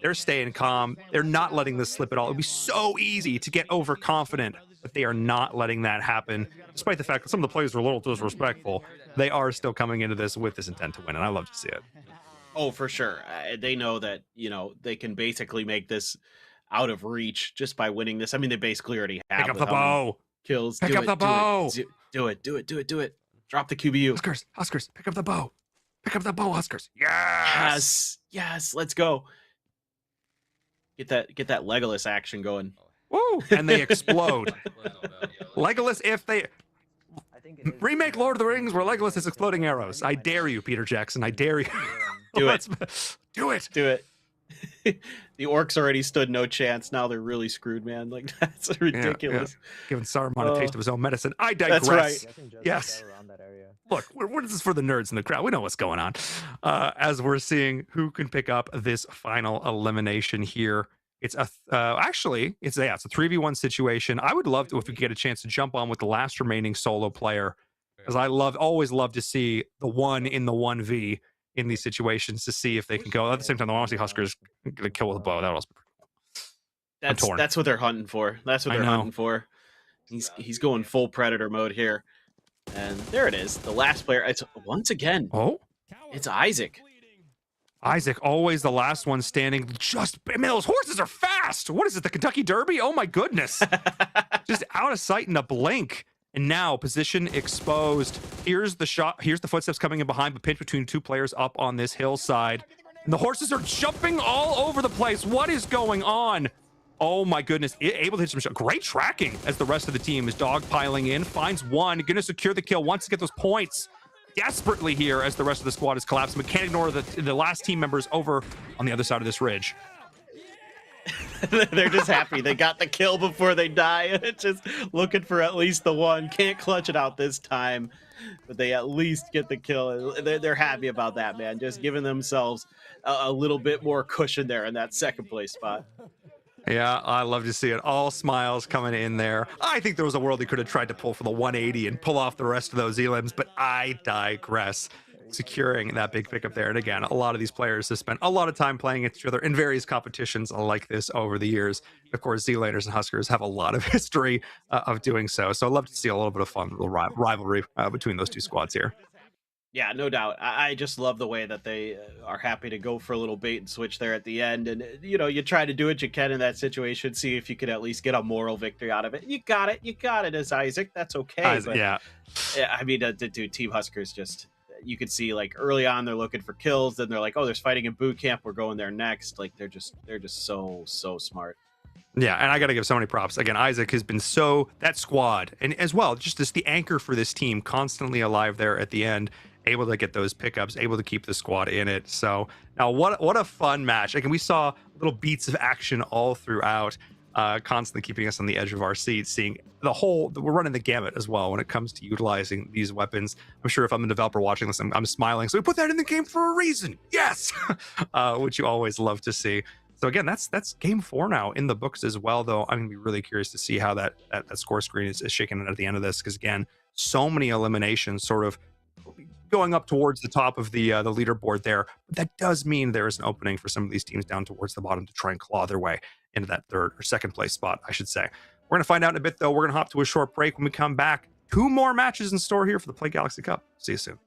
They're staying calm. They're not letting this slip at all. It'd be so easy to get overconfident, but they are not letting that happen. Despite the fact that some of the players are a little disrespectful, they are still coming into this with this intent to win, and I love to see it.
Oh, for sure. They know that, they can basically make this out of reach just by winning this. I mean, they basically already have.
Pick up the bow.
Kills.
Pick up the bow.
Do it. Drop the QBU.
Huskers, pick up the bow. Pick up the bow, Huskers.
Yes. Let's go. Get that Legolas action going.
Woo! And they explode. Legolas, if they remake Lord of the Rings where Legolas is exploding arrows. I dare you, Peter Jackson. I dare you.
Do it.
Do it.
The orcs already stood no chance. Now they're really screwed, man. Like, that's ridiculous.
Yeah. Giving Saruman a taste of his own medicine. I digress.
That's right.
Yes. Look, what is this for the nerds in the crowd? We know what's going on. As we're seeing who can pick up this final elimination here. It's actually it's a 3v1 situation. I would love to, if we could get a chance to jump on with the last remaining solo player, because I always love to see the 1 in the 1v in these situations to see if they can go. At the same time, I want to see Huskers get a kill with a bow. That would also be pretty cool.
That's what they're hunting for. That's what they're hunting for. He's going full predator mode here, and there it is. The last player. It's once again.
Oh,
it's Isaac.
Isaac, always the last one standing. I mean, those horses are fast. What is it, the Kentucky Derby? Oh my goodness. Just out of sight in a blink. And now position exposed. Here's the shot. Here's the footsteps coming in behind, but pinch between 2 players up on this hillside. And the horses are jumping all over the place. What is going on? Oh my goodness. Able to hit some shot. Great tracking as the rest of the team is dogpiling in. Finds one. Going to secure the kill. Wants to get those points desperately here as the rest of the squad is collapsing, but can't ignore the last team members over on the other side of this ridge.
They're just happy they got the kill before they die. Just looking for at least the one. Can't clutch it out this time, but they at least get the kill. They're happy about that, man. Just giving themselves a little bit more cushion there in that second place spot.
Yeah, I love to see it. All smiles coming in there. I think there was a world he could have tried to pull for the 180 and pull off the rest of those elims, but I digress. Securing that big pickup there. And again, a lot of these players have spent a lot of time playing each other in various competitions like this over the years. Of course, Z-Laners and Huskers have a lot of history of doing so. So I'd love to see a little bit of fun, little rivalry between those two squads here.
Yeah, no doubt. I just love the way that they are happy to go for a little bait and switch there at the end. And, you try to do what you can in that situation, see if you could at least get a moral victory out of it. You got it as Isaac. That's okay. But,
yeah.
I mean, dude, Team Huskers just, you could see like early on they're looking for kills. Then they're like, oh, there's fighting in boot camp. We're going there next. Like they're just so smart.
Yeah, and I got to give so many props. Again, Isaac has been that squad, and as well, just as the anchor for this team, constantly alive there at the end, able to get those pickups, able to keep the squad in it. So now what a fun match. Again, we saw little beats of action all throughout, constantly keeping us on the edge of our seats, seeing we're running the gamut as well when it comes to utilizing these weapons. I'm sure if I'm a developer watching this, I'm smiling. So we put that in the game for a reason. Yes, which you always love to see. So again, that's game 4 now in the books as well, though. I'm gonna be really curious to see how that score screen is shaking at the end of this, because again, so many eliminations sort of going up towards the top of the leaderboard there. That does mean there is an opening for some of these teams down towards the bottom to try and claw their way into that third or second place spot, I should say. We're going to find out in a bit, though. We're going to hop to a short break. When we come back, 2 more matches in store here for the Play Galaxy Cup. See you soon.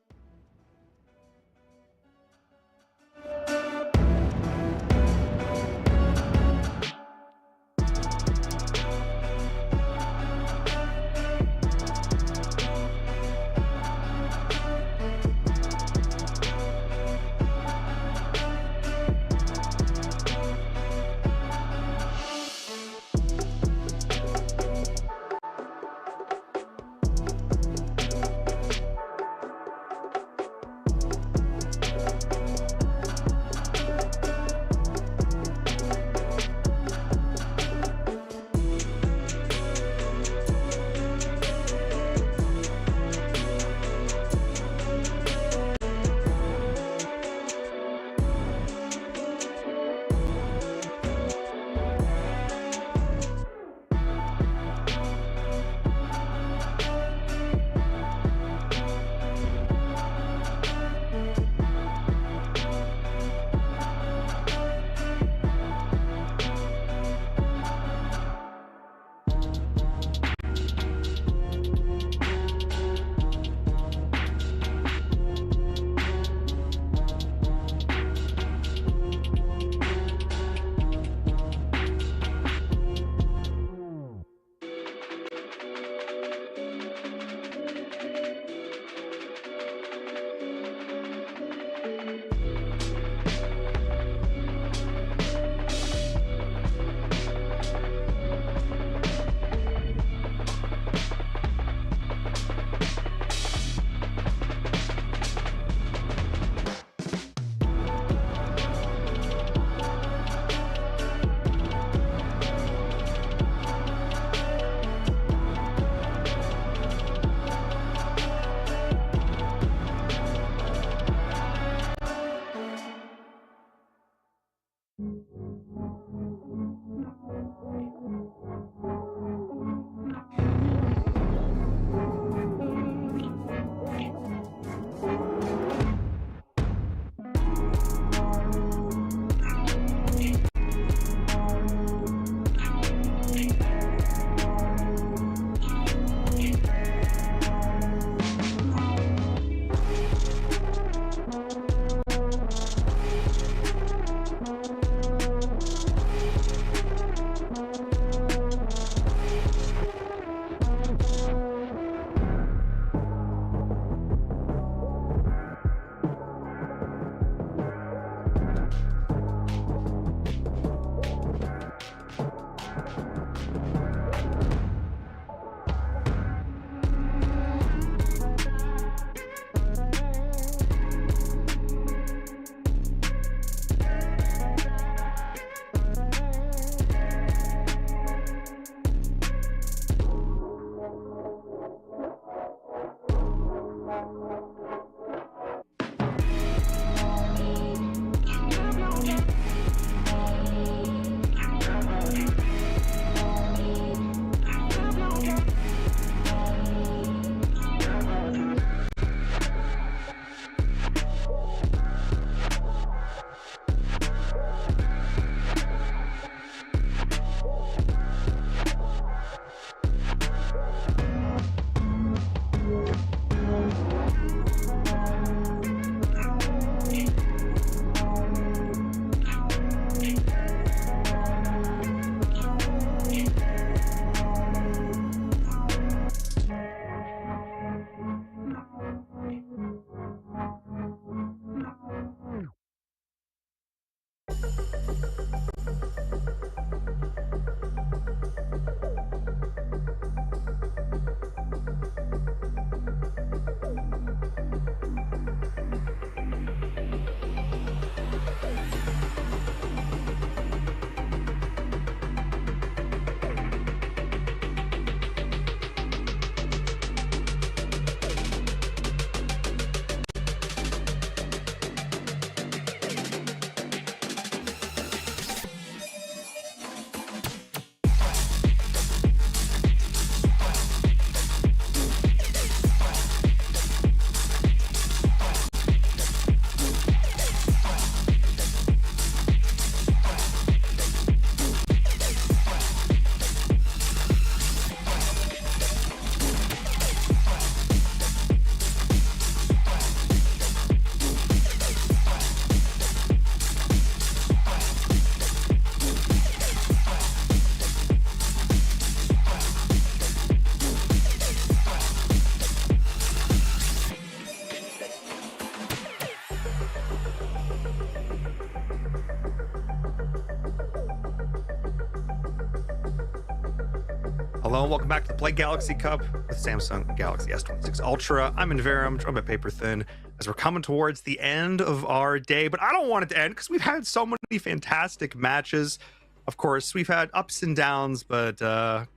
Hello and welcome back to the Play Galaxy Cup with Samsung Galaxy S26 Ultra. I'm Inverum, joined by Paperthin, as we're coming towards the end of our day, but I don't want it to end because we've had so many fantastic matches. Of course, we've had ups and downs, but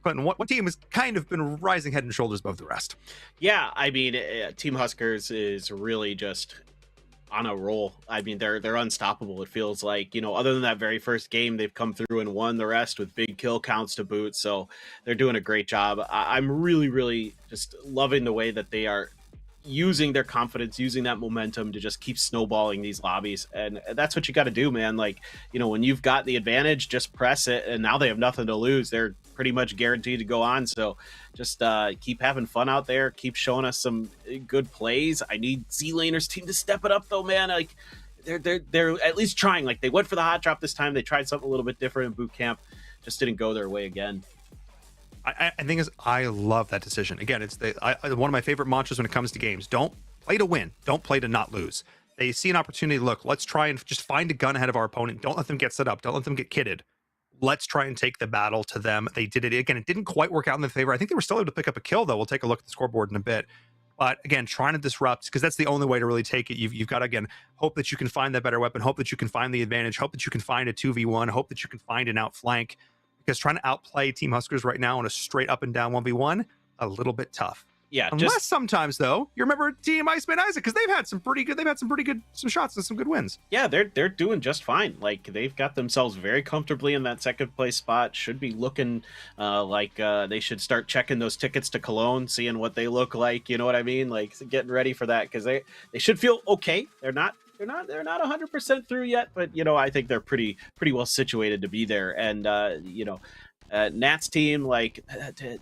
Clinton, what team has kind of been rising head and shoulders above the rest?
Yeah, I mean, Team Huskers is really just on a roll. I mean, they're unstoppable. It feels like, other than that very first game, they've come through and won the rest with big kill counts to boot. So they're doing a great job. I'm really, really just loving the way that they are using their confidence, using that momentum to just keep snowballing these lobbies. And that's what you got to do, man. Like, when you've got the advantage, just press it. And now they have nothing to lose. They're pretty much guaranteed to go on. So just keep having fun out there. Keep showing us some good plays. I need Z-Laners team to step it up though, man. Like they're at least trying. Like they went for the hot drop this time. They tried something a little bit different in boot camp. Just didn't go their way again.
I think I love that decision. Again, it's one of my favorite mantras when it comes to games. Don't play to win. Don't play to not lose. They see an opportunity. Look, let's try and just find a gun ahead of our opponent. Don't let them get set up. Don't let them get kitted. Let's try and take the battle to them. They did it again. It didn't quite work out in their favor. I think they were still able to pick up a kill, though. We'll take a look at the scoreboard in a bit. But again, trying to disrupt, because that's the only way to really take it. You've got to, again, hope that you can find that better weapon, hope that you can find the advantage, hope that you can find a 2v1, hope that you can find an outflank. Because trying to outplay Team Huskers right now on a straight up and down 1v1, a little bit tough.
Yeah,
unless sometimes though you remember Team Iceman Isaac, because they've had some shots and some good wins.
Yeah, they're doing just fine. Like they've got themselves very comfortably in that second place spot. Should be looking like they should start checking those tickets to Cologne, seeing what they look like. You know what I mean? Like getting ready for that, because they should feel okay. They're not 100% through yet, but I think they're pretty well situated to be there. And Nat's team, like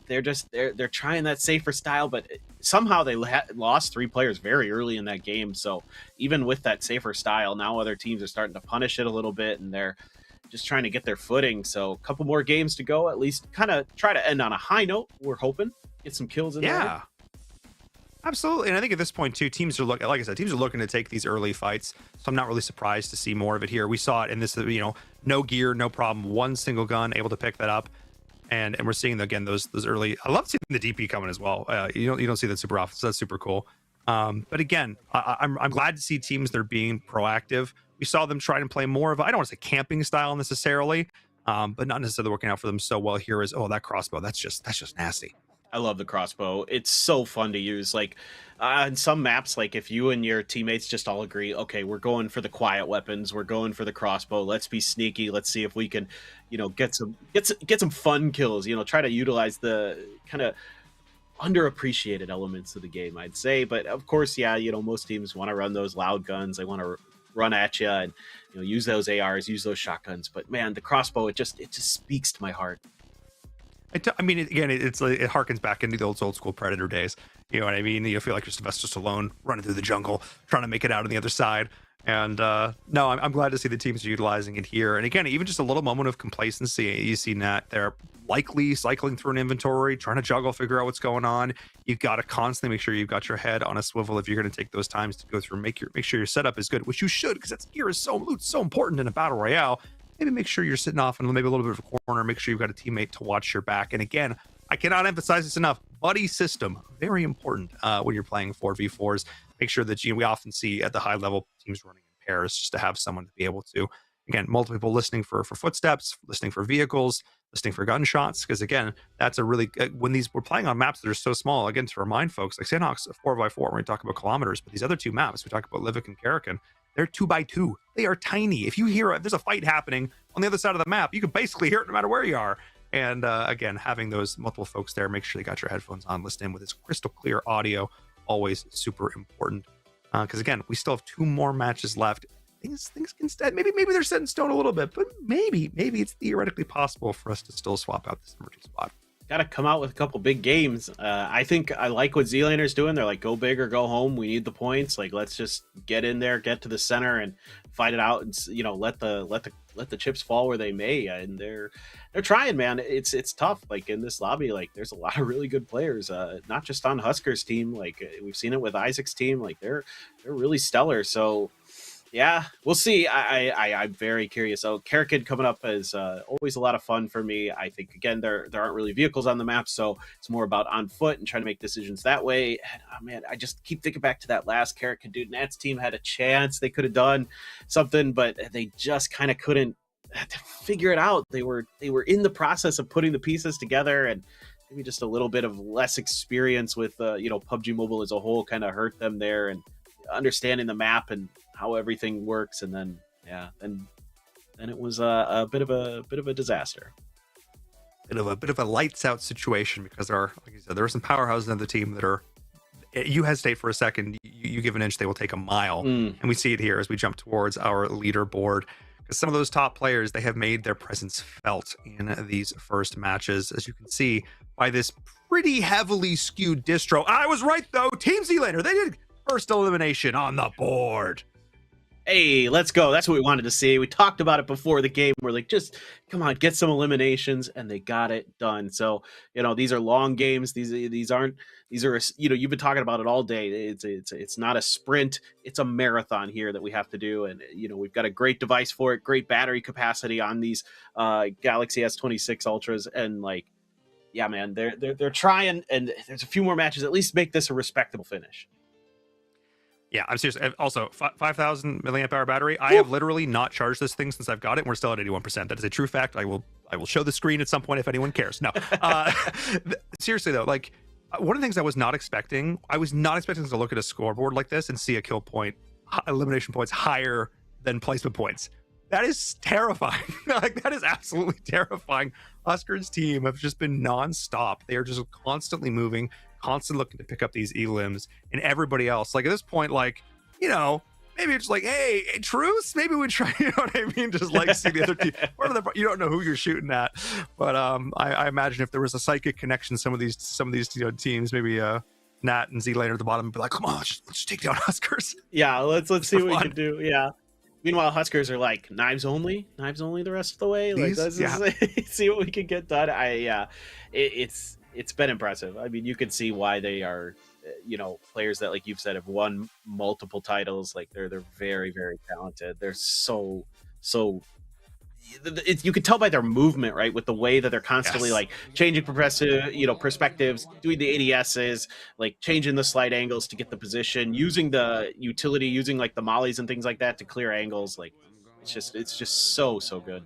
they're trying that safer style, but somehow they lost 3 players very early in that game. So even with that safer style, now other teams are starting to punish it a little bit, and they're just trying to get their footing. So a couple more games to go, at least kind of try to end on a high note. We're hoping get some kills in there.
Yeah. Absolutely. And I think at this point too, teams are looking, like I said, teams are looking to take these early fights. So I'm not really surprised to see more of it here. We saw it in this, no gear, no problem, one single gun, able to pick that up. And we're seeing again those early. I love seeing the DP coming as well. You don't see that super often, so that's super cool. But again, I'm glad to see teams that are being proactive. We saw them try and play more of, I don't want to say camping style necessarily, but not necessarily working out for them so well here. Is that crossbow, that's just nasty.
I love the crossbow. It's so fun to use. Like on some maps, like if you and your teammates just all agree, okay, we're going for the quiet weapons, we're going for the crossbow, let's be sneaky, let's see if we can, get some fun kills, try to utilize the kind of underappreciated elements of the game, I'd say. But of course, yeah, most teams want to run those loud guns, they want to run at you and use those ARs, use those shotguns. But man, the crossbow, it just speaks to my heart.
I mean, again, it harkens back into the old school Predator days. You know what I mean? You feel like you're Sylvester Stallone running through the jungle, trying to make it out on the other side. And no, I'm glad to see the teams are utilizing it here. And again, even just a little moment of complacency. You see Nat, they're likely cycling through an inventory, trying to juggle, figure out what's going on. You've got to constantly make sure you've got your head on a swivel if you're going to take those times to go through, make sure your setup is good, which you should, because that gear is so important in a battle royale. Maybe make sure you're sitting off in maybe a little bit of a corner. Make sure you've got a teammate to watch your back. And again, I cannot emphasize this enough. Buddy system, very important when you're playing 4v4s. Make sure that we often see at the high level teams running in pairs just to have someone to be able to, again, multiple people listening for footsteps, listening for vehicles, listening for gunshots. Because again, that's a really, when we're playing on maps that are so small, again, to remind folks, like Sandhawk's 4x4, when we talk about kilometers, but these other 2 maps, we talk about Livik and Karakin, they're 2x2. They are tiny. If you hear there's a fight happening on the other side of the map, you can basically hear it no matter where you are. And again, having those multiple folks there, make sure you got your headphones on, listen with this crystal clear audio, always super important. Because again, we still have 2 more matches left. Things can maybe they're set in stone a little bit, but maybe it's theoretically possible for us to still swap out this emerging spot.
Got to come out with a couple big games. I think I like what Z-Laner's doing. They're like, go big or go home. We need the points. Like, let's just get in there, get to the center, and fight it out. And let the chips fall where they may. And they're trying, man. It's tough. Like in this lobby, like there's a lot of really good players. Not just on Huskers team. Like we've seen it with Isaac's team. Like they're really stellar. So Yeah, we'll see. I'm very curious. So Karakid coming up is always a lot of fun for me. I think again there aren't really vehicles on the map, so it's more about on foot and trying to make decisions that way. And, oh man, I just keep thinking back to that last Karakid dude. Nat's team had a chance; they could have done something, but they just kind of couldn't figure it out. They were in the process of putting the pieces together, and maybe just a little bit of less experience with PUBG Mobile as a whole kind of hurt them there, and understanding the map and how everything works. And then then it was a bit of a disaster.
Bit of a lights out situation, because there are, like you said, there are some powerhouses in the team that are, you hesitate for a second, you give an inch, they will take a mile. And we see it here as we jump towards our leaderboard, because some of those top players, they have made their presence felt in these first matches, as you can see by this pretty heavily skewed distro. I was right though, Team Z-Laner, they did first elimination on the board.
Hey, let's go. That's what we wanted to see. We talked about it before the game. We're like, just come on, get some eliminations, and they got it done. So, these are long games. These are, you've been talking about it all day. It's not a sprint. It's a marathon here that we have to do. And, we've got a great device for it, great battery capacity on these Galaxy S26 Ultras. And yeah, man, they're trying, and there's a few more matches. At least make this a respectable finish.
Yeah, I'm serious. Also, 5,000 milliamp hour battery. I have literally not charged this thing since I've got it, and we're still at 81%. That is a true fact. I will show the screen at some point if anyone cares. No, seriously though, one of the things I was not expecting to look at a scoreboard like this and see a kill point, elimination points higher than placement points. That is terrifying. That is absolutely terrifying. Husker's team have just been nonstop. They are just constantly moving, constantly looking to pick up these elims, and everybody else, at this point, maybe it's hey, truce, maybe we try, you know what I mean, just see the other team. You don't know who you're shooting at, but I imagine if there was a psychic connection, some of these teams, maybe Nat and Z-Laner at the bottom would be like, come on, let's take down Huskers.
Yeah, let's see what we can do. Yeah. Meanwhile, Huskers are knives only the rest of the way. Let's see what we can get done. It's been impressive. I mean, you can see why they are, players that, like you've said, have won multiple titles. They're very, very talented. They're so. You can tell by their movement, right, with the way that they're constantly changing perspectives, doing the ADSs, changing the slide angles to get the position, using the utility, using the mollies and things like that to clear angles. It's just so good.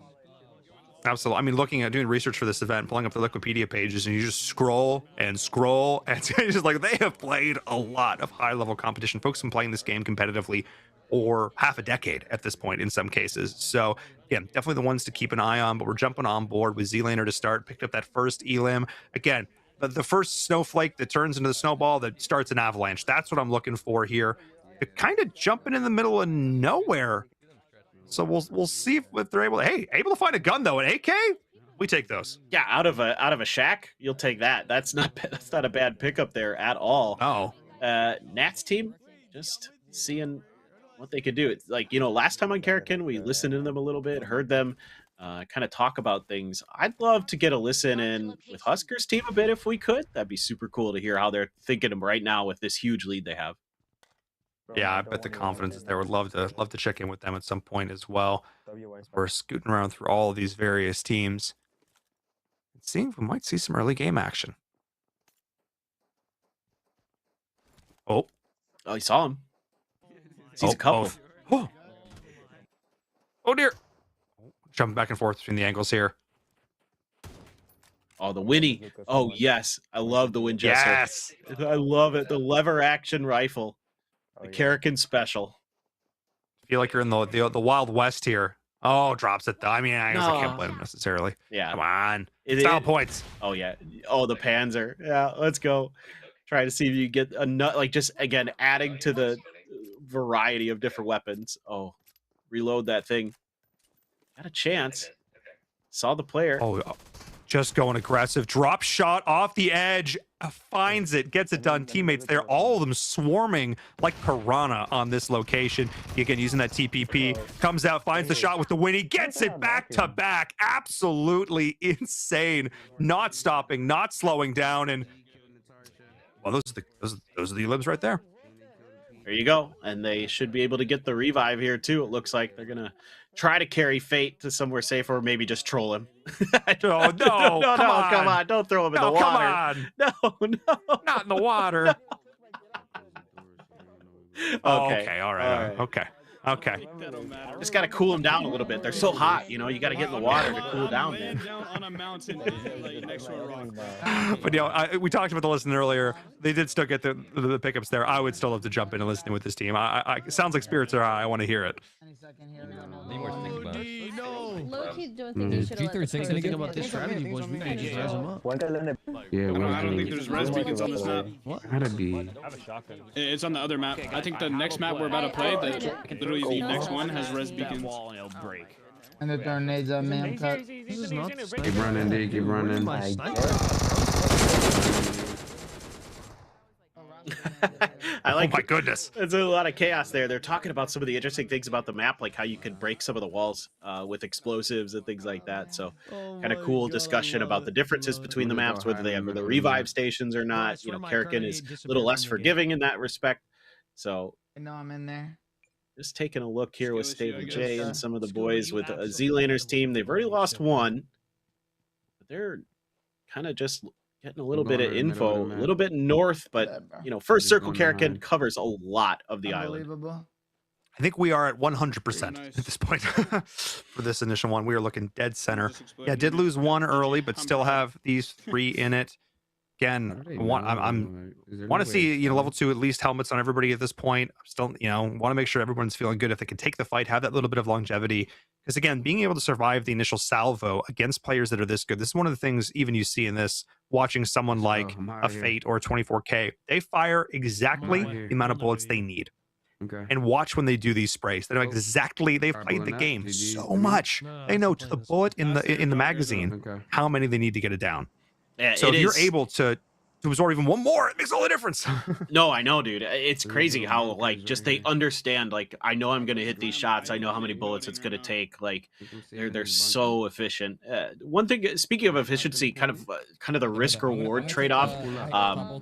Absolutely. I mean, looking at doing research for this event, pulling up the Wikipedia pages, and you just scroll, and it's just they have played a lot of high-level competition. Folks have been playing this game competitively for half a decade at this point in some cases. So, yeah, definitely the ones to keep an eye on, but we're jumping on board with Z-Laner to start. Picked up that first elim. Again, the first snowflake that turns into the snowball that starts an avalanche. That's what I'm looking for here. They're kind of jumping in the middle of nowhere. So we'll see if they're able to find a gun though. An AK, we take those.
Yeah, out of a shack, you'll take that. That's not a bad pickup there at all.
Oh,
Nat's team just seeing what they could do. It's last time on Karakin, we listened to them a little bit, heard them kind of talk about things. I'd love to get a listen in with Huskers team a bit if we could. That'd be super cool to hear how they're thinking of right now with this huge lead they have.
Yeah, I bet the confidence is there. Would love to check in with them at some point as well. We're scooting around through all of these various teams and seeing if we might see some early game action. Oh,
you saw him. Sees a couple.
Oh dear. Jumping back and forth between the angles here.
Oh, the Winnie. Oh yes, I love the Winchester.
Yes,
I love it. The lever action rifle. The Karakin special.
I feel like you're in the Wild West here. Oh, drops it though. I mean, I guess I can't blame him necessarily.
Yeah.
Come on. Style points.
Oh, yeah. Oh, the Panzer. Yeah, let's go. Try to see if you get a nut, just, again, adding to the variety of different weapons. Oh, reload that thing. Got a chance. Saw the player.
Oh, just going aggressive. Drop shot off the edge. Finds it. Gets it done. Teammates there. All of them swarming like piranha on this location. Again, using that TPP. Comes out. Finds the shot with the Winnie. Gets it back to back. Absolutely insane. Not stopping. Not slowing down. And well, those are the elims right there.
There you go. And they should be able to get the revive here too. It looks like they're gonna try to carry Fate to somewhere safer, or maybe just troll him.
Oh, no,
come on. Don't throw him in the water.
Come on.
No.
Not in the water.
Okay.
All right. Okay.
Just gotta cool them down a little bit. They're so hot, you got to get in the water to cool down, man.
Down on a mountain, like, next to a rock.
But we talked about the listen earlier. They did still get the pickups there. I would still love to jump in and listen with this team. It sounds like spirits are high. I want to hear it.
Low-key don't think you should have let
Think anything about this strategy, boys? We can just raise them up.
I don't think there's res beacons on this map.
What?
Gotta be.
It's on the other map. I think the next map we're about to play, literally the next one has res beacons.
Wall and it'll break.
And the grenades on man cut.
This is not
Keep running, D. Keep running.
my sniper.
I like.
Oh my goodness.
There's a lot of chaos there. They're talking about some of the interesting things about the map, like how you could break some of the walls with explosives and things like that. So, kind of cool discussion about the differences between the maps, whether they have the revive stations or not. Karrakin is a little less forgiving in that respect. So,
I know I'm in there.
just taking a look here with Stable J and some of the boys with Z-Laners team. They've already lost one, but they're kind of just getting a little bit of info, a little bit north, but First Circle Karrakin covers a lot of the island.
I think we are at 100% at this point for this initial one. We are looking dead center. Yeah, did lose one early, but still have these three in it. Again, I want to see level 2 at least helmets on everybody at this point. I'm still want to make sure everyone's feeling good if they can take the fight, have that little bit of longevity. Because again, being able to survive the initial salvo against players that are this good, this is one of the things even you see in this. Watching someone like a Fate or a 24K, they fire exactly the amount of bullets they need.
Okay.
And watch when they do these sprays. They know exactly. They've played the game so much. They know to the bullet in the magazine how many they need to get it down.
Yeah,
so if you're able to absorb even one more, it makes all the difference.
No, I know, dude. It's crazy how just they understand. I know I'm gonna hit these shots. I know how many bullets it's gonna take. They're so efficient. One thing, speaking of efficiency, kind of the risk reward trade off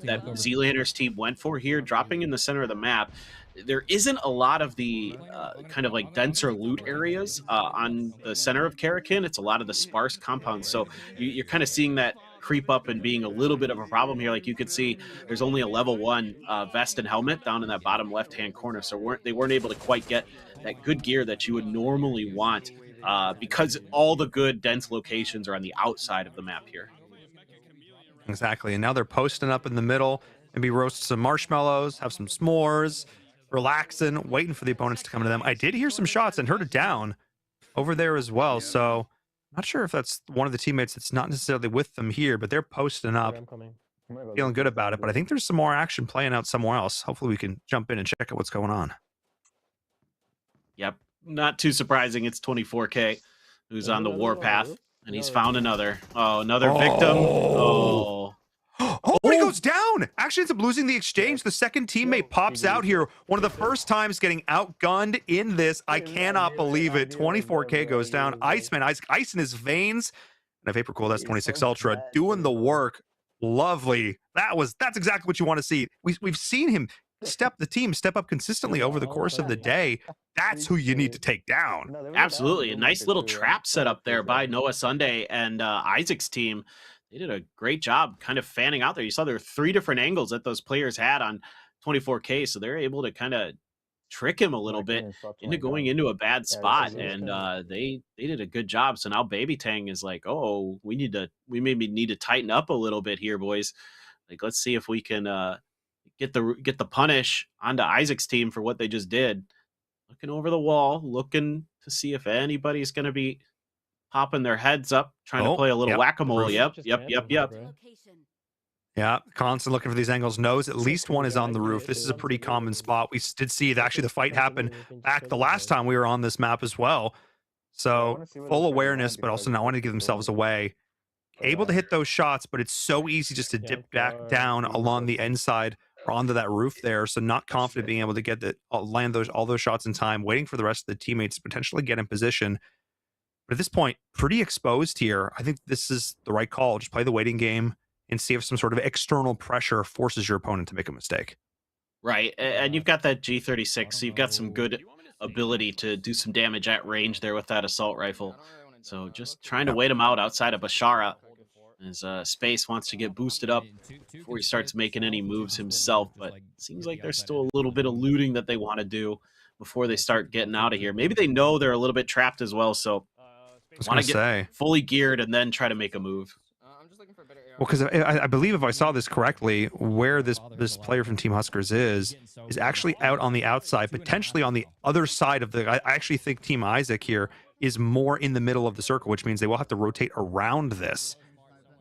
that Z-Laners team went for here, dropping in the center of the map. There isn't a lot of the denser loot areas on the center of Karrakin. It's a lot of the sparse compounds. So you're kind of seeing that creep up and being a little bit of a problem here. Like you could see there's only a level 1 vest and helmet down in that bottom left-hand corner. So they weren't able to quite get that good gear that you would normally want because all the good dense locations are on the outside of the map here.
Exactly. And now they're posting up in the middle, maybe roast some marshmallows, have some s'mores, relaxing, waiting for the opponents to come to them. I did hear some shots and heard it down over there as well. So not sure if that's one of the teammates that's not necessarily with them here, but they're posting up, feeling good about it. But I think there's some more action playing out somewhere else. Hopefully we can jump in and check out what's going on.
Yep. Not too surprising. It's 24K who's on the warpath, and he's found another. Oh, another victim. Oh.
Oh, but he goes down. Actually ends up losing the exchange. The second teammate pops out here. One of the first times getting outgunned in this. I cannot believe it. 24K goes down. Iceman, ice in his veins. And a Vapor Cool, that's 26 Ultra, doing the work. Lovely. That's exactly what you want to see. We've seen him step up consistently over the course of the day. That's who you need to take down.
Absolutely. A nice little trap set up there by Noah Sunday and Isaac's team. They did a great job kind of fanning out there. You saw there were 3 different angles that those players had on 24K, so they're able to kind of trick him a little bit into going into a bad spot, and they did a good job. So now Baby Tang is like, oh, we maybe need to tighten up a little bit here, boys. Let's see if we can get the punish onto Isaac's team for what they just did. Looking over the wall, looking to see if anybody's going to be popping their heads up, trying to play a little whack-a-mole. Yep.
Yeah, constant looking for these angles. Knows at least one is on the roof. This is a pretty common spot. We did see the fight happen back the last time we were on this map as well. So full awareness, but also not wanting to give themselves away. Able to hit those shots, but it's so easy just to dip back down along the inside or onto that roof there. So not confident being able to get land all those shots in time, waiting for the rest of the teammates to potentially get in position. But at this point, pretty exposed here. I think this is the right call. Just play the waiting game and see if some sort of external pressure forces your opponent to make a mistake.
Right, and you've got that G36, so you've got some good ability to do some damage at range there with that assault rifle. So just trying to
Yep.
wait him out outside of Bashara, as Space wants to get boosted up before he starts making any moves himself. But seems like there's still a little bit of looting that they want to do before they start getting out of here. Maybe they know they're a little bit trapped as well, so
I was
want
gonna
to get
say.
fully geared and then try to make a move.
Well, because I believe if I saw this correctly, where this player from Team Huskers is actually out on the outside, potentially on the other side of the. I actually think Team Isaac here is more in the middle of the circle, which means they will have to rotate around this.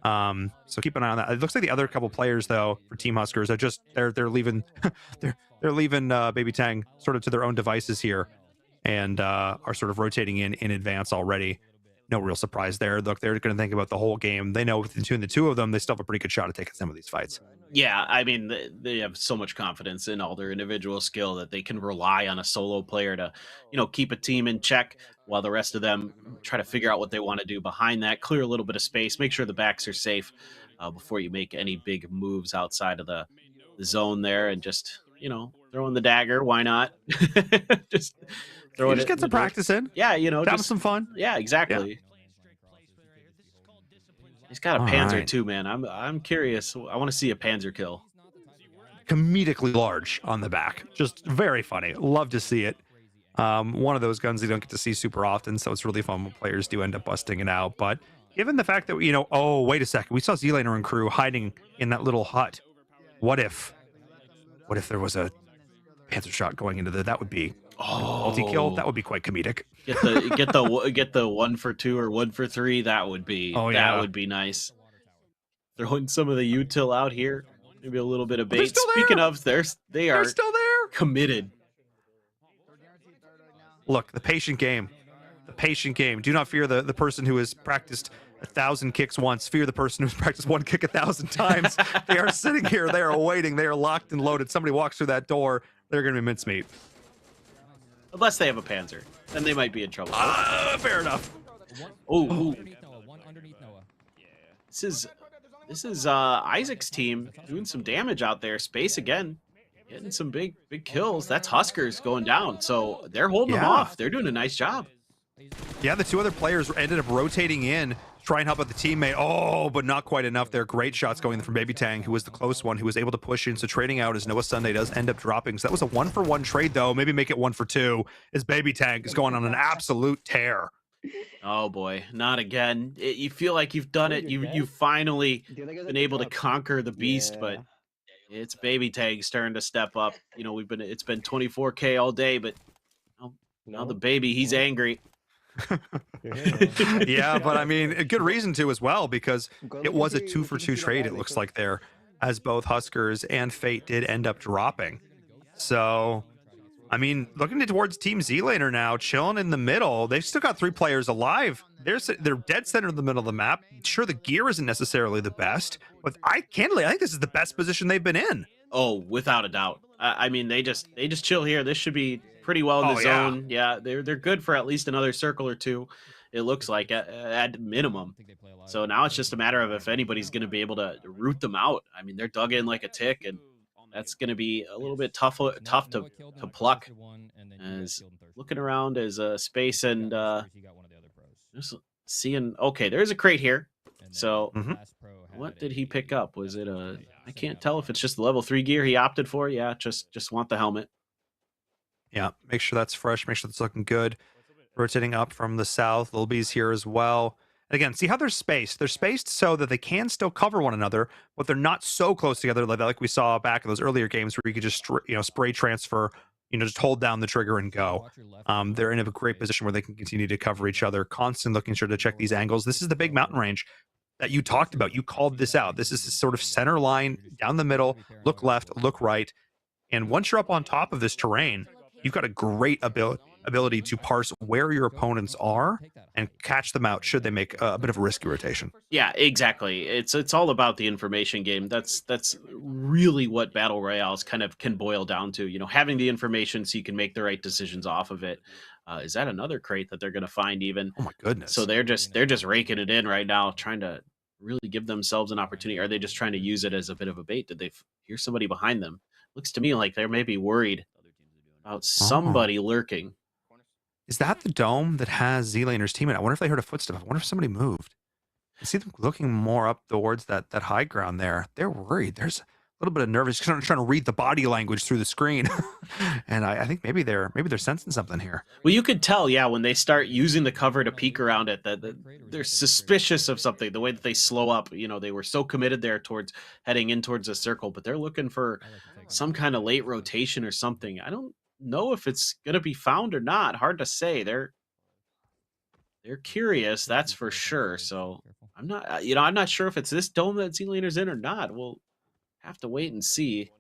So keep an eye on that. It looks like the other couple players though for Team Huskers are just they're leaving they're leaving Baby Tang sort of to their own devices here, and are sort of rotating in advance already. No real surprise there. Look, they're going to think about the whole game. They know between the two of them, they still have a pretty good shot at taking some of these fights.
Yeah, I mean, they have so much confidence in all their individual skill that they can rely on a solo player to, keep a team in check while the rest of them try to figure out what they want to do behind that, clear a little bit of space, make sure the backs are safe before you make any big moves outside of the zone there, and just, throw in the dagger. Why not? Just throw it.
Just get some practice in.
Yeah,
have
just
some fun.
Yeah, exactly.
Yeah.
He's got a
All
Panzer
right.
too, man. I'm curious. I want to see a Panzer kill.
Comedically large on the back, just very funny. Love to see it. One of those guns you don't get to see super often, so it's really fun when players do end up busting it out. But given the fact that oh wait a second, we saw Z-Laner and crew hiding in that little hut. What if there was a Panzer shot going into that would be multi-kill. That would be quite comedic.
Get the 1 for 2 or 1 for 3. That would be that would be nice. Throwing some of the util out here, maybe a little bit of bait. Speaking of, they are
still there.
Committed.
Look, the patient game. Do not fear the person who has practiced 1,000 kicks once. Fear the person who's practiced one kick 1,000 times. They are sitting here. They are waiting. They are locked and loaded. Somebody walks through that door, they're going to be mincemeat.
Unless they have a Panzer, then they might be in trouble.
Fair enough.
Oh, this is Isaac's team doing some damage out there. Space again, getting some big kills. That's Huskers going down, so they're holding them off. They're doing a nice job.
Yeah, the two other players ended up rotating in to try and help out the teammate. Oh, but not quite enough there. Great shots going from Baby Tang, who was the close one, who was able to push in. So trading out as Noah Sunday does end up dropping. So that was a 1-for-1 trade, though. Maybe make it 1 for 2 as Baby Tang is going on an absolute tear.
Oh boy, not again. You feel like you've done it. You've finally been able to conquer the beast, but it's Baby Tang's turn to step up. It's been 24K all day, but now the baby, he's angry.
Yeah, but I mean, a good reason to as well, because it was a 2-for-2 trade, it looks like there, as both Huskers and Fate did end up dropping. So, I mean, looking towards Team Z-Laner now, chilling in the middle. They've still got 3 players alive. They're dead center in the middle of the map. Sure, the gear isn't necessarily the best, but I think this is the best position they've been in.
Oh, without a doubt. I mean, they just chill here. This should be pretty well in the zone. Yeah, they're good for at least another circle or two. It looks like at minimum. So now it's just a matter of if anybody's going to be able to root them out. I mean, they're dug in like a tick, and that's going to be a little bit tough to pluck. As looking around as Space and just seeing. Okay, there's a crate here. So what did he pick up? Was it I can't tell if it's just the level 3 gear he opted for. Yeah, just want the helmet.
Yeah, make sure that's fresh. Make sure that's looking good. Rotating up from the south. Lil B's here as well. And again, see how they're spaced. They're spaced so that they can still cover one another, but they're not so close together like we saw back in those earlier games where you could just spray transfer, just hold down the trigger and go. They're in a great position where they can continue to cover each other, constantly looking sure to check these angles. This is the big mountain range that you talked about. You called this out. This is the sort of center line down the middle, look left, look right. And once you're up on top of this terrain, you've got a great ability to parse where your opponents are and catch them out should they make a bit of a risky rotation.
Yeah, exactly. It's all about the information game. That's really what battle royales kind of can boil down to. Having the information so you can make the right decisions off of it. Is that another crate that they're going to find even?
Oh my goodness!
So they're just raking it in right now, trying to really give themselves an opportunity. Are they just trying to use it as a bit of a bait? Did they hear somebody behind them? Looks to me like they're maybe worried about somebody lurking.
Is that the dome that has Z-Laner's team in it? I wonder if they heard a footstep. I wonder if somebody moved. I see them looking more up towards that high ground there. They're worried. There's a little bit of nervous, trying to read the body language through the screen. And I think maybe they're sensing something here.
Well, you could tell, yeah, when they start using the cover to peek around it, that they're suspicious of something. The way that they slow up, you know, they were so committed there towards heading in towards the circle, but they're looking for some kind of late rotation or something. I don't know if it's gonna be found or not. Hard to say. They're curious, that's for sure. So I'm not, you know, I'm not sure if it's this dome that Z-Laner's in or not. We'll have to wait and see.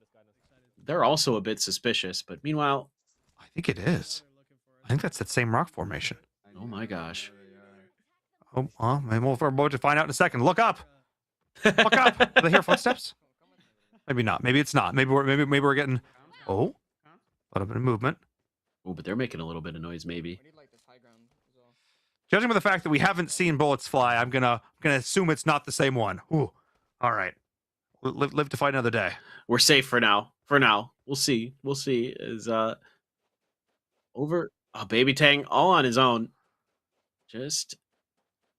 They're also a bit suspicious, but meanwhile,
I think it is. I think that's that same rock formation.
Oh my gosh.
Oh, well, maybe we're about to find out in a second. Look up. Look up. Do they hear footsteps? Maybe not. Maybe it's not. Maybe we're getting. Oh, a little bit of movement.
Oh, but they're making a little bit of noise. Maybe.
Judging by the fact that we haven't seen bullets fly, I'm gonna assume it's not the same one. Ooh. All right. Live to fight another day.
We're safe for now. For now, we'll see. We'll see. Is over. Oh, Baby Tang all on his own, just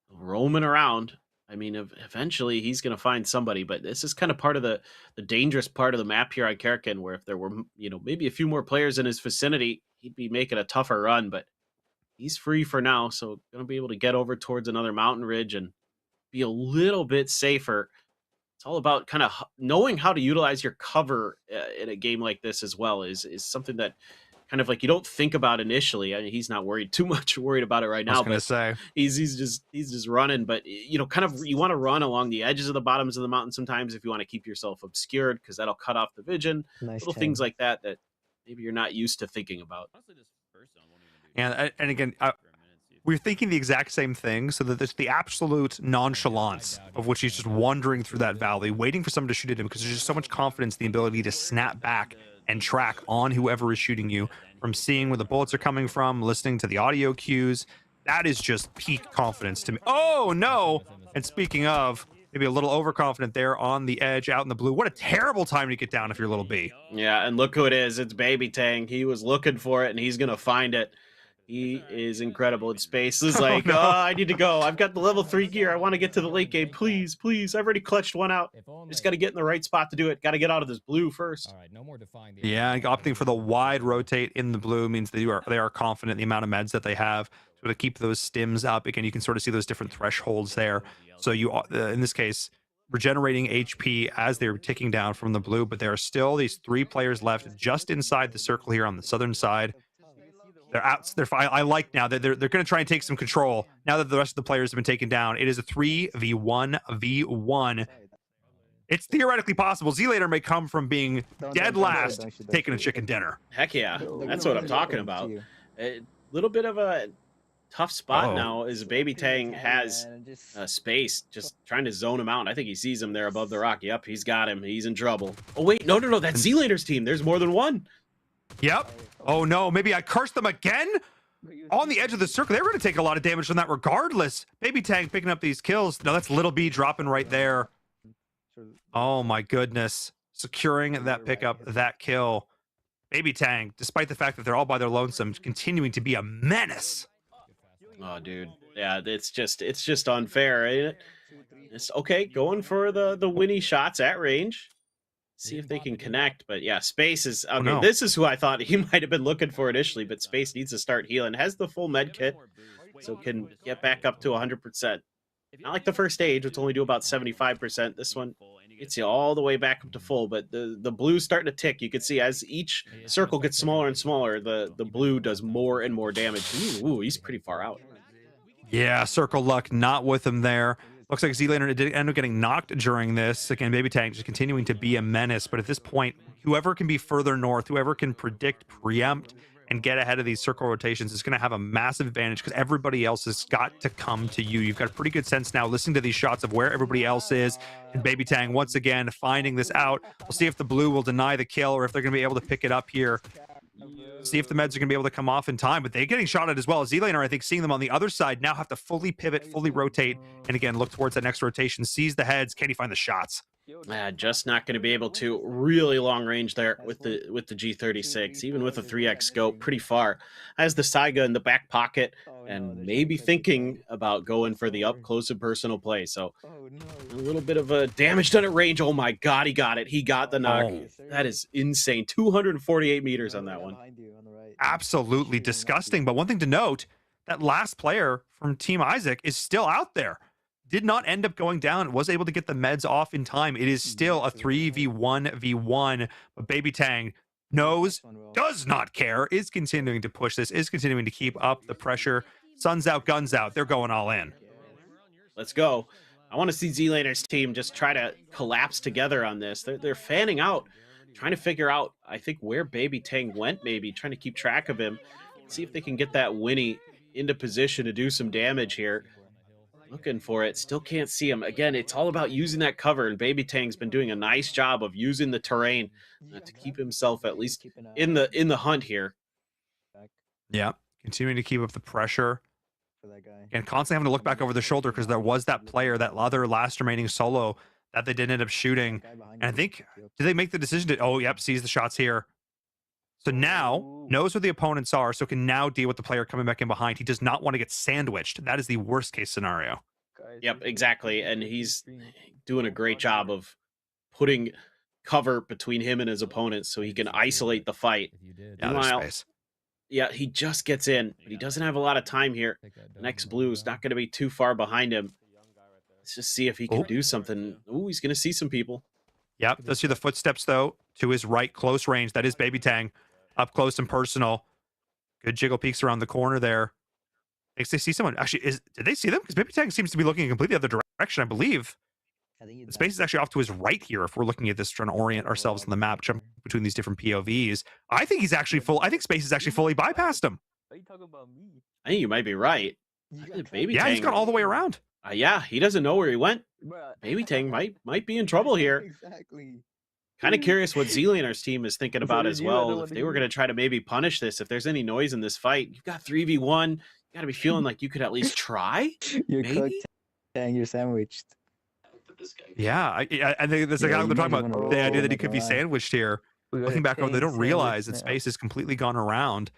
roaming around. I mean, eventually he's gonna find somebody, but this is kind of part of the dangerous part of the map here on Karakin, where if there were, you know, maybe a few more players in his vicinity, he'd be making a tougher run. But he's free for now, so gonna be able to get over towards another mountain ridge and be a little bit safer. It's all about kind of knowing how to utilize your cover in a game like this as well. Is something that kind of like you don't think about initially. I mean, he's not worried about it right now.
I was gonna say
he's just running, but you know, kind of you want to run along the edges of the bottoms of the mountain sometimes if you want to keep yourself obscured, because that'll cut off the vision. Little things like that maybe you're not used to thinking about.
And again, we're thinking the exact same thing, so that there's the absolute nonchalance of which he's just wandering through that valley, waiting for someone to shoot at him, because there's just so much confidence in the ability to snap back and track on whoever is shooting you, from seeing where the bullets are coming from, listening to the audio cues. That is just peak confidence to me. Oh, no! And speaking of, maybe a little overconfident there on the edge out in the blue. What a terrible time to get down if you're little B.
Yeah, and look who it is. It's Baby Tang. He was looking for it, and he's going to find it. He is incredible in space. He's like, oh, I need to go. I've got the level 3 gear. I want to get to the late game. Please, please. I've already clutched one out. Just got to get in the right spot to do it. Got to get out of this blue first.
All right, no more defying.
Yeah, opting for the wide rotate in the blue means they are confident in the amount of meds that they have. So to keep those stims up, again, you can sort of see those different thresholds there. So you, in this case, regenerating HP as they're ticking down from the blue, but there are still these 3 players left just inside the circle here on the southern side. They're out. I like now that they're going to try and take some control now that the rest of the players have been taken down. It is a 3v1v1. It's theoretically possible. Z-Laner may come from being dead last, taking a chicken dinner.
Heck yeah, that's what I'm talking about. A little bit of a tough spot now as Baby Tang has space, just trying to zone him out. I think he sees him there above the rock. Yep, he's got him. He's in trouble. Oh wait, no, that's Z-Laner's team. There's more than one.
Yep. Oh no, maybe I cursed them again? On the edge of the circle, they were going to take a lot of damage from that regardless. Baby Tang picking up these kills. No, that's Little B dropping right there. Oh my goodness. Securing that pickup, that kill. Baby Tang, despite the fact that they're all by their lonesome, continuing to be a menace.
Oh, dude. Yeah, it's just unfair, ain't it? It's okay, going for the winny shots at range. See if they can connect, but yeah, Space is okay.
no.
This is who I thought he might have been looking for initially, but Space needs to start healing. Has the full med kit, so can get back up to 100%. Not like the first stage, which only do about 75%. This one gets you all the way back up to full, but the blue's starting to tick. You can see as each circle gets smaller and smaller, the blue does more and more damage. Ooh, he's pretty far out.
Yeah, Circle Luck not with him there. Looks like Z-Laner did end up getting knocked during this. Again, Baby Tang just continuing to be a menace. But at this point, whoever can be further north, whoever can predict, preempt, and get ahead of these circle rotations is going to have a massive advantage, because everybody else has got to come to you. You've got a pretty good sense now listening to these shots of where everybody else is. And Baby Tang, once again, finding this out. We'll see if the blue will deny the kill or if they're going to be able to pick it up here. See if the meds are going to be able to come off in time, but they're getting shot at as well. Z-Laner, I think, seeing them on the other side, now have to fully pivot, fully rotate, and again, look towards that next rotation. Sees the heads. Can he find the shots?
Just not going to be able to. Really long range there with the G36, even with a 3x scope, pretty far. Has the Saiga in the back pocket, and maybe thinking about going for the up close and personal play. So a little bit of a damage done at range. Oh my god, he got it. He got the knock. That is insane. 248 meters on that one.
Absolutely disgusting. But one thing to note, that last player from Team Isaac is still out there. Did not end up going down, was able to get the meds off in time. It is still a 3v1v1, but Baby Tang knows, does not care, is continuing to push this, is continuing to keep up the pressure. Sun's out, guns out. They're going all in.
Let's go. I want to see Z-Laner's team just try to collapse together on this. They're fanning out, trying to figure out, I think, where Baby Tang went, maybe, trying to keep track of him. See if they can get that Winnie into position to do some damage here. Looking for it, still can't see him. Again, it's all about using that cover, and Baby Tang's been doing a nice job of using the terrain to keep himself at least in the hunt here.
Yeah, continuing to keep up the pressure. And constantly having to look back over the shoulder because there was that player, that other last remaining solo that they did end up shooting. And I think, did they make the decision to, oh, yep, sees the shots here. So now knows where the opponents are, so can now deal with the player coming back in behind. He does not want to get sandwiched. That is the worst case scenario.
Yep, exactly. And he's doing a great job of putting cover between him and his opponents so he can isolate the fight. Meanwhile, yeah, he just gets in, but he doesn't have a lot of time here. The next blue is not going to be too far behind him. Let's just see if he can do something. Ooh, he's going to see some people.
Yep, does see the footsteps, though, to his right, close range. That is Baby Tang. Up close and personal. Good jiggle peeks around the corner there. Thinks they see someone. Actually, did they see them? Because Baby Tang seems to be looking in completely other direction, I believe. The space is actually off to his right here if we're looking at this, trying to orient ourselves on the map, jump between these different POVs. I think he's actually full. I think space is actually fully bypassed him.
Are you talking about me?
I think you might be right. Baby Tang,
he's gone all the way around.
Yeah, he doesn't know where he went. Baby Tang might be in trouble here.
Exactly.
Kind of curious what Z-Laner's team is thinking about as well. If they were going to try to maybe punish this, if there's any noise in this fight, you've got 3v1. You got to be feeling like you could at least try.
You're
maybe?
cooked and you're sandwiched.
Yeah, I think that's exactly what they're talking about. The idea that he could be sandwiched here. Looking back over, they don't realize that space has completely gone around.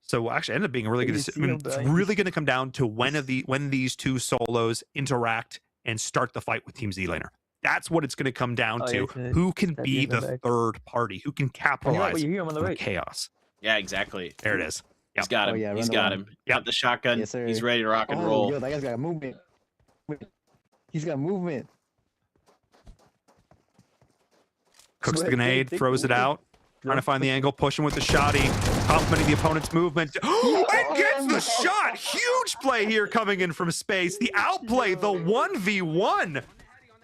So actually ended up being a really good decision. I mean, it's really going to come down to when these two solos interact and start the fight with Team Z-Laner. That's what it's going to come down to. Who can be the third party? Who can capitalize on the chaos?
Yeah, exactly.
There it is. Yep.
He's got him. He's got him. Got the shotgun.
Yes, sir.
He's ready to rock and roll.
Yo, that guy's got movement. He's got movement.
Cooks the grenade, throws it out. Trying to find the angle, pushing with the shotty, complimenting the opponent's movement. And gets the shot! Huge play here coming in from space. The outplay, the 1v1.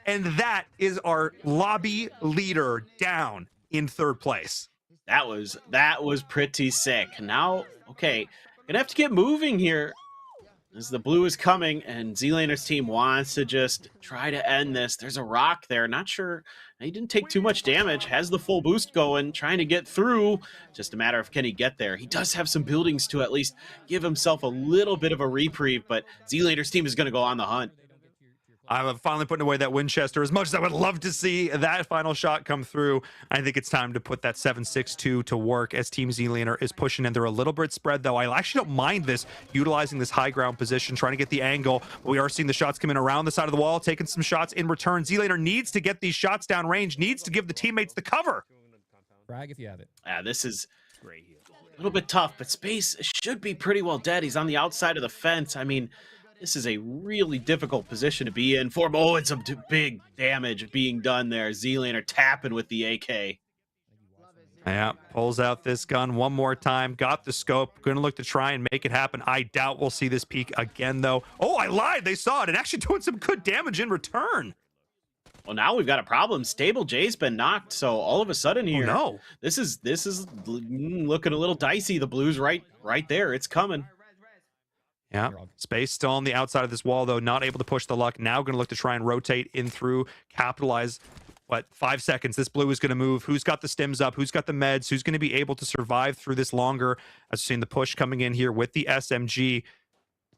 And that is our lobby leader down in third place.
That was pretty sick. Now, okay, gonna have to get moving here as the blue is coming and Z-Laner's team wants to just try to end this. There's a rock there. Not sure. He didn't take too much damage. Has the full boost going, trying to get through. Just a matter of can he get there. He does have some buildings to at least give himself a little bit of a reprieve, but Z-Laner's team is going to go on the hunt.
I'm finally putting away that Winchester. As much as I would love to see that final shot come through, I think it's time to put that 7.62 to work as Team Z-Laner is pushing in. They're a little bit spread, though. I actually don't mind this, utilizing this high ground position, trying to get the angle. We are seeing the shots come in around the side of the wall, taking some shots in return. Z-Laner needs to get these shots down range, needs to give the teammates the cover.
Frag if you have it.
This is a little bit tough, but space should be pretty well dead. He's on the outside of the fence. I mean, this is a really difficult position to be in for him. Oh, it's some big damage being done there. Z-Laner tapping with the AK.
Yeah, pulls out this gun one more time. Got the scope. Going to look to try and make it happen. I doubt we'll see this peak again, though. Oh, I lied. They saw it and actually doing some good damage in return.
Well, now we've got a problem. Stable J's been knocked, so all of a sudden here,
no,
this is looking a little dicey. The blue's right there. It's coming.
Yeah, space still on the outside of this wall, though, not able to push the luck. Now going to look to try and rotate in through, capitalize. What, 5 seconds? This blue is going to move. Who's got the stims up? Who's got the meds? Who's going to be able to survive through this longer? As we've seen the push coming in here with the SMG.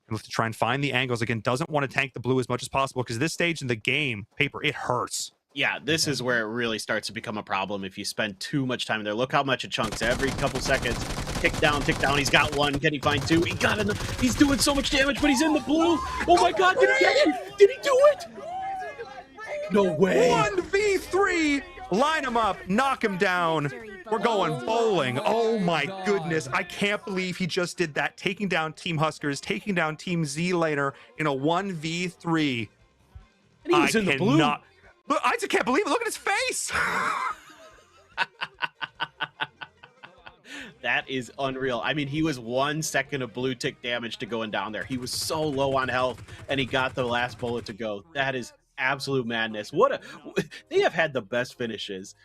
And look to try and find the angles. Again, doesn't want to tank the blue as much as possible because this stage in the game, Paper, it hurts.
Yeah, this is where it really starts to become a problem if you spend too much time there. Look how much it chunks every couple seconds. Tick down, tick down. He's got one. Can he find two? He got enough. He's doing so much damage, but he's in the blue. Oh my god, did he catch me? Did he do it? No way.
1v3. Line him up. Knock him down. We're going bowling. Oh my goodness. I can't believe he just did that. Taking down Team Huskers, taking down Team Z-Laner in a 1v3.
And he was in the blue.
Look, I just can't believe it. Look at his face.
That is unreal. I mean, he was 1 second of blue tick damage to going down there. He was so low on health, and he got the last bullet to go. That is absolute madness. They have had the best finishes.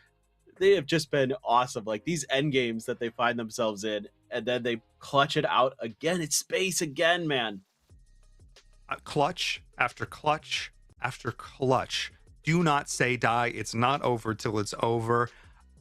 They have just been awesome. Like these end games that they find themselves in, and then they clutch it out again. It's space again, man.
Clutch after clutch after clutch. Do not say die. It's not over till it's over.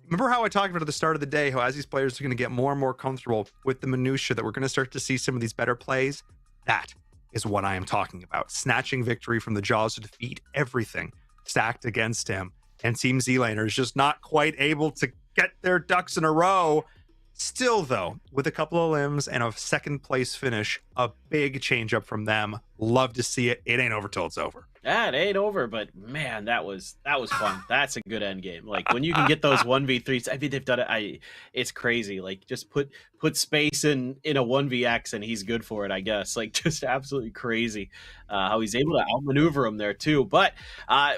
Remember how I talked about at the start of the day, how as these players are going to get more and more comfortable with the minutia, that we're going to start to see some of these better plays? That is what I am talking about. Snatching victory from the jaws of defeat, everything stacked against him. And Team Z-Laner is just not quite able to get their ducks in a row. Still, though, with a couple of limbs and a second place finish, a big change up from them. Love to see it. It ain't over till it's over.
That ain't over, but man, that was fun. That's a good end game. Like when you can get those 1v3s, I mean they've done it. It's crazy. Like just put space in a 1vx and he's good for it, I guess. Like just absolutely crazy how he's able to outmaneuver him there too. But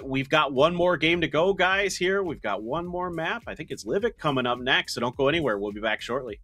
we've got one more game to go, guys. Here we've got one more map. I think it's Livik coming up next. So don't go anywhere. We'll be back shortly.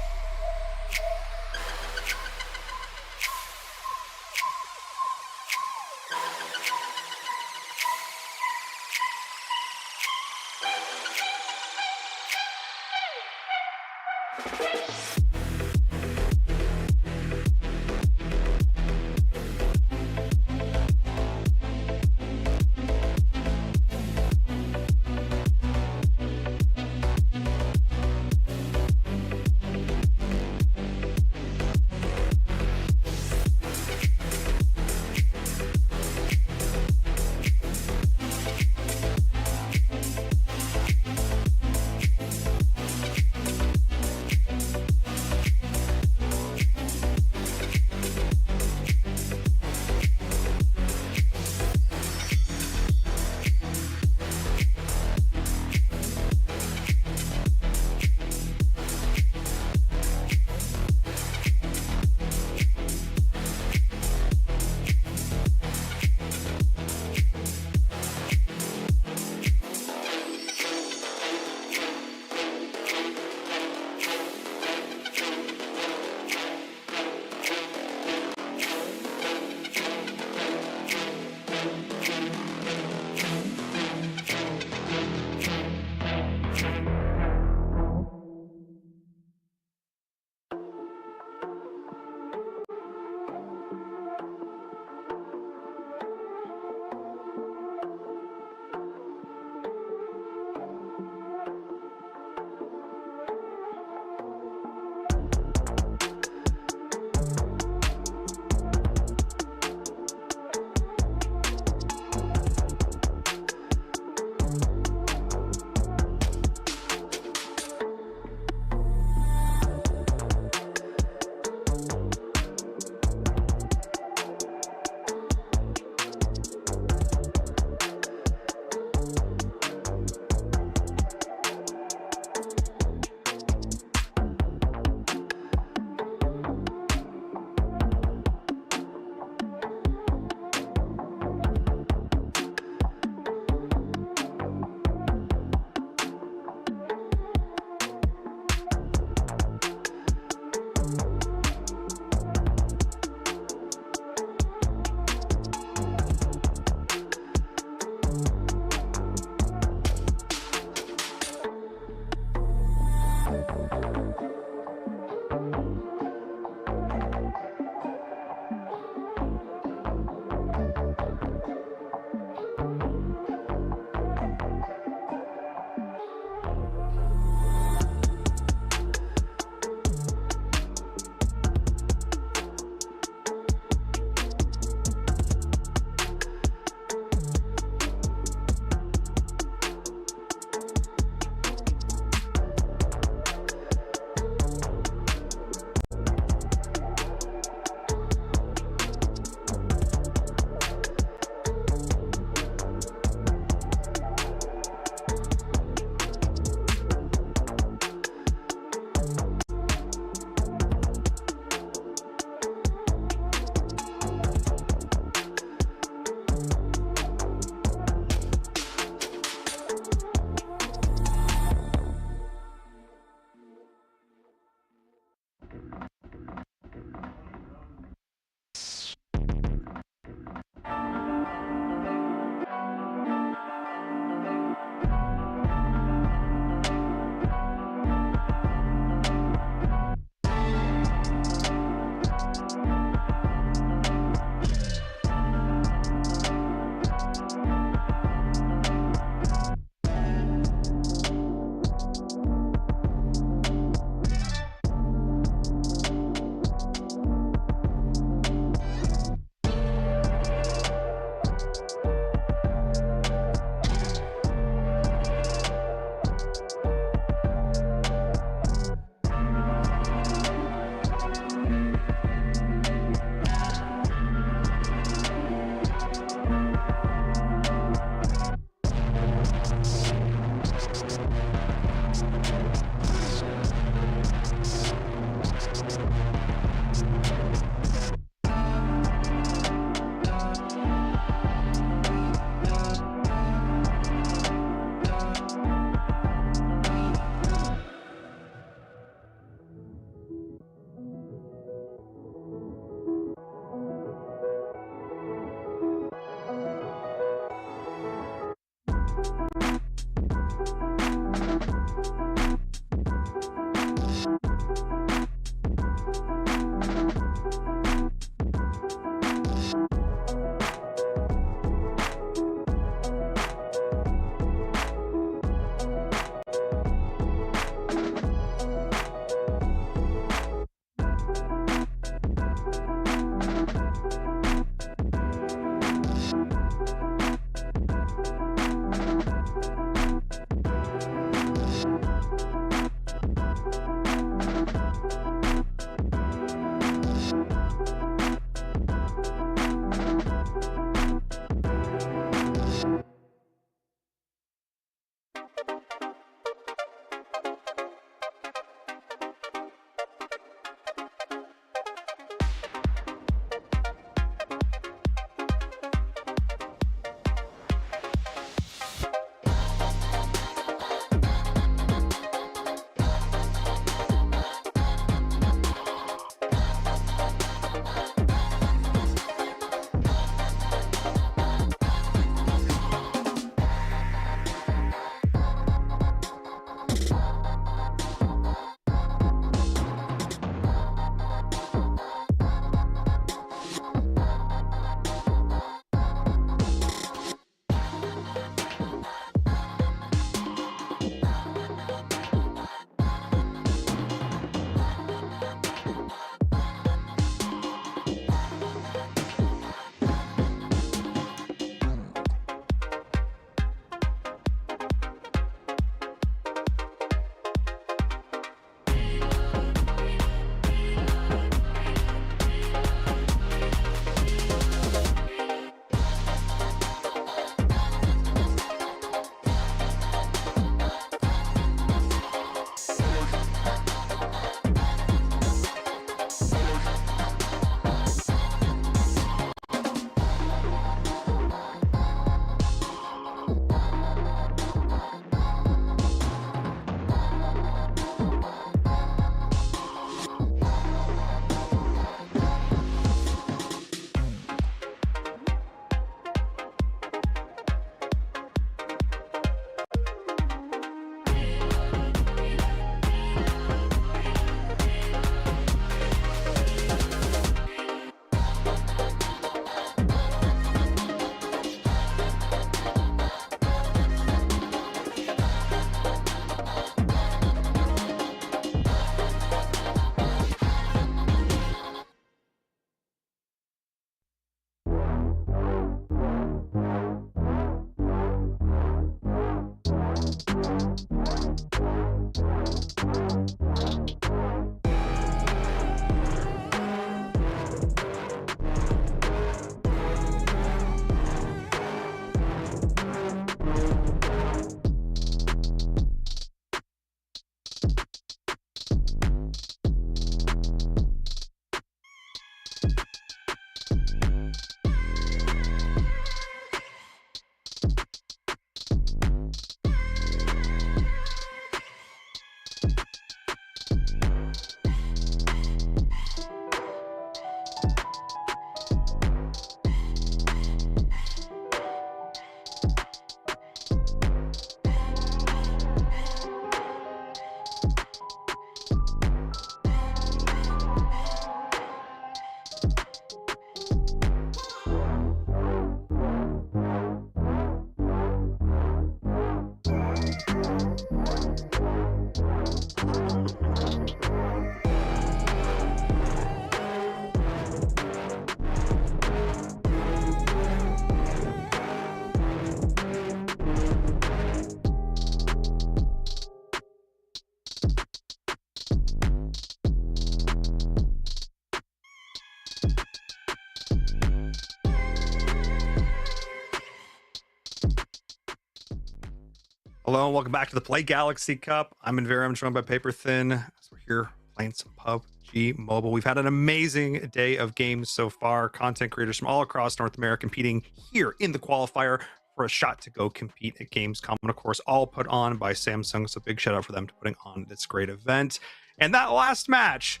Hello and welcome back to the Play Galaxy Cup. I'm Inver. I'm joined by Paper Thin. As we're here playing some PUBG Mobile. We've had an amazing day of games so far. Content creators from all across North America competing here in the qualifier for a shot to go compete at Gamescom. And of course, all put on by Samsung. So big shout out for them to putting on this great event. And that last match,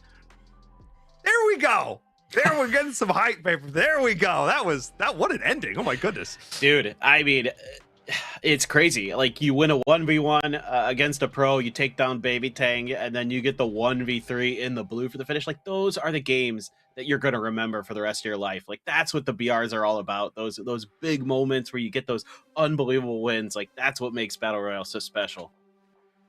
there we go. There we're getting some hype, Paper. There we go. What an ending. Oh my goodness.
Dude, I mean, it's crazy. Like, you win a 1v1 against a pro, you take down Baby Tang, and then you get the 1v3 in the blue for the finish. Like, those are the games that you're going to remember for the rest of your life. Like, that's what the BRs are all about. Those big moments where you get those unbelievable wins. Like, that's what makes Battle Royale so special.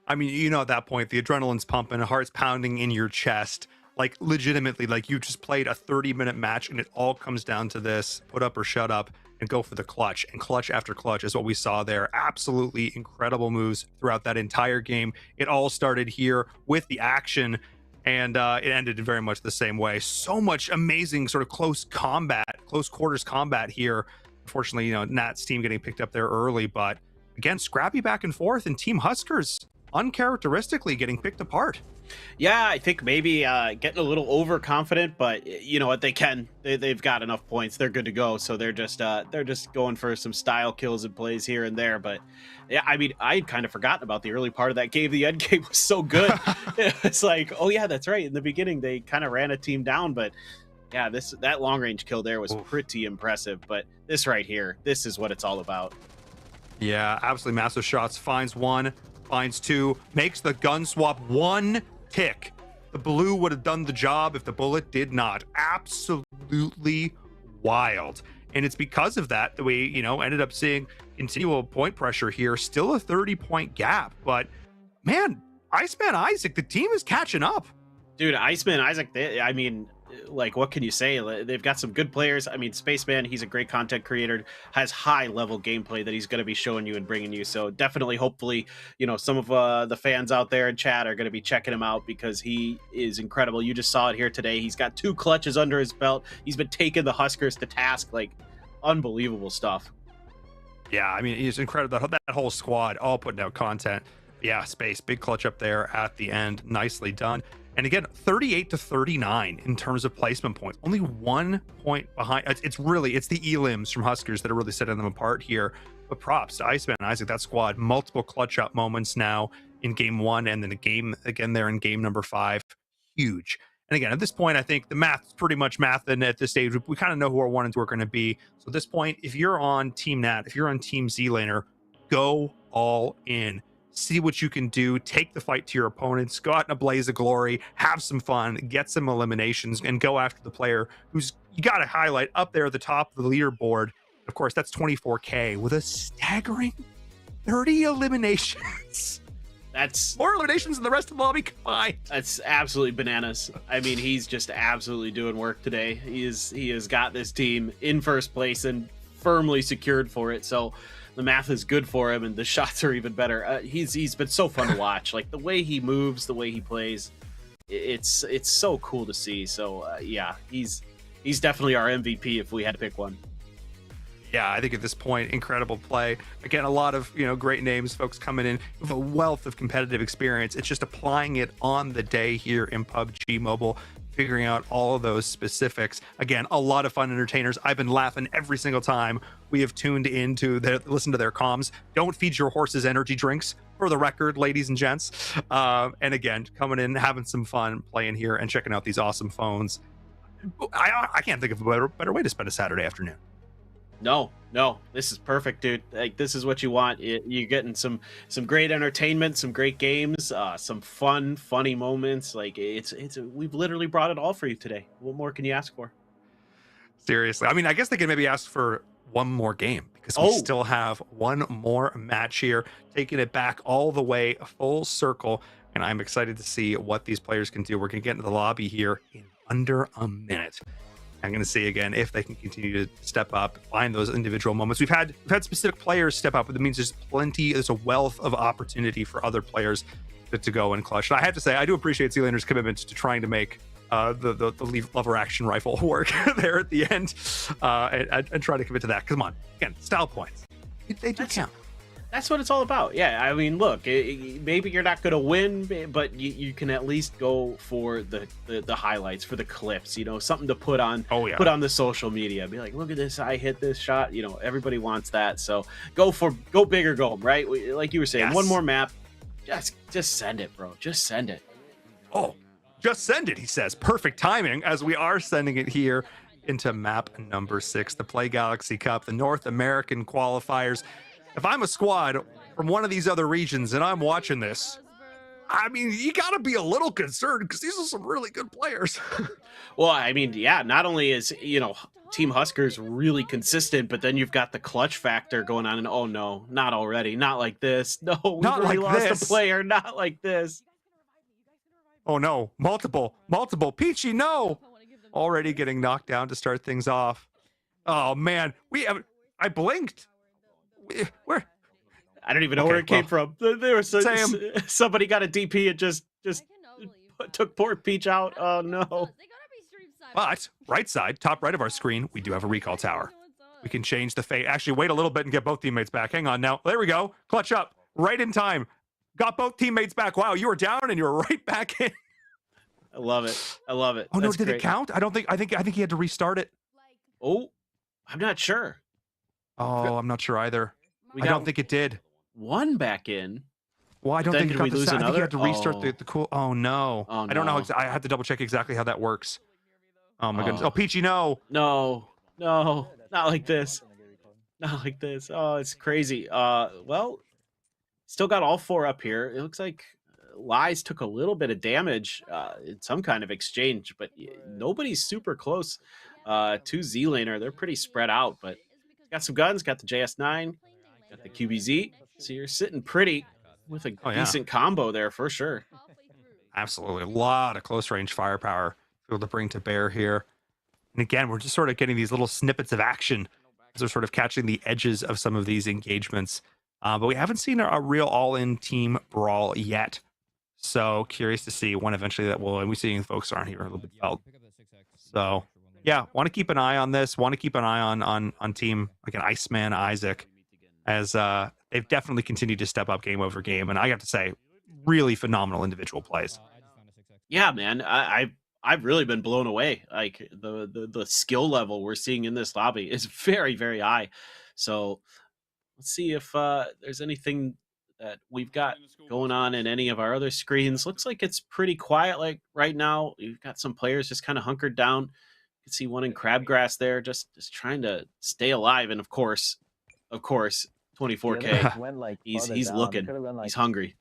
I mean, you know, at that point, the adrenaline's pumping, heart's pounding in your chest. Like, legitimately, like, you just played a 30-minute match, and it all comes down to this: put up or shut up, and go for the clutch. And clutch after clutch is what we saw there. Absolutely incredible moves throughout that entire game. It all started here with the action, and it ended in very much the same way. So much amazing sort of close quarters combat here. Unfortunately, you know, Nat's team getting picked up there early, but again, scrappy back and forth, and Team Huskers uncharacteristically getting picked apart.
Yeah, I think maybe getting a little overconfident, but you know what, they've got enough points, they're good to go. So they're just going for some style kills and plays here and there. But yeah, I mean, I'd kind of forgotten about the early part of that game. The end game was so good. It's like, oh yeah, that's right. In the beginning, they kind of ran a team down, but yeah, that long range kill there was pretty impressive. But this right here, this is what it's all about.
Yeah, absolutely massive shots. Finds one, finds two, makes the gun swap one tick. The blue would have done the job if the bullet did not. Absolutely wild. And it's because of that we, you know, ended up seeing continual point pressure here. Still a 30-point gap, but man, Iceman Isaac, the team is catching up.
Dude, Iceman Isaac, I mean, like, what can you say? They've got some good players. I mean, Spaceman, he's a great content creator, has high level gameplay that he's going to be showing you and bringing you. So definitely, hopefully, you know, some of the fans out there in chat are going to be checking him out because he is incredible. You just saw it here today. He's got 2 clutches under his belt. He's been taking the Huskers to task. Like, unbelievable stuff.
Yeah, I mean, he's incredible. That whole squad all putting out content. Yeah, Space, big clutch up there at the end. Nicely done. And again, 38-39 in terms of placement points. Only 1 point behind. It's the elims from Huskers that are really setting them apart here. But props to Iceman and Isaac, that squad. Multiple clutch up moments now in game 1 and then a game again there in game number 5. Huge. And again, at this point, I think the math's pretty much math. And at this stage, we kind of know who our 1 and 2 are going to be. So at this point, if you're on Team Nat, if you're on Team Z-Laner, go all in. See what you can do, take the fight to your opponents, go out in a blaze of glory, have some fun, get some eliminations, and go after the player who's, you got to highlight up there at the top of the leaderboard. Of course, that's 24K with a staggering 30 eliminations.
That's
more eliminations than the rest of the lobby combined.
That's absolutely bananas. I mean, he's just absolutely doing work today. He has got this team in first place and firmly secured for it. So the math is good for him, and the shots are even better. He's been so fun to watch. Like, the way he moves, the way he plays, it's so cool to see. So yeah, he's definitely our MVP if we had to pick one.
Yeah, I think at this point, incredible play. Again, a lot of, you know, great names, folks coming in with a wealth of competitive experience. It's just applying it on the day here in PUBG Mobile, figuring out all of those specifics. Again, a lot of fun entertainers. I've been laughing every single time we have tuned in to listen to their comms. Don't feed your horses energy drinks, for the record, ladies and gents. And again, coming in, having some fun playing here and checking out these awesome phones. I can't think of a better way to spend a Saturday afternoon.
No, this is perfect, dude. Like, this is what you want. You're getting some great entertainment, some great games, some funny moments. Like, we've literally brought it all for you today. What more can you ask for?
Seriously, I mean, I guess they can maybe ask for one more game because we still have one more match here, taking it back all the way full circle. And I'm excited to see what these players can do. We're gonna get into the lobby here in under a minute. I'm going to see again if they can continue to step up, find those individual moments. We've had specific players step up, but it means there's a wealth of opportunity for other players to go and clutch. And I have to say, I do appreciate Z-Laner's commitment to trying to make the lever action rifle work there at the end, and try to commit to that. Come on, again, style points, they do count.
That's what it's all about. Yeah, I mean, look, maybe you're not going to win, but you can at least go for the highlights, for the clips, you know, something to put on put on the social media. Be like, look at this, I hit this shot. You know, everybody wants that. So go big or go home, right? Like you were saying, one more map. Just send it, bro. Just send it.
Oh, just send it, he says. Perfect timing as we are sending it here into map number 6, the Play Galaxy Cup, the North American qualifiers. If I'm a squad from one of these other regions and I'm watching this, I mean, you got to be a little concerned because these are some really good players.
Well, I mean, yeah, not only is, you know, Team Huskers really consistent, but then you've got the clutch factor going on. And oh, no, not already. Not like this. No, we've
Not
already
like
lost
this.
a player. Not like this.
Oh, no. Multiple. Peachy, no. Already getting knocked down to start things off. Oh, man. I blinked. Where?
I don't even know where it came from. There was somebody got a DP and just took poor Peach out. Oh no!
But right side, top right of our screen, we do have a recall tower. We can change the fate. Actually, wait a little bit and get both teammates back. Hang on now. There we go. Clutch up. Right in time. Got both teammates back. Wow, you were down and you were right back in.
I love it. I love it.
Oh no,
That's
did
great.
it count? I think he had to restart it.
Oh, I'm not sure.
Oh, I'm not sure either. I don't think it did.
One back in.
Well, I don't
Then
think
did
it got
we
the
lose
I think you
another?
had to restart
Oh.
the cool. Oh no.
Oh,
I don't know.
no.
I had to double check exactly how that works. Oh my goodness.
Oh.
Oh, Peachy, no.
No, not like this. Not like this. Oh, it's crazy. Well, still got all 4 up here. It looks like Lies took a little bit of damage in some kind of exchange, but nobody's super close to Z-Laner. They're pretty spread out, but got some guns, got the JS9, got the QBZ. So you're sitting pretty with a decent combo there for sure.
Absolutely. A lot of close range firepower to be able to bring to bear here. And again, we're just sort of getting these little snippets of action as we're sort of catching the edges of some of these engagements. But we haven't seen a real all-in team brawl yet. So curious to see when eventually that will, and we're seeing folks around here a little bit felt. So yeah, want to keep an eye on this. Want to keep an eye on team like an Iceman Isaac, as they've definitely continued to step up game over game. And I have to say, really phenomenal individual plays.
Yeah, man, I've really been blown away. Like the skill level we're seeing in this lobby is very, very high. So let's see if there's anything that we've got going on in any of our other screens. Looks like it's pretty quiet like right now. You've got some players just kind of hunkered down. You can see one in Crabgrass there, just trying to stay alive. And of course, 24K. He's looking. He's hungry.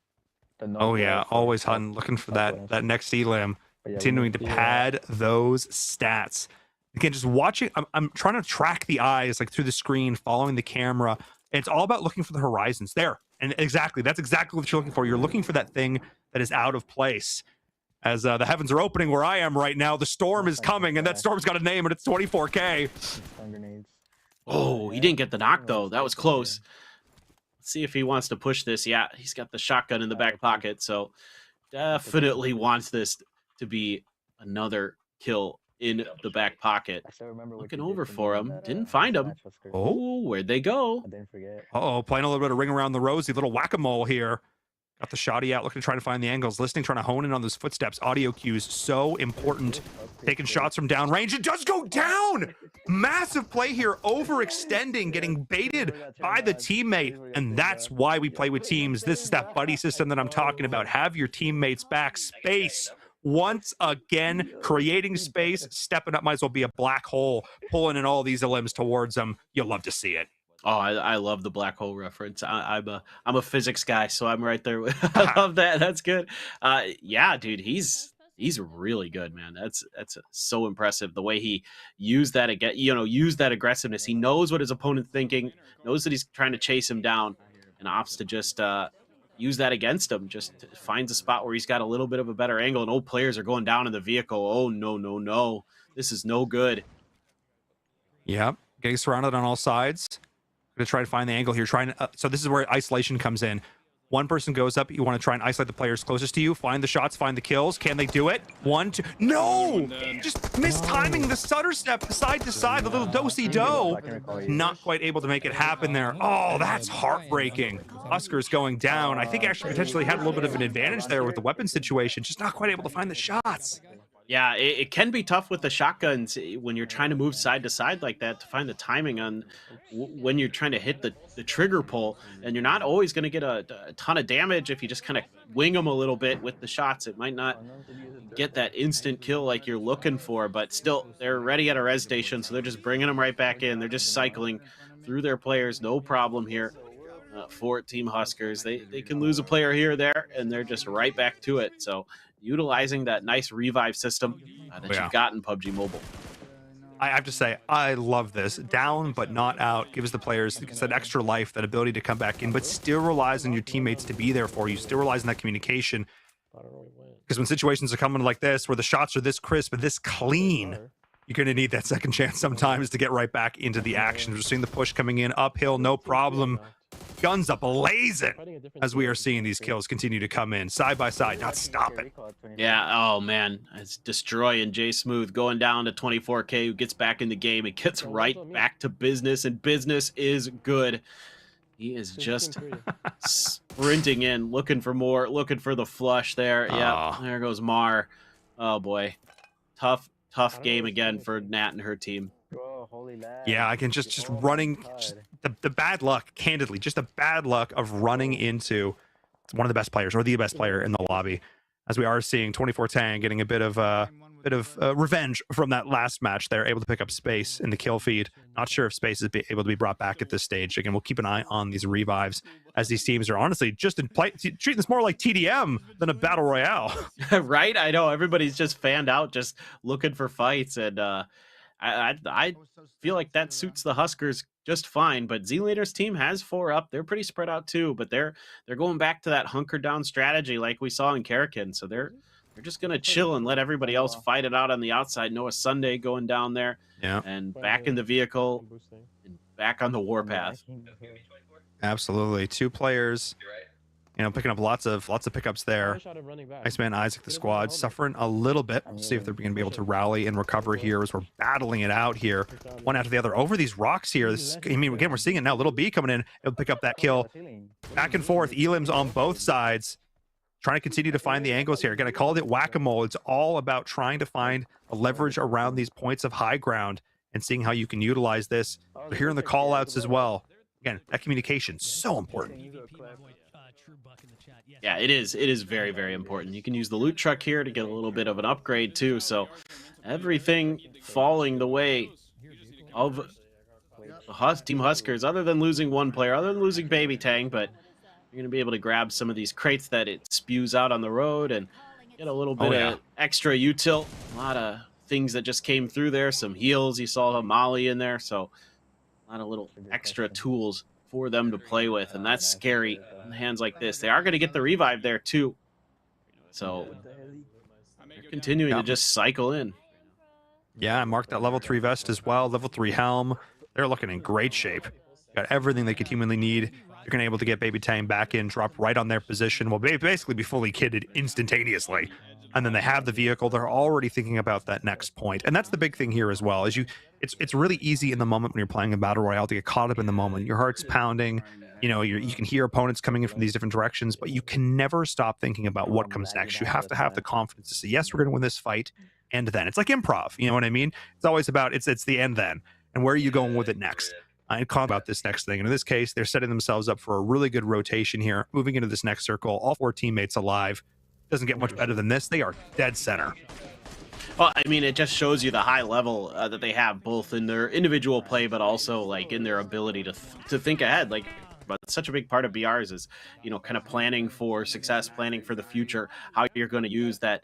Oh yeah, always hunting, looking for that next elim, continuing to pad those stats. Again, just watching. I'm trying to track the eyes like through the screen, following the camera. And it's all about looking for the horizons there. And that's exactly what you're looking for. You're looking for that thing that is out of place. As the heavens are opening where I am right now, the storm is coming, and that storm's got a name, and it's 24K.
Oh, he didn't get the knock though. That was close. Let's see if he wants to push this. Yeah, he's got the shotgun in the back pocket, so definitely wants this to be another kill in the back pocket. Looking over for him, didn't find him. Oh, where'd they go?
Uh-oh, playing a little bit of ring around the rosy, little whack-a-mole here. Got the shoddy out, looking to try to find the angles, listening, trying to hone in on those footsteps. Audio cues, so important. Taking shots from downrange. It does go down! Massive play here, overextending, getting baited by the teammate. And that's why we play with teams. This is that buddy system that I'm talking about. Have your teammates back. Space. Once again, creating space, stepping up, might as well be a black hole, pulling in all these limbs towards them. You'll love to see it.
Oh, I love the black hole reference. I'm a physics guy, so I'm right there. I love that. That's good. Yeah, dude, he's really good, man. That's so impressive. The way he used that again, used that aggressiveness. He knows what his opponent's thinking, knows that he's trying to chase him down, and opts to just use that against him. Just finds a spot where he's got a little bit of a better angle, and old players are going down in the vehicle. Oh no, this is no good.
Yep, getting surrounded on all sides. Gonna try to find the angle here. So this is where isolation comes in. One person goes up. You want to try and isolate the players closest to you. Find the shots. Find the kills. Can they do it? 1, 2. No! Just mistiming the stutter step side to side. The little do-si-do. Not quite able to make it happen there. Oh, that's heartbreaking. Huskers going down. I think actually potentially had a little bit of an advantage there with the weapon situation. Just not quite able to find the shots.
Yeah, it can be tough with the shotguns when you're trying to move side to side like that to find the timing on when you're trying to hit the trigger pull. And you're not always going to get a ton of damage if you just kind of wing them a little bit with the shots. It might not get that instant kill like you're looking for, but still, they're ready at a res station, so they're just bringing them right back in. They're just cycling through their players, no problem here. For Team Huskers, they can lose a player here or there, and they're just right back to it. So utilizing that nice revive system that you've got in PUBG Mobile.
I have to say, I love this. Down but not out gives the players that extra life, that ability to come back in, but still relies on your teammates to be there for you, still relies on that communication. Because when situations are coming like this, where the shots are this crisp and this clean, you're going to need that second chance sometimes to get right back into the action. We're seeing the push coming in uphill, no problem. Guns up blazing as we are seeing these kills continue to come in side by side, not stopping.
Yeah, oh man, it's destroying Jay Smooth, going down to 24K, who gets back in the game. It gets right back to business, and business is good. He is just sprinting in, looking for more, looking for the flush there. Yeah, there goes Mar. Oh boy, tough game again for Nat and her team.
Yeah, I can just running, the bad luck, candidly, just the bad luck of running into one of the best players or the best player in the lobby, as we are seeing 24 Tang getting a bit of revenge from that last match. They're able to pick up Space in the kill feed. Not sure if Space is able to be brought back at this stage. Again, we'll keep an eye on these revives, as these teams are honestly just in play, treating this more like TDM than a battle royale.
Right? I know everybody's just fanned out, just looking for fights, and I feel like that suits the Huskers just fine. But Z-Later's team has 4 up. They're pretty spread out too, but they're going back to that hunker down strategy like we saw in Karakin. So they're just gonna chill and let everybody else fight it out on the outside. Noah Sunday going down there, and back in the vehicle and back on the warpath.
Absolutely, 2 players. Picking up lots of pickups there. Iceman, Isaac, the squad suffering a little bit. We'll see if they're going to be able to rally and recover here as we're battling it out here, one after the other over these rocks here. Again, we're seeing it now. Little B coming in, it'll pick up that kill. Back and forth, Elim's on both sides, trying to continue to find the angles here. Again, I called it whack-a-mole. It's all about trying to find a leverage around these points of high ground and seeing how you can utilize this. We're hearing the call-outs as well. Again, that communication, so important.
Yeah, it is. It is very, very important. You can use the loot truck here to get a little bit of an upgrade too. So everything falling the way of the Team Huskers, other than losing one player, other than losing Baby Tang, but you're going to be able to grab some of these crates that it spews out on the road and get a little bit of extra util. A lot of things that just came through there. Some heals. You saw a Molly in there. So a lot of little extra tools for them to play with, and that's scary in hands like this. They are going to get the revive there too, so they're continuing to just cycle in.
Yeah, I marked that level 3 vest as well, level 3 helm. They're looking in great shape. Got everything they could humanly need. You're going to be able to get Baby Tang back in, drop right on their position. Will basically be fully kitted instantaneously. And then they have the vehicle. They're already thinking about that next point. And that's the big thing here as well. It's really easy in the moment when you're playing a battle royale to get caught up in the moment. Your heart's pounding. You can hear opponents coming in from these different directions, but you can never stop thinking about what comes next. You have to have the confidence to say, yes, we're going to win this fight. And then it's like improv. You know what I mean? It's always about it's the end then. And where are you going with it next? I call about this next thing. And in this case, they're setting themselves up for a really good rotation here, moving into this next circle. All 4 teammates alive. Doesn't get much better than this. They are dead center.
Well, I mean, it just shows you the high level that they have, both in their individual play, but also like in their ability to think ahead. Like, but such a big part of BRs is, kind of planning for success, planning for the future, how you're going to use that,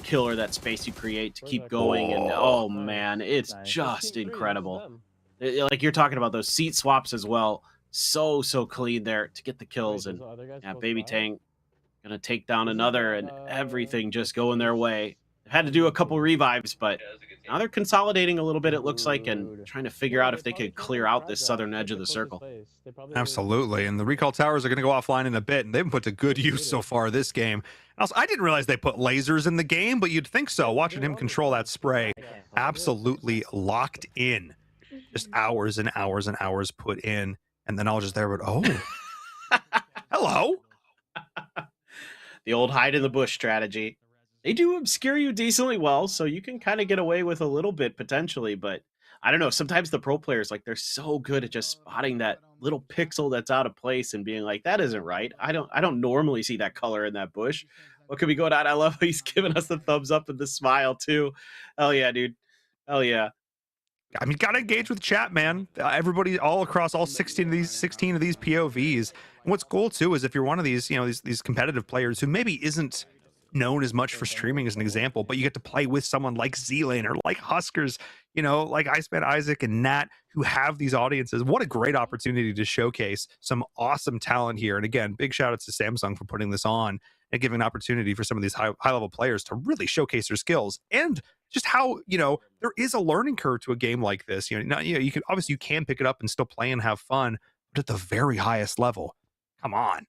kill or that space you create to keep going. And oh man, it's just incredible. Like you're talking about those seat swaps as well. So clean there to get the kills. And yeah, Baby Tang gonna take down another, and everything just going their way. They've had to do a couple revives, but Now they're consolidating a little bit, it looks like, and trying to figure out if they could clear out this southern edge of the circle.
Absolutely. And the recall towers are going to go offline in a bit, and they've been put to good use so far this game. Also, I didn't realize they put lasers in the game, but you'd think so. Watching him control that spray, absolutely locked in. Just hours and hours and hours put in, and then I'll just there, but oh, hello.
The old hide in the bush strategy. They do obscure you decently well, so you can kind of get away with a little bit potentially, but I don't know. Sometimes the pro players, like, they're so good at just spotting that little pixel that's out of place and being like, that isn't right. I don't normally see that color in that bush. What could we go down? I love how he's giving us the thumbs up and the smile too. Hell yeah, dude. Hell yeah.
I mean, gotta engage with chat, man. Everybody, all across all 16 of these POVs. And what's cool too is if you're one of these, you know, these competitive players who maybe isn't known as much for streaming, as an example, but you get to play with someone like Z-Lane or like Huskers, you know, like Iceman Isaac and Nat, who have these audiences. What a great opportunity to showcase some awesome talent here. And again, big shout outs to Samsung for putting this on and giving an opportunity for some of these high level players to really showcase their skills, and just how, you know, there is a learning curve to a game like this. You know, you can obviously, you can pick it up and still play and have fun, but at the very highest level, come on.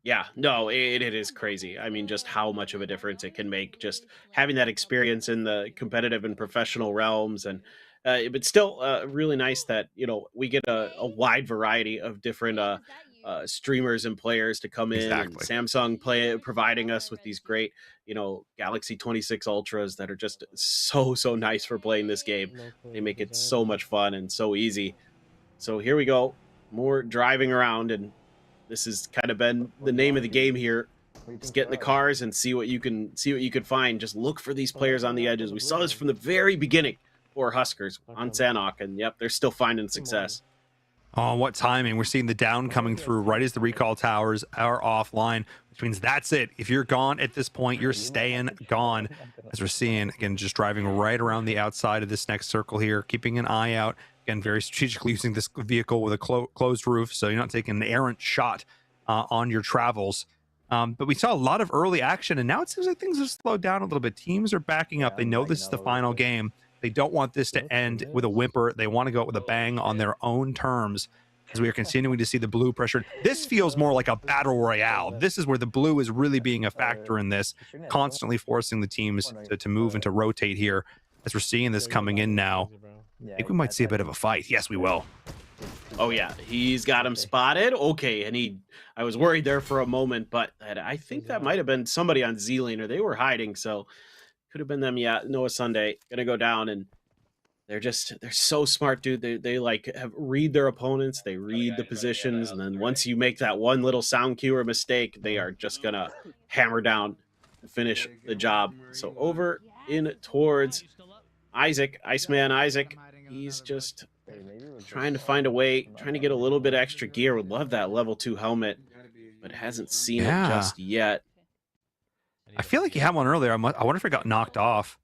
Yeah, no, it is crazy. I mean, just how much of a difference it can make just having that experience in the competitive and professional realms. And but still really nice that, you know, we get a wide variety of different streamers and players to come in.
Exactly.
And Samsung providing us with these great, you know, Galaxy 26 Ultras that are just so nice for playing this game. They make it so much fun and so easy. So here we go, more driving around, and this has kind of been the name of the game here. Just get in the cars and see what you can find. Just look for these players on the edges. We saw this from the very beginning for Huskers on Sanhok, and yep, they're still finding success.
Oh, what timing. We're seeing the down coming through right as the recall towers are offline, which means that's it. If you're gone at this point, you're staying gone. As we're seeing, again, just driving right around the outside of this next circle here, keeping an eye out. Again, very strategically using this vehicle with a closed roof, so you're not taking an errant shot on your travels. But we saw a lot of early action, and now it seems like things have slowed down a little bit. Teams are backing up. They know this is the final game. They don't want this to end with a whimper. They want to go with a bang on their own terms, as we are continuing to see the blue pressure. This feels more like a battle royale. This is where the blue is really being a factor in this, constantly forcing the teams to move and to rotate here. As we're seeing this coming in now, I think we might see a bit of a fight. Yes, we will.
Oh yeah, he's got him spotted. Okay, and I was worried there for a moment, but I think that might have been somebody on Z-Lane, or they were hiding, so could have been them. Yeah, Noah Sunday gonna go down, and they're so smart, dude. They like read their opponents, they read the positions, and then once you make that one little sound cue or mistake, they are just gonna hammer down and finish the job. So over in towards Isaac, Iceman Isaac, he's just trying to find a way, trying to get a little bit extra gear. Would love that level 2 helmet, but hasn't seen it just yet.
I feel like he had one earlier. I wonder if it got knocked off.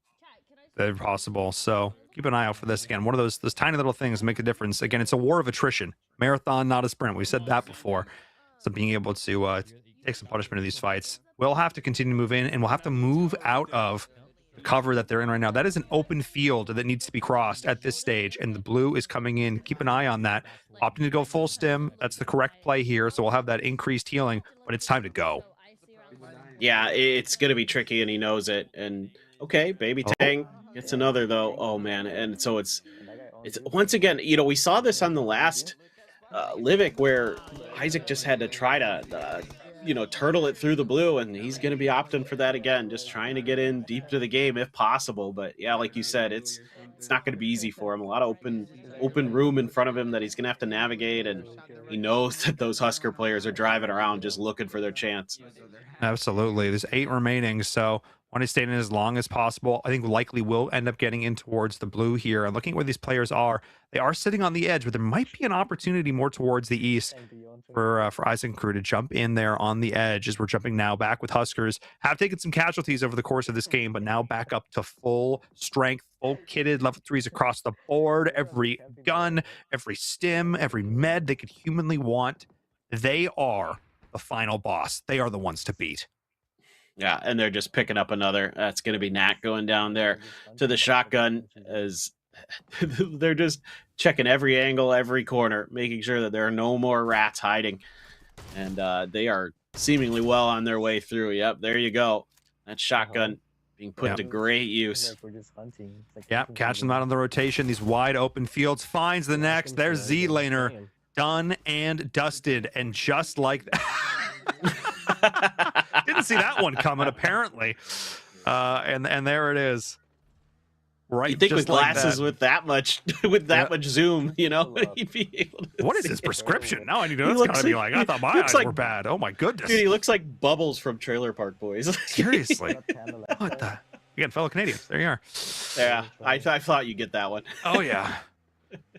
If possible. So keep an eye out for this. Again, one of those tiny little things make a difference. Again, it's a war of attrition. Marathon, not a sprint. We said that before. So being able to take some punishment in these fights. We'll have to continue to move in, and we'll have to move out of the cover that they're in right now. That is an open field that needs to be crossed at this stage, and the blue is coming in. Keep an eye on that. Opting to go full stim. That's the correct play here. So we'll have that increased healing, but it's time to go.
Yeah, it's going to be tricky, and he knows it. And okay, Baby Tang gets another, though. Oh, man. And so it's once again, you know, we saw this on the last Livic, where Isaac just had to try to, you know, turtle it through the blue, and he's going to be opting for that again, just trying to get in deep to the game if possible. But yeah, like you said, it's not going to be easy for him. A lot of open room in front of him that he's going to have to navigate, and he knows that those Husker players are driving around just looking for their chance.
Absolutely. There's 8 remaining, so want to stay in as long as possible. I think likely will end up getting in towards the blue here. And looking at where these players are, they are sitting on the edge, but there might be an opportunity more towards the east for Isaac crew to jump in there on the edge, as we're jumping now back with Huskers. Have taken some casualties over the course of this game, but now back up to full strength, full kitted, level 3s across the board. Every gun, every stim, every med they could humanly want. They are the final boss. They are the ones to beat.
Yeah, and they're just picking up another. That's going to be Nat going down there to the shotgun as they're just checking every angle, every corner, making sure that there are no more rats hiding. And they are seemingly well on their way through. Yep, there you go. That shotgun being put to great use.
Yep, catching them out on the rotation. These wide open fields. Finds the next. There's Z-Laner. Done and dusted. And just like that. Didn't see that one coming, apparently. And there it is. Right.
You think with
like
glasses
that.
with that much much zoom, you know, you'd be able to
What is
see
his
it.
prescription? Now I need to know.
He
It's
looks
gotta be like, I thought my eyes were bad. Oh my goodness.
Dude, he looks like Bubbles from Trailer Park Boys.
Seriously. What the? Again, fellow Canadians. There you are.
Yeah, I thought you'd get that one.
Oh, yeah.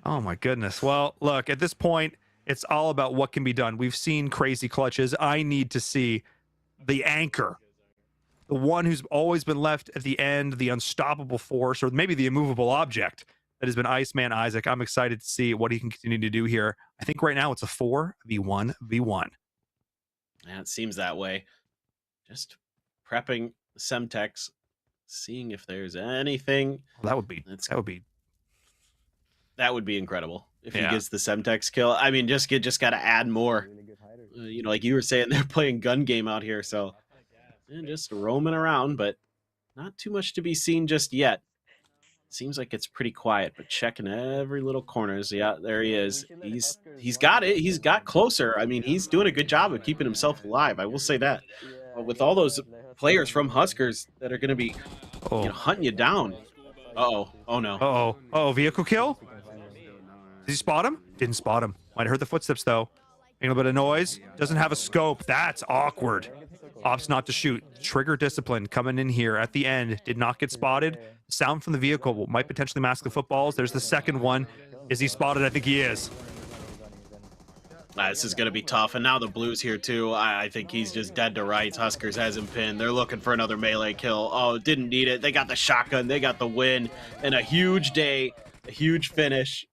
Oh, my goodness. Well, look, at this point, it's all about what can be done. We've seen crazy clutches. I need to see the anchor, the one who's always been left at the end, the unstoppable force, or maybe the immovable object that has been Iceman Isaac. I'm excited to see what he can continue to do here. I think right now it's a 4v1v1.
Yeah, it seems that way. Just prepping the Semtex, seeing if there's anything.
Well, that would be
incredible if he gets the Semtex kill. I mean, just got to add more. You know, like you were saying, they're playing gun game out here, so just roaming around, but not too much to be seen just yet. Seems like it's pretty quiet, but checking every little corners. Yeah, there he is. He's got it. He's got closer. I mean, he's doing a good job of keeping himself alive. I will say that. But with all those players from Huskers that are going to be hunting you down. Oh no.
Oh, vehicle kill? Did he spot him? Didn't spot him. Might have heard the footsteps, though. A little bit of noise. Doesn't have a scope. That's awkward. Opts not to shoot. Trigger discipline coming in here at the end. Did not get spotted. Sound from the vehicle might potentially mask the footballs. There's the second one. Is he spotted? I think he is.
This is going to be tough. And now the Blues here, too. I think he's just dead to rights. Huskers has him pinned. They're looking for another melee kill. Oh, didn't need it. They got the shotgun. They got the win. And a huge day. A huge finish.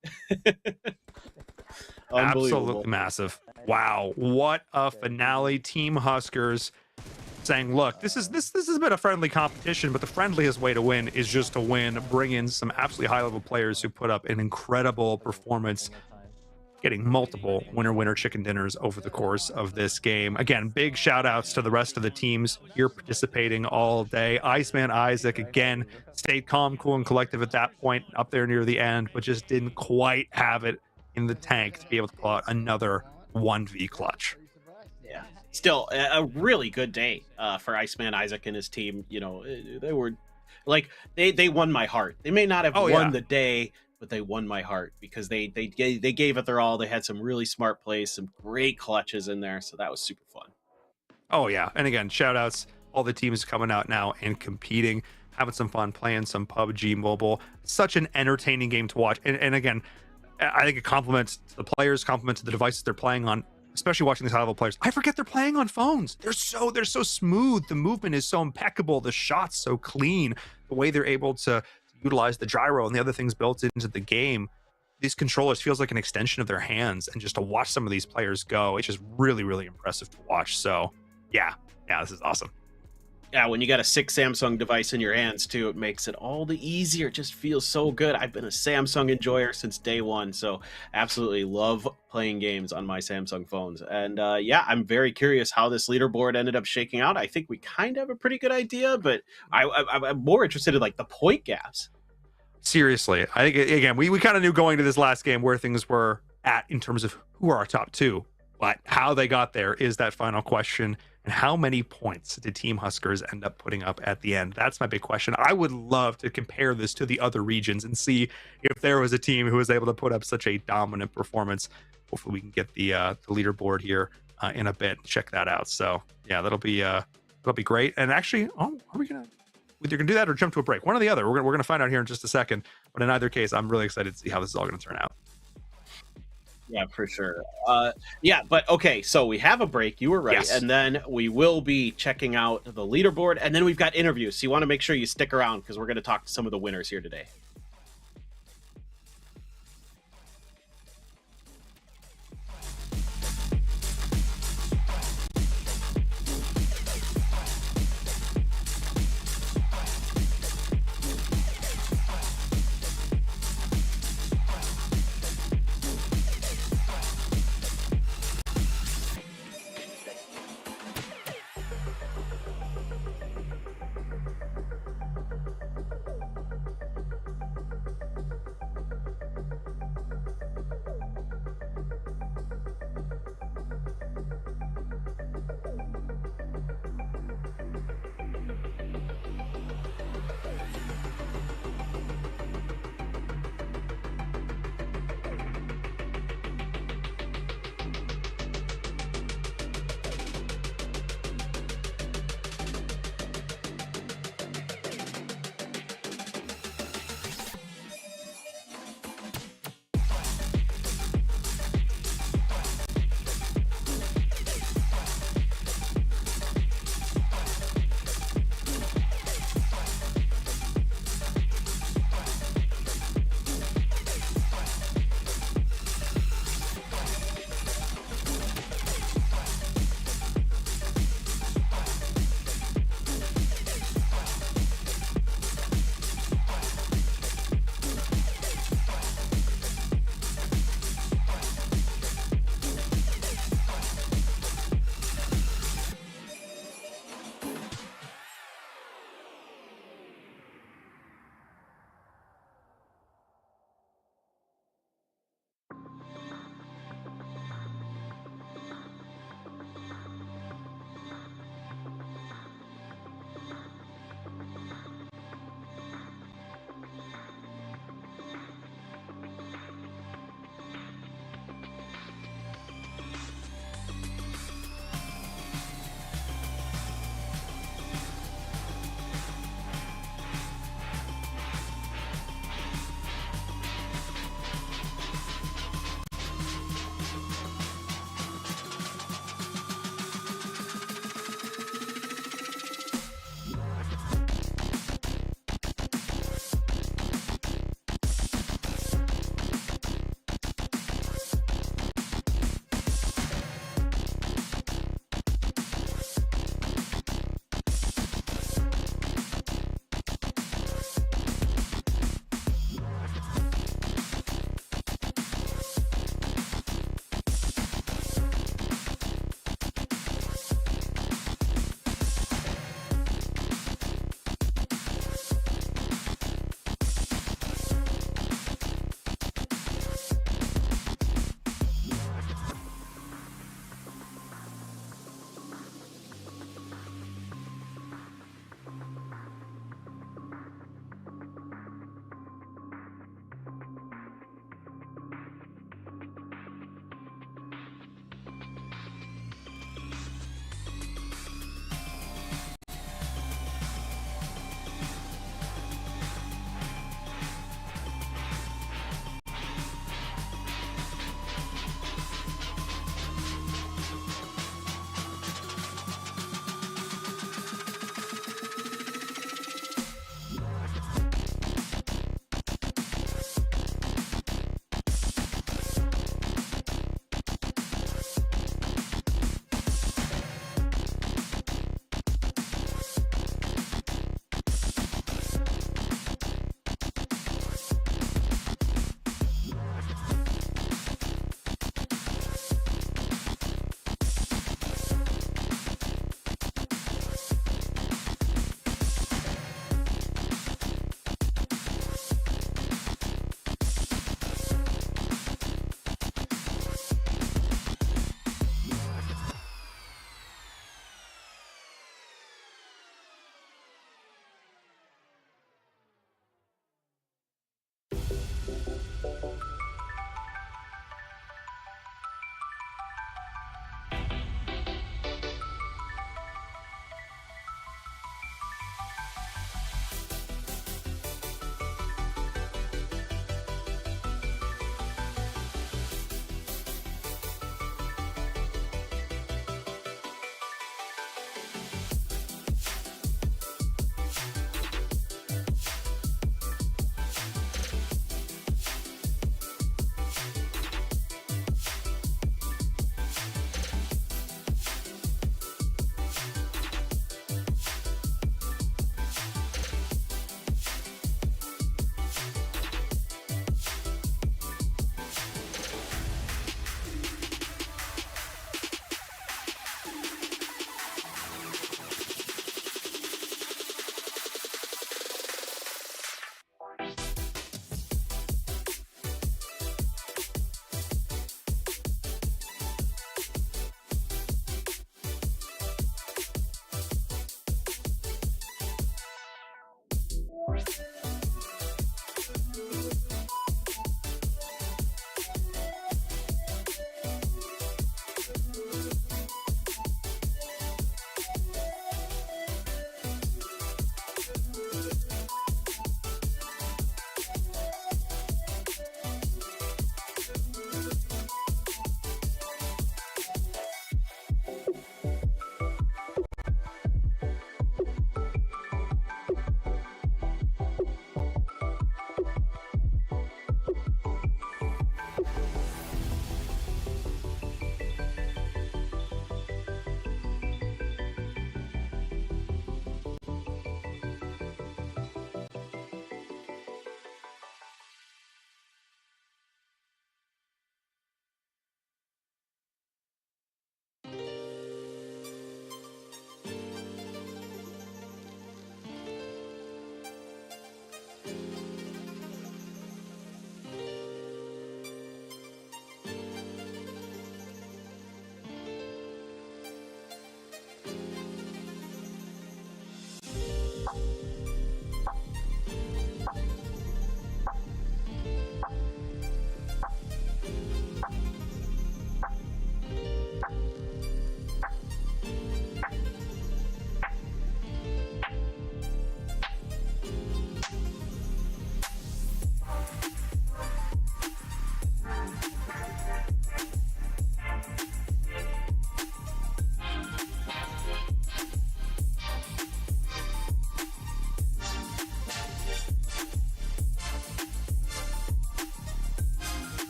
Absolutely massive. Wow. What a finale. Team Huskers saying, look, this has been a friendly competition, but the friendliest way to win is just to win. Bring in some absolutely high-level players who put up an incredible performance, getting multiple winner chicken dinners over the course of this game. Again, big shout outs to the rest of the teams here participating all day. Iceman Isaac, again, stayed calm, cool, and collective at that point up there near the end, but just didn't quite have it in the tank to be able to pull out another 1v clutch.
Yeah, still a really good day for Iceman Isaac and his team. You know, they were like they won my heart. They may not have won the day, but they won my heart because they gave it their all. They had some really smart plays, some great clutches in there, so that was super fun.
Oh yeah, and again, shout outs all the teams coming out now and competing, having some fun, playing some PUBG Mobile. Such an entertaining game to watch, and again, I think it complements the players, complements the devices they're playing on, especially watching these high-level players. I forget they're playing on phones. They're so smooth. The movement is so impeccable. The shots so clean. The way they're able to utilize the gyro and the other things built into the game. These controllers feels like an extension of their hands, and just to watch some of these players go, it's just really, really impressive to watch. So yeah, this is awesome.
Yeah, when you got a 6 Samsung device in your hands too, it makes it all the easier. It just feels so good. I've been a Samsung enjoyer since day one, so absolutely love playing games on my Samsung phones. And I'm very curious how this leaderboard ended up shaking out. I think we kind of have a pretty good idea, but I'm more interested in like the point gaps.
Seriously, I think again we kind of knew going to this last game where things were at in terms of who are our top two, but how they got there is that final question. And how many points did Team Huskers end up putting up at the end? That's my big question. I would love to compare this to the other regions and see if there was a team who was able to put up such a dominant performance. Hopefully we can get the leaderboard here in a bit. Check that out. So yeah, that'll be great. And actually, are we gonna either gonna do that or jump to a break? One or the other. We're gonna find out here in just a second. But in either case, I'm really excited to see how this is all gonna turn out.
Yeah, for sure. But okay, so we have a break. You were right.
Yes.
And then we will be checking out the leaderboard, and then we've got interviews. So you want to make sure you stick around because we're going to talk to some of the winners here today.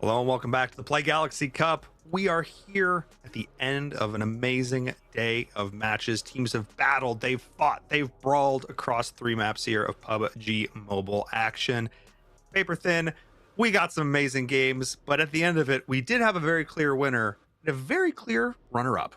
Hello and welcome back to the Play Galaxy Cup. We are here at the end of an amazing day of matches. Teams have battled, they've fought, they've brawled across 3 maps here of PUBG Mobile action. Paper thin, we got some amazing games, but at the end of it, we did have a very clear winner and a very clear runner-up.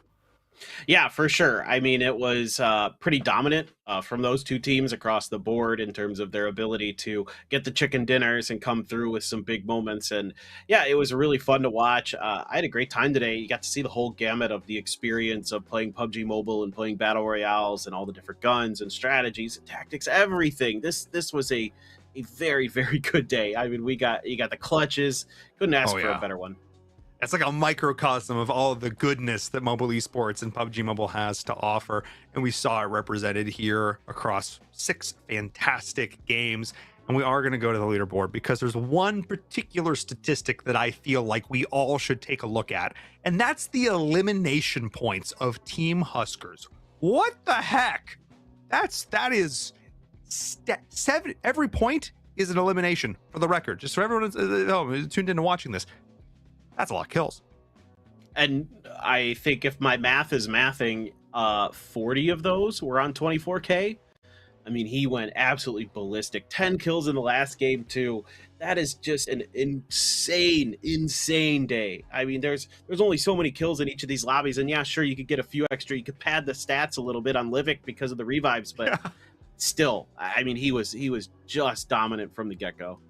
Yeah, for sure. I mean, it was pretty dominant from those two teams across the board in terms of their ability to get the chicken dinners and come through with some big moments. And yeah, it was really fun to watch. I had a great time today. You got to see the whole gamut of the experience of playing PUBG Mobile and playing Battle Royales and all the different guns and strategies and tactics, everything. This was a very, very good day. I mean, you got the clutches. Couldn't ask for a better one.
It's like a microcosm of all of the goodness that mobile esports and PUBG Mobile has to offer. And we saw it represented here across 6 fantastic games. And we are going to go to the leaderboard because there's one particular statistic that I feel like we all should take a look at. And that's the elimination points of Team Huskers. What the heck? That is 7. Every point is an elimination, for the record. Just so everyone tuned into watching this. That's a lot of kills.
And I think if my math is mathing, 40 of those were on 24K. I mean, he went absolutely ballistic. 10 kills in the last game, too. That is just an insane day. I mean, there's only so many kills in each of these lobbies. And yeah, sure, you could get a few extra. You could pad the stats a little bit on Livik because of the revives. But still, I mean, he was just dominant from the get-go.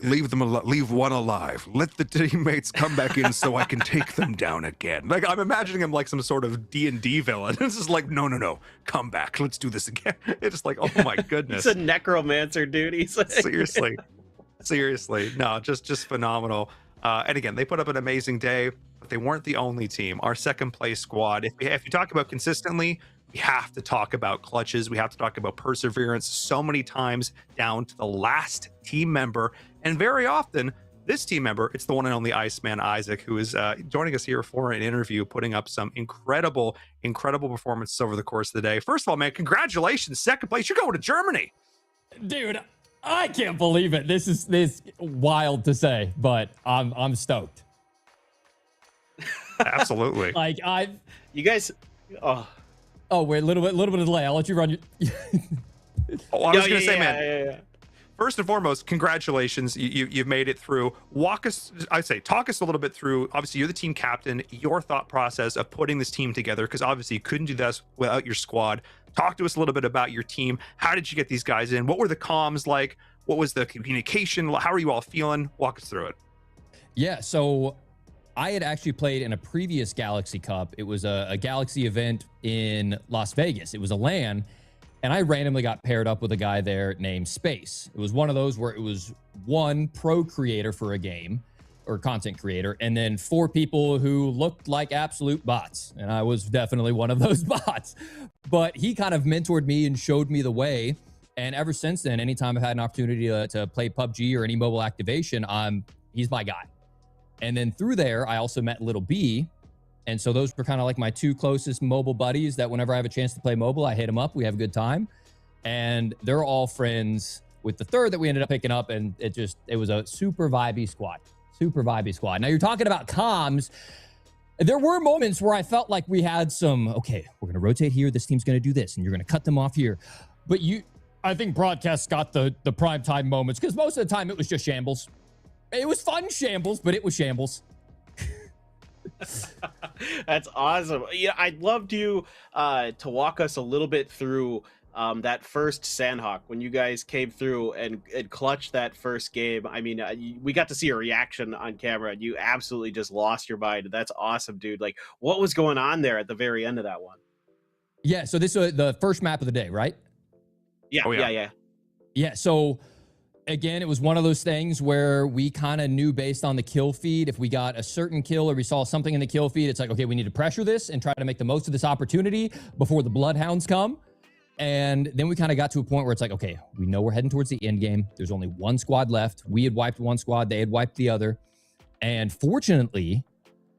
Leave one alive. Let the teammates come back in so I can take them down again. Like, I'm imagining him like some sort of D&D villain. It's just like, no, come back. Let's do this again. It's just like, oh my goodness.
He's a necromancer, dude. He's like...
seriously. No, just phenomenal. And again, they put up an amazing day, but they weren't the only team. Our second place squad, if you talk about consistently, we have to talk about clutches. We have to talk about perseverance so many times down to the last team member. And very often, this team member, it's the one and only Iceman Isaac, who is joining us here for an interview, putting up some incredible performances over the course of the day. First of all, man, congratulations. Second place. You're going to Germany.
Dude, I can't believe it. This is wild to say, but I'm stoked.
Absolutely.
You guys...
Oh, wait, a little bit of delay. I'll let you run your...
I was going to say, man, first and foremost, congratulations. You've made it through. Talk us a little bit through, obviously, you're the team captain, your thought process of putting this team together, because obviously you couldn't do this without your squad. Talk to us a little bit about your team. How did you get these guys in? What were the comms like? What was the communication? How are you all feeling? Walk us through it.
Yeah, so... I had actually played in a previous Galaxy Cup. It was a Galaxy event in Las Vegas. It was a LAN, and I randomly got paired up with a guy there named Space. It was one of those where it was one pro creator for a game, or content creator, and then 4 people who looked like absolute bots. And I was definitely one of those bots. But he kind of mentored me and showed me the way. And ever since then, anytime I've had an opportunity to play PUBG or any mobile activation, he's my guy. And then through there, I also met Little B. And so those were kind of like my 2 closest mobile buddies that whenever I have a chance to play mobile, I hit them up. We have a good time. And they're all friends with the third that we ended up picking up. And it was a super vibey squad. Super vibey squad. Now, you're talking about comms. There were moments where I felt like we had some, okay, we're going to rotate here. This team's going to do this. And you're going to cut them off here. But I think broadcasts got the prime time moments, because most of the time it was just shambles. It was fun shambles, but it was shambles.
That's awesome. Yeah, I'd love you to walk us a little bit through that first Sandhawk when you guys came through and clutched that first game. I mean, we got to see a reaction on camera, and you absolutely just lost your mind. That's awesome, dude. Like, what was going on there at the very end of that one?
Yeah, so this was the first map of the day, right?
Yeah,
Yeah, so... Again, it was one of those things where we kind of knew based on the kill feed, if we got a certain kill or we saw something in the kill feed, it's like, okay, we need to pressure this and try to make the most of this opportunity before the Bloodhounds come. And then we kind of got to a point where it's like, okay, we know we're heading towards the end game. There's only one squad left. We had wiped one squad. They had wiped the other. And fortunately,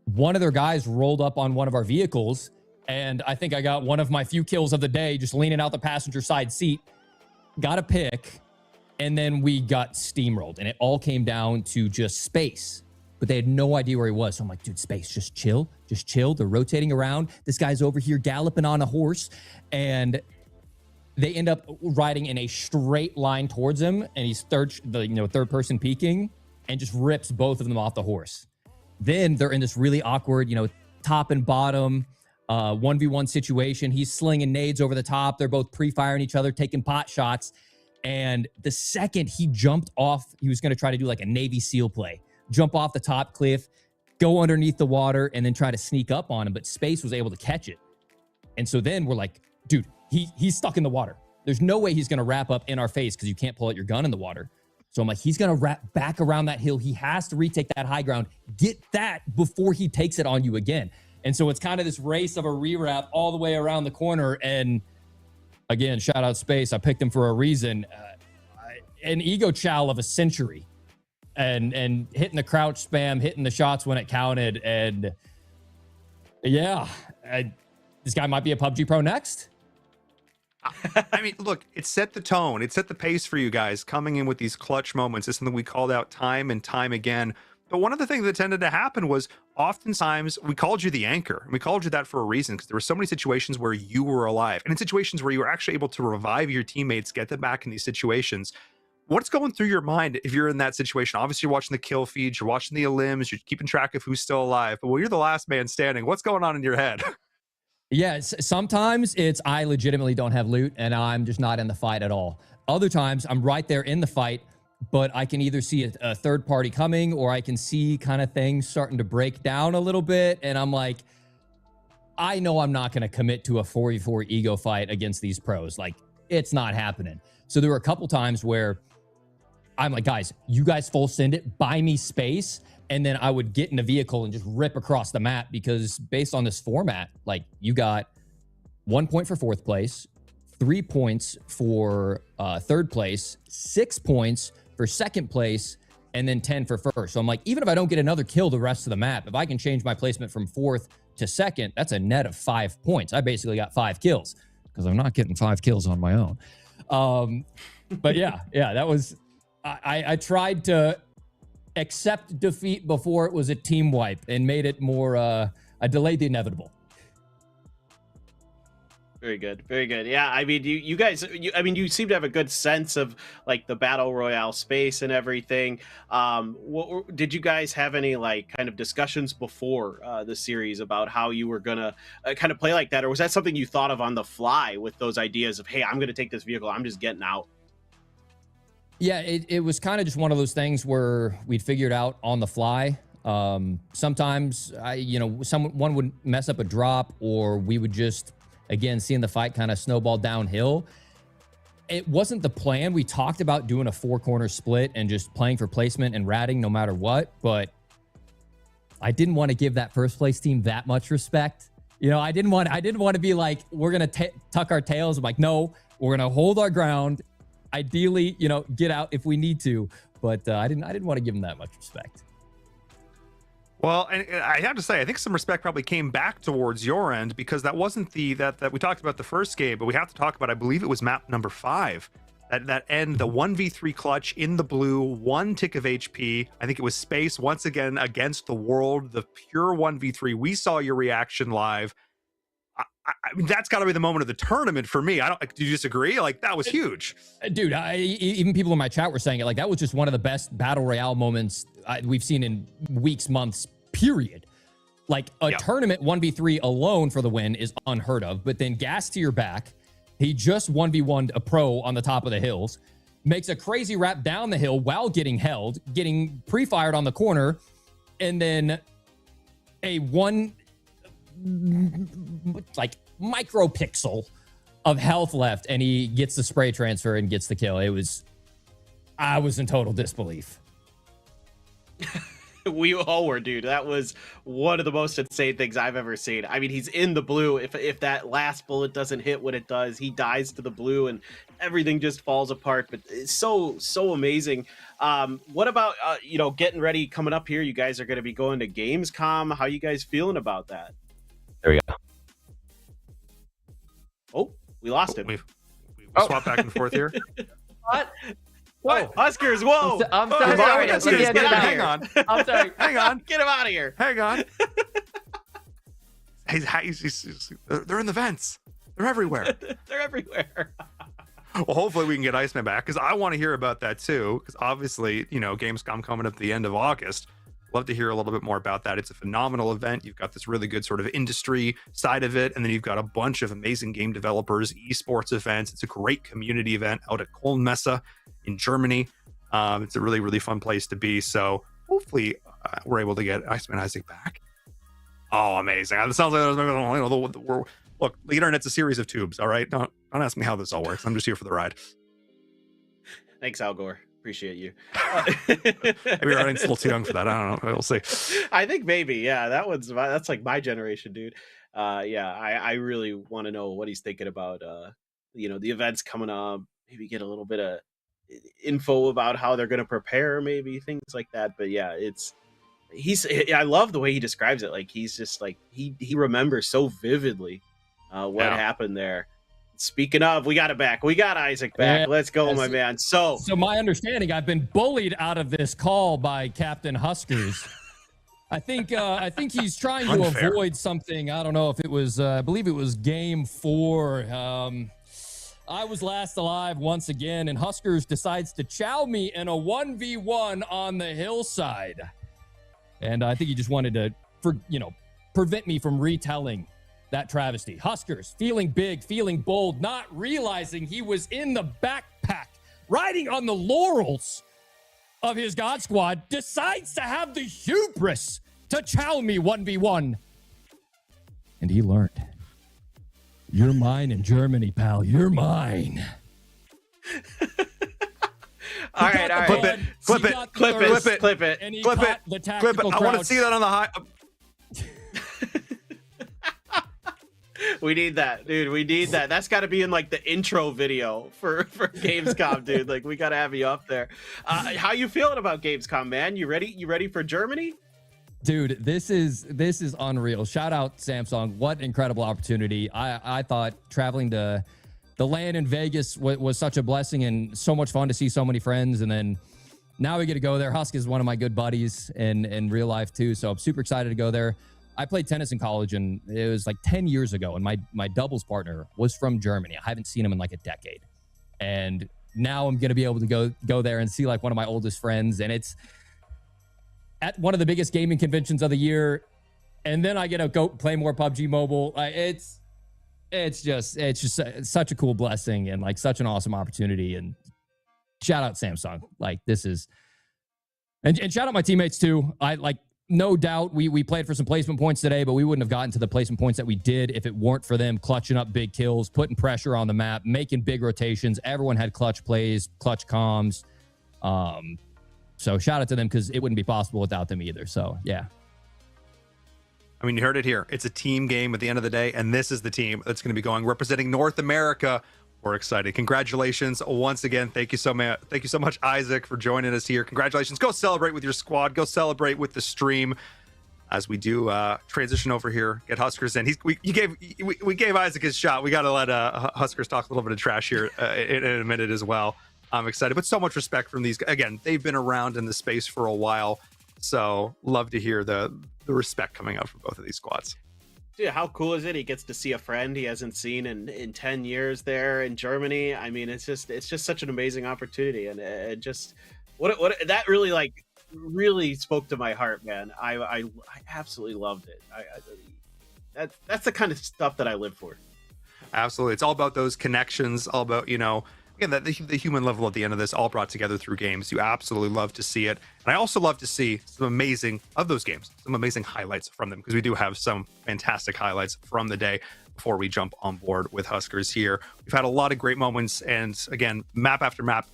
one of their guys rolled up on one of our vehicles. And I think I got one of my few kills of the day, just leaning out the passenger side seat, got a pick. And then we got steamrolled, and it all came down to just Space but they had no idea where he was. So I'm like, dude, Space, just chill. Just chill. They're rotating around. This guy's over here galloping on a horse. And they end up riding in a straight line towards him. And he's third person peeking and just rips both of them off the horse. Then they're in this really awkward, top and bottom 1v1 situation. He's slinging nades over the top. They're both pre-firing each other, taking pot shots. And the second he jumped off, he was going to try to do like a Navy SEAL play. Jump off the top cliff, go underneath the water, and then try to sneak up on him. But Space was able to catch it. And so then we're like, dude, he's stuck in the water. There's no way he's going to wrap up in our face because you can't pull out your gun in the water. So I'm like, he's going to wrap back around that hill. He has to retake that high ground. Get that before he takes it on you again. And so it's kind of this race of a rewrap all the way around the corner. And again, shout out Space. I picked him for a reason. An ego chow of a century. And hitting the crouch spam, hitting the shots when it counted. And yeah, this guy might be a PUBG Pro next.
I mean, look, it set the tone. It set the pace for you guys coming in with these clutch moments. It's something we called out time and time again. But one of the things that tended to happen was oftentimes we called you the anchor. And we called you that for a reason because there were so many situations where you were alive. And in situations where you were actually able to revive your teammates, get them back in these situations. What's going through your mind if you're in that situation? Obviously, you're watching the kill feeds, you're watching the elims, you're keeping track of who's still alive. But when you're the last man standing, what's going on in your head?
Yeah, sometimes it's I legitimately don't have loot and I'm just not in the fight at all. Other times I'm right there in the fight, but I can either see a third party coming or I can see kind of things starting to break down a little bit. And I'm like, I know I'm not going to commit to a 4v4 ego fight against these pros. Like, it's not happening. So there were a couple times where I'm like, guys, you guys full send it, buy me space. And then I would get in a vehicle and just rip across the map because based on this format, like you got 1 point for fourth place, 3 points for third place, 6 points for second place, and then 10 for first. So I'm like, even if I don't get another kill the rest of the map, if I can change my placement from fourth to second, that's a net of 5 points. I basically got 5 kills because I'm not getting 5 kills on my own. But yeah, that was, I tried to accept defeat before it was a team wipe and made it more, I delayed the inevitable.
Very good. Very good. Yeah. I mean, you guys, you seem to have a good sense of like the battle royale space and everything. Did you guys have any like kind of discussions before the series about how you were going to kind of play like that? Or was that something you thought of on the fly with those ideas of, hey, I'm going to take this vehicle, I'm just getting out?
Yeah, it was kind of just one of those things where we'd figure it out on the fly. Sometimes someone would mess up a drop, or we would just, again, seeing the fight kind of snowball downhill. It wasn't the plan. We talked about doing a 4-corner split and just playing for placement and ratting no matter what, but I didn't want to give that first place team that much respect. I didn't want to be like, we're going to tuck our tails. I'm like, no, we're going to hold our ground. Ideally, get out if we need to, but I didn't want to give them that much respect.
Well, and I have to say, I think some respect probably came back towards your end because that wasn't that we talked about the first game, but we have to talk about, I believe it was map number 5, that end, the 1v3 clutch in the blue, 1 tick of HP. I think it was Space once again against the world, the pure 1v3. We saw your reaction live. I mean, that's got to be the moment of the tournament for me. Do you disagree? Like, that was huge.
Dude, even people in my chat were saying it. Like, that was just one of the best battle royale moments we've seen in weeks, months, period. Like, a tournament 1v3 alone for the win is unheard of. But then gas to your back. He just 1v1'd a pro on the top of the hills. Makes a crazy wrap down the hill while getting held. Getting pre-fired on the corner. And then a micropixel of health left, and he gets the spray transfer and gets the kill. I was in total disbelief.
We all were, dude. That was one of the most insane things I've ever seen. I mean, he's in the blue. If that last bullet doesn't hit what it does, he dies to the blue and everything just falls apart. But it's so amazing. What about getting ready coming up here? You guys are going to be going to Gamescom. How you guys feeling about that?
There we go.
Oh, we lost him.
We swapped back and forth here.
What?
What?
Huskers, whoa!
I'm so
Oh,
sorry.
that's
Let me
good.
get
Hang
that.
on.
I'm sorry.
Hang on.
Get him out of here.
Hang on. They're in the vents. They're everywhere.
They're everywhere.
Well, hopefully we can get Iceman back because I want to hear about that too. Because obviously, Gamescom coming up at the end of August. Love to hear a little bit more about that. It's a phenomenal event. You've got this really good sort of industry side of it, and then you've got a bunch of amazing game developers, esports events. It's a great community event out at Messe in Germany. It's a really, really fun place to be. So hopefully we're able to get Iceman Isaac back. Oh, amazing. It sounds like, look, the internet's a series of tubes, all right? Don't ask me how this all works. I'm just here for the ride.
Thanks, Al Gore. Appreciate you.
Maybe Ryan's a little too young for that. I don't know. We'll see.
I think maybe, yeah. That's like my generation, dude. Yeah, I really want to know what he's thinking about. The events coming up. Maybe get a little bit of info about how they're going to prepare, maybe things like that. But yeah, I love the way he describes it. Like he's just like he remembers so vividly what happened there. Speaking of, we got it back. We got Isaac back. Let's go, my man. So
my understanding, I've been bullied out of this call by Captain Huskers. I think he's trying to avoid something. I don't know if it was. I believe it was Game 4. I was last alive once again, and Huskers decides to chow me in a 1v1 on the hillside. And I think he just wanted to, prevent me from retelling that travesty. Huskers, feeling big, feeling bold, not realizing he was in the backpack, riding on the laurels of his God Squad, decides to have the hubris to chow me 1v1. And he learned. You're mine in Germany, pal. You're mine.
All right.
Clip it. Clip it.
And he
Clip
caught
it.
the
Clip
tactical
it. I want to
crouch.
see that on the high.
We need that, dude. We need that. That's got to be in like the intro video for Gamescom, dude. Like we got to have you up there. How you feeling about Gamescom, man? You ready? You ready for Germany?
Dude, this is unreal. Shout out Samsung. What an incredible opportunity. I thought traveling to the land in Vegas was such a blessing and so much fun to see so many friends. And then now we get to go there. Husk is one of my good buddies in real life too. So I'm super excited to go there. I played tennis in college, and it was like 10 years ago, and my doubles partner was from Germany. I haven't seen him in like a decade. And now I'm going to be able to go there and see like one of my oldest friends, and it's at one of the biggest gaming conventions of the year. And then I get to go play more PUBG Mobile. It's just such a cool blessing and like such an awesome opportunity. And shout out Samsung. Like this is, and shout out my teammates too. No doubt we played for some placement points today, but we wouldn't have gotten to the placement points that we did if it weren't for them clutching up big kills, putting pressure on the map, making big rotations. Everyone had clutch plays, clutch comms. So shout out to them because it wouldn't be possible without them either. So yeah.
I mean, you heard it here. It's a team game at the end of the day, and this is the team that's going to be going representing North America. We're excited. Congratulations once again. Thank you so much. Thank you so much, Isaac, for joining us here. Congratulations. Go celebrate with your squad. Go celebrate with the stream as we do transition over here. Get Huskers in. We gave Isaac his shot. We got to let Huskers talk a little bit of trash here in a minute as well. I'm excited, but so much respect from these. Again, they've been around in the space for a while, so love to hear the respect coming out from both of these squads.
Dude, how cool is it? He gets to see a friend he hasn't seen in 10 years there in Germany. I mean, it's just such an amazing opportunity, and it just what that really spoke to my heart, man. I absolutely loved it. That's the kind of stuff that I live for.
Absolutely, it's all about those connections, all about again, the human level at the end of this, all brought together through games. You absolutely love to see it. And I also love to see some amazing highlights from them, because we do have some fantastic highlights from the day before we jump on board with Huskers here. We've had a lot of great moments, and again, map after map,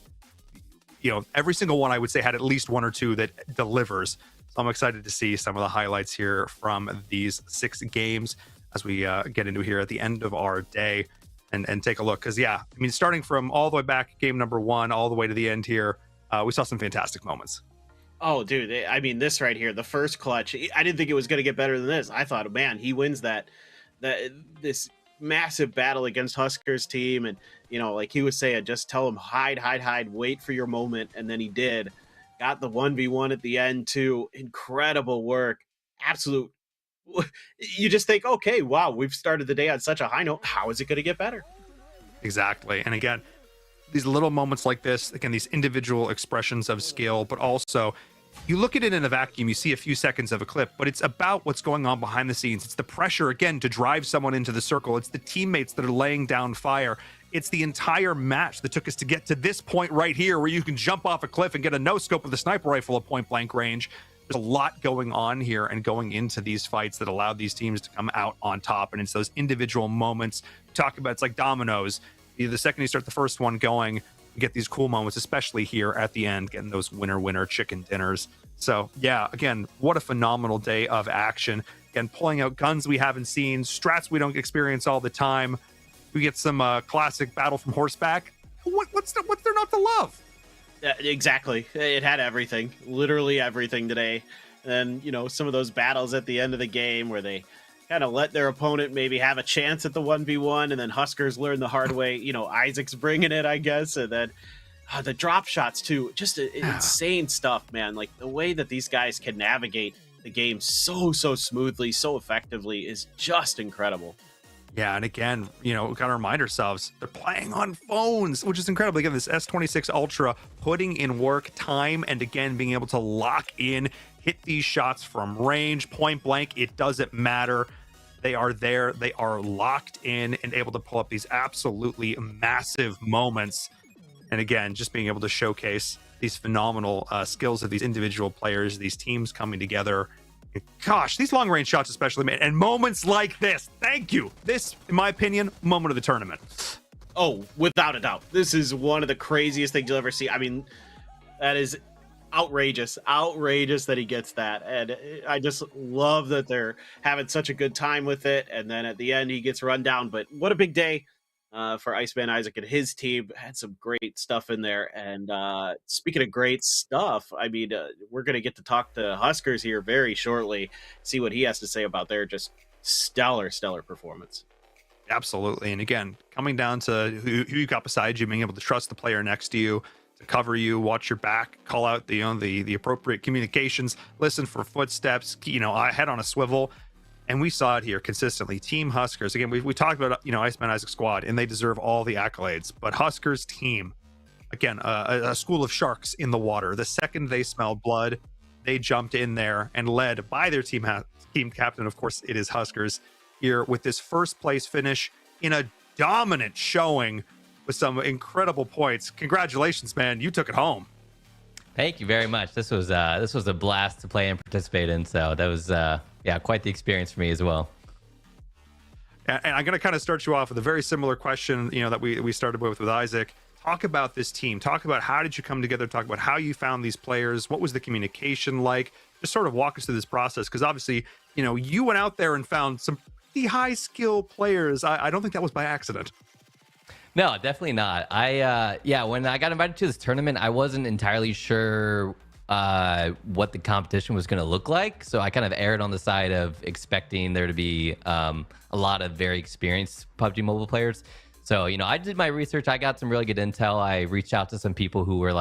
every single one I would say had at least one or two that delivers. So I'm excited to see some of the highlights here from these 6 games as we get into here at the end of our day. And take a look, because starting from all the way back game number 1 all the way to the end here, we saw some fantastic moments.
Oh, dude, I mean, this right here, the first clutch, I didn't think it was going to get better than this. I thought, man, he wins this massive battle against Huskers team, and You know, like he was saying, just tell him hide, hide, hide, wait for your moment, and then he did. Got the 1v1 at the end too. Incredible work. Absolute. You just think, okay, wow, we've started the day on such a high note. How is it going to get better?
Exactly. And again, these little moments like this, again, these individual expressions of skill, but also you look at it in a vacuum, you see a few seconds of a clip, but it's about what's going on behind the scenes. It's the pressure, again, to drive someone into the circle. It's the teammates that are laying down fire. It's the entire match that took us to get to this point right here where you can jump off a cliff and get a no-scope with a sniper rifle at point-blank range. There's a lot going on here and going into these fights that allowed these teams to come out on top. And it's those individual moments. Talk about, it's like dominoes. The second you start the first one going, you get these cool moments, especially here at the end, getting those winner chicken dinners. So yeah, again, what a phenomenal day of action. Again, pulling out guns we haven't seen, strats we don't experience all the time. We get some classic battle from horseback. What's there not to love?
Exactly. It had everything, literally everything today. And, you know, some of those battles at the end of the game where they kind of let their opponent maybe have a chance at the 1v1, and then Huskers learn the hard way. You know, Isaac's bringing it, I guess, and then the drop shots too. Just insane stuff, man. Like the way that these guys can navigate the game so smoothly, so effectively is just incredible.
Yeah, and again, you know, we got to remind ourselves, they're playing on phones, which is incredible. Again, this S26 Ultra putting in work time and again, being able to lock in, hit these shots from range, point blank. It doesn't matter. They are there. They are locked in and able to pull up these absolutely massive moments. And again, just being able to showcase these phenomenal skills of these individual players, these teams coming together. Gosh, these long range shots especially, man, and moments like this. Thank you. This, in my opinion, moment of the tournament.
Oh, without a doubt. This is one of the craziest things you'll ever see. I mean, that is outrageous that he gets that. And I just love that they're having such a good time with it. And then at the end, he gets run down. But what a big day for Iceman Isaac and his team. Had some great stuff in there. And speaking of great stuff, I mean, we're going to get to talk to Huskers here very shortly, see what he has to say about their just stellar performance.
Absolutely. And again, coming down to who you got beside you, being able to trust the player next to you, to cover you, watch your back, call out the appropriate communications, listen for footsteps, you know, head on a swivel. And we saw it here consistently. Team Huskers, again, we talked about, you know, Iceman Isaac squad, and they deserve all the accolades. But Huskers team, again, a school of sharks in the water. The second they smelled blood, they jumped in there and led by their team captain. Of course, it is Huskers here with this first place finish in a dominant showing with some incredible points. Congratulations, man. You took it home.
Thank you very much. This was a blast to play and participate in. So that was yeah, quite the experience for me as well.
And I'm going to kind of start you off with a very similar question, you know, that we started with Isaac. Talk about this team. Talk about how did you come together? Talk about how you found these players. What was the communication like? Just sort of walk us through this process, because obviously, you know, you went out there and found some pretty high skill players. I don't think that was by accident.
No, definitely not. Yeah, when I got invited to this tournament, I wasn't entirely sure what the competition was going to look like. So I kind of erred on the side of expecting there to be a lot of very experienced PUBG Mobile players. So, you know, I did my research. I got some really good intel. I reached out to some people who were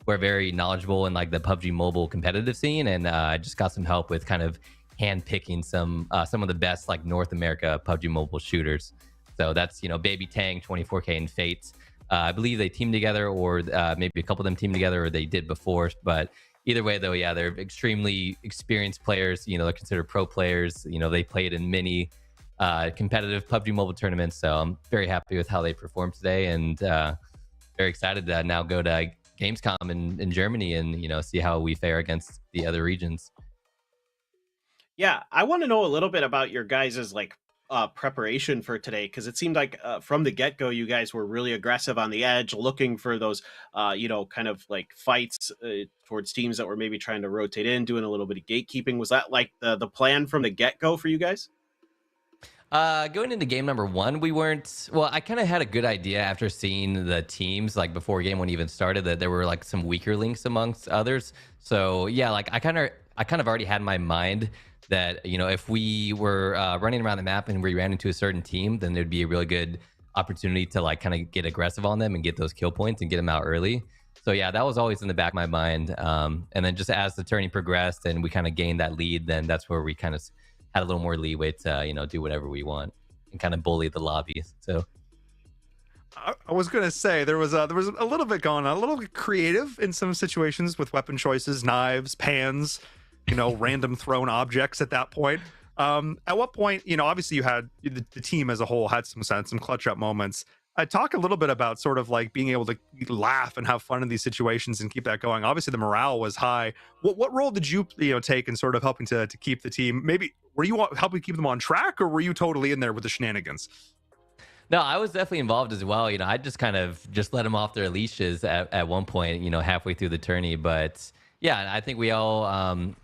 very knowledgeable in like the PUBG Mobile competitive scene. And I just got some help with kind of handpicking some of the best like North America PUBG Mobile shooters. So that's, you know, Baby Tang, 24K, and Fates. I believe they teamed together, or maybe a couple of them teamed together, or they did before. But either way, though, yeah, they're extremely experienced players. You know, they're considered pro players. You know, they played in many competitive PUBG Mobile tournaments. So I'm very happy with how they performed today, and very excited to now go to Gamescom in Germany and, you know, see how we fare against the other regions.
Yeah, I want to know a little bit about your guys' like preparation for today, because it seemed like from the get-go you guys were really aggressive on the edge, looking for those you know, kind of like fights towards teams that were maybe trying to rotate in, doing a little bit of gatekeeping. Was that like the plan from the get-go for you guys?
Going into game number one, we weren't, well, I kind of had a good idea after seeing the teams, like before game one even started, that there were like some weaker links amongst others. So yeah, like I kind of already had in my mind that, you know, if we were running around the map and we ran into a certain team, then there'd be a really good opportunity to like kind of get aggressive on them and get those kill points and get them out early. So yeah, that was always in the back of my mind. And then just as the tourney progressed and we kind of gained that lead, then that's where we kind of had a little more leeway to do whatever we want and kind of bully the lobby. So
I was gonna say there was a little bit going on, a little bit creative in some situations with weapon choices, knives, pans, random thrown objects at that point. At what point, obviously you had the team as a whole had some clutch up moments. Talk a little bit about sort of like being able to laugh and have fun in these situations and keep that going. Obviously the morale was high. What role did you take in sort of helping to keep the team? Maybe were you helping keep them on track, or were you totally in there with the shenanigans?
No, I was definitely involved as well. I just kind of just let them off their leashes at one point, halfway through the tourney. But yeah, I think we all,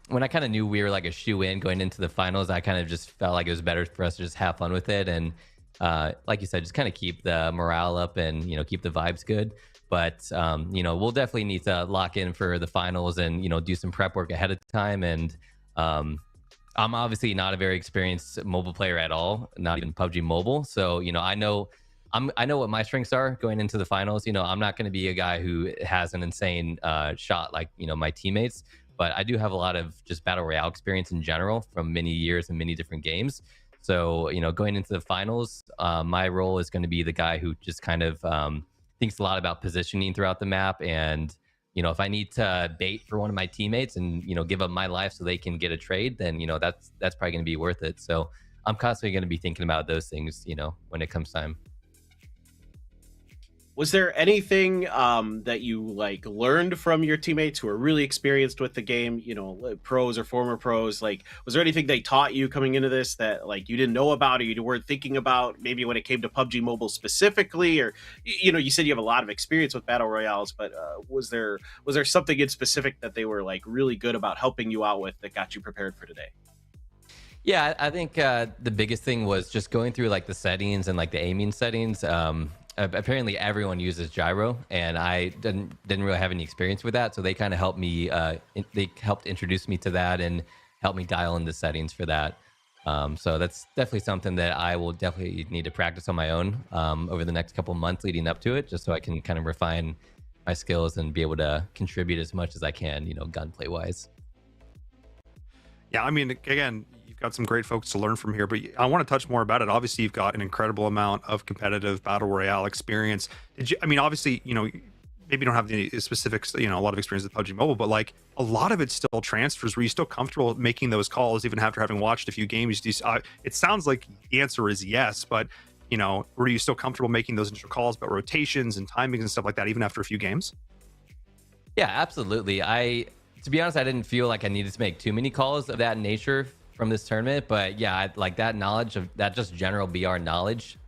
when I kind of knew we were like a shoe-in going into the finals, I kind of just felt like it was better for us to just have fun with it. And like you said, just kind of keep the morale up and, keep the vibes good. But, we'll definitely need to lock in for the finals and, do some prep work ahead of time. And I'm obviously not a very experienced mobile player at all, not even PUBG Mobile. So, I know what my strengths are going into the finals. I'm not going to be a guy who has an insane shot like, my teammates, but I do have a lot of just battle royale experience in general from many years and many different games. So, going into the finals, my role is going to be the guy who just kind of thinks a lot about positioning throughout the map. And, if I need to bait for one of my teammates and, give up my life so they can get a trade, then, that's probably going to be worth it. So I'm constantly going to be thinking about those things, when it comes time.
Was there anything that you learned from your teammates who are really experienced with the game, pros or former pros? Was there anything they taught you coming into this that you didn't know about or you weren't thinking about, maybe when it came to PUBG Mobile specifically? Or you said you have a lot of experience with battle royales, but was there something in specific that they were really good about helping you out with that got you prepared for today?
Yeah, I think the biggest thing was just going through the settings and the aiming settings. Apparently everyone uses gyro, and I didn't really have any experience with that, so they kind of helped me. They helped introduce me to that and helped me dial in the settings for that. So that's definitely something that I will definitely need to practice on my own over the next couple months leading up to it, just so I can kind of refine my skills and be able to contribute as much as I can, gunplay wise.
Yeah, I mean, again, you've got some great folks to learn from here, but I want to touch more about it. Obviously, you've got an incredible amount of competitive battle royale experience. Obviously, maybe you don't have the specifics, a lot of experience with PUBG Mobile, but a lot of it still transfers. Were you still comfortable making those calls even after having watched a few games? It sounds like the answer is yes, but were you still comfortable making those initial calls about rotations and timings and stuff like that even after a few games?
Yeah, absolutely. To be honest, I didn't feel like I needed to make too many calls of that nature from this tournament, but yeah, that knowledge of that, just general BR knowledge,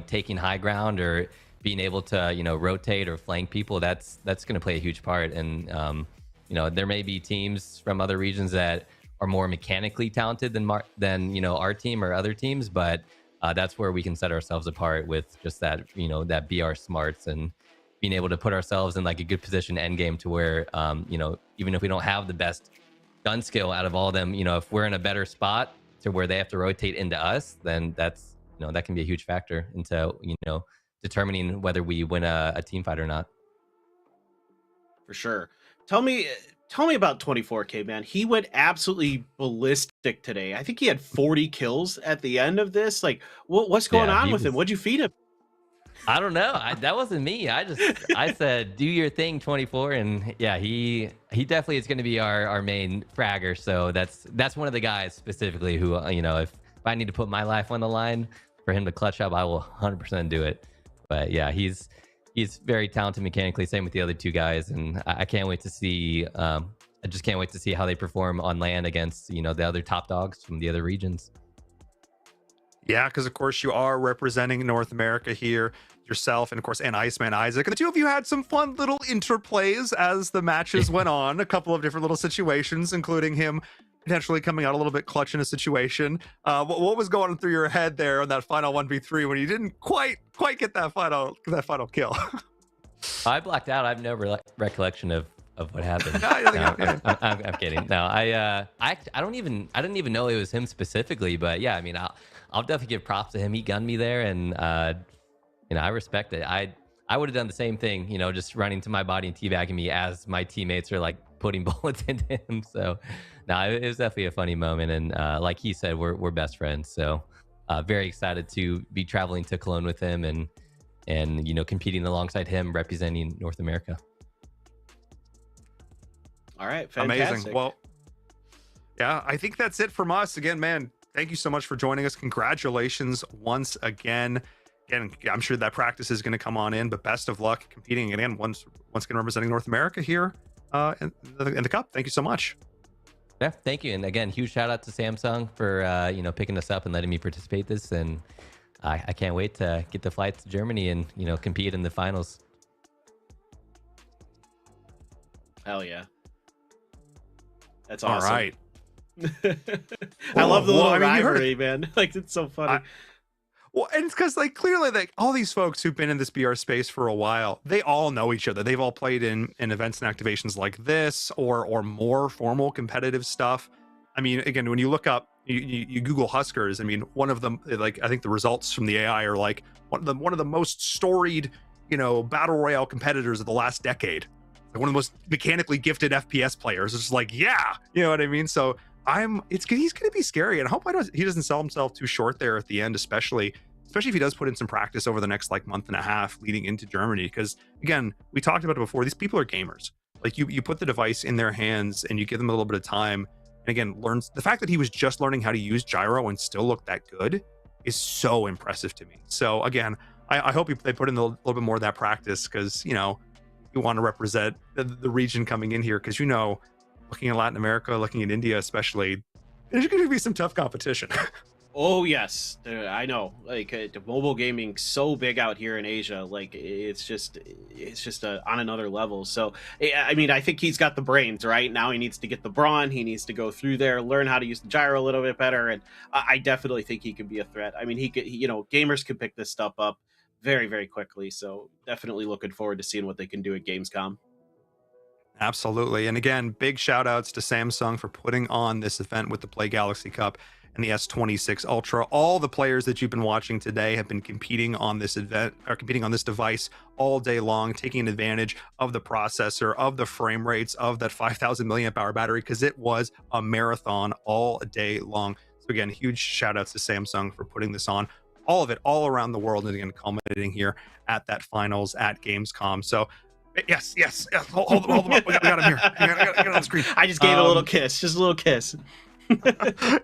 taking high ground or being able to, rotate or flank people, that's going to play a huge part. And, there may be teams from other regions that are more mechanically talented than our team or other teams, but that's where we can set ourselves apart with just that, that BR smarts and being able to put ourselves in a good position end game to where, even if we don't have the best gun skill out of all of them, if we're in a better spot to where they have to rotate into us, then that's, that can be a huge factor into, determining whether we win a team fight or not.
For sure. Tell me about 24K, man. He went absolutely ballistic today. I think he had 40 kills at the end of this. What's going on with him? What'd you feed him?
I don't know. That wasn't me. I said, do your thing, 24. And yeah, he definitely is going to be our main fragger. So that's one of the guys specifically who, if I need to put my life on the line for him to clutch up, I will 100% do it. But yeah, he's very talented mechanically. Same with the other two guys. And I can't wait to see, I just can't wait to see how they perform on land against, the other top dogs from the other regions.
Yeah, because of course you are representing North America here, yourself and of course and Iceman Isaac, and the two of you had some fun little interplays as the matches went on. A couple of different little situations, including him potentially coming out a little bit clutch in a situation. What was going through your head there on that final 1v3 when you didn't quite get that final kill?
I blacked out. I have no recollection of what happened. No, I'm kidding. No, I didn't even know it was him specifically, but yeah, I mean, I'll definitely give props to him. He gunned me there, and I respect it. I would have done the same thing, just running to my body and teabagging me as my teammates are like putting bullets into him. So, no, it was definitely a funny moment. And like he said, we're best friends. So, very excited to be traveling to Cologne with him and competing alongside him, representing North America.
All right, fantastic.
Amazing. Well, yeah, I think that's it from us. Again, man, thank you so much for joining us. Congratulations once again. Again, I'm sure that practice is going to come on in, but best of luck competing again once again representing North America here in the Cup. Thank you so much.
Yeah, thank you. And again, huge shout out to Samsung for picking us up and letting me participate this. And I can't wait to get the flight to Germany and compete in the finals.
Hell yeah. That's awesome.
All right.
I love the little rivalry, man. Like, it's so funny.
Well, and it's because like clearly like all these folks who've been in this BR space for a while, they all know each other. They've all played in events and activations like this or more formal competitive stuff. I mean, again, when you look up, you Google Huskers. I mean, one of them, like I think the results from the AI are like one of the most storied, battle royale competitors of the last decade. Like one of the most mechanically gifted FPS players. It's just like, yeah, you know what I mean. So he's going to be scary, and I hope he doesn't sell himself too short there at the end, especially if he does put in some practice over the next like month and a half leading into Germany. Because again, we talked about it before, these people are gamers. Like you put the device in their hands and you give them a little bit of time, and again, learns the fact that he was just learning how to use gyro and still look that good is so impressive to me. So again, I hope they put in a little bit more of that practice, because you want to represent the region coming in here, because looking at Latin America, looking at India especially, there's going to be some tough competition.
Oh yes, I know. Like the mobile gaming so big out here in Asia. Like it's just on another level. So I mean, I think he's got the brains right now. He needs to get the brawn. He needs to go through there, learn how to use the gyro a little bit better, and I definitely think he can be a threat. I mean, gamers can pick this stuff up very, very quickly. So definitely looking forward to seeing what they can do at Gamescom.
Absolutely. And again, big shout outs to Samsung for putting on this event with the Play Galaxy Cup and the S26 Ultra. All the players that you've been watching today have been competing on this event, or competing on this device all day long, taking advantage of the processor, of the frame rates, of that 5,000 milliamp hour battery, because it was a marathon all day long. So again, huge shout outs to Samsung for putting this on, all of it, all around the world, and again, culminating here at that finals at Gamescom. So yes. Hold them up. We got him here. I got it on the screen.
I just gave it a little kiss, just a little kiss.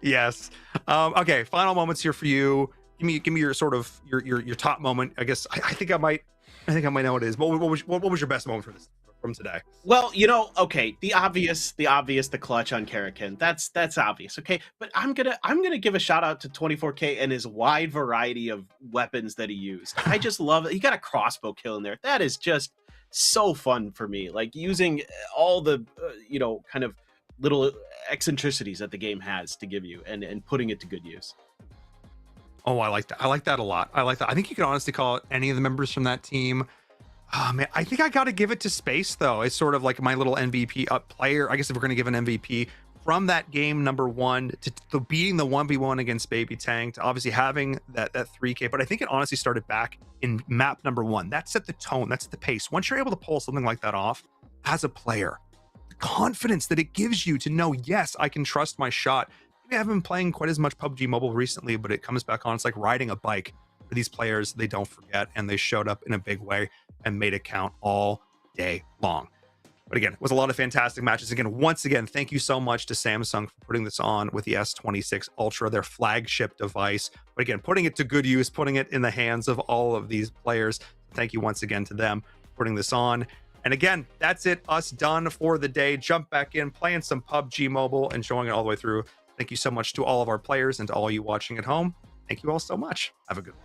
Yes. Okay. Final moments here for you. Give me your sort of your top moment. I guess I think I might know what it is. What was your best moment from today?
Well, okay, the obvious, the clutch on Karakin. That's obvious. Okay, but I'm gonna give a shout out to 24K and his wide variety of weapons that he used. I just love it. He got a crossbow kill in there. That is just so fun for me. Like using all the kind of little eccentricities that the game has to give you and putting it to good use.
Oh, I like that. I like that a lot. I like that. I think you could honestly call it any of the members from that team. Oh, man, I think I got to give it to Space, though. It's sort of like my little MVP up player. I guess if we're going to give an MVP from that game number one to beating the 1v1 against Baby Tank, to obviously having that 3K. But I think it honestly started back in map number one. That set the tone. That's the pace. Once you're able to pull something like that off as a player, the confidence that it gives you to know, yes, I can trust my shot. Maybe I haven't been playing quite as much PUBG Mobile recently, but it comes back on. It's like riding a bike. For these players, they don't forget, and they showed up in a big way and made it count all day long. But again, it was a lot of fantastic matches. Again, once again, thank you so much to Samsung for putting this on with the S26 Ultra, their flagship device. But again, putting it to good use, putting it in the hands of all of these players. Thank you once again to them for putting this on. And again, that's it. Us done for the day. Jump back in, playing some PUBG Mobile, enjoying it all the way through. Thank you so much to all of our players and to all you watching at home. Thank you all so much. Have a good one.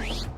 Bye.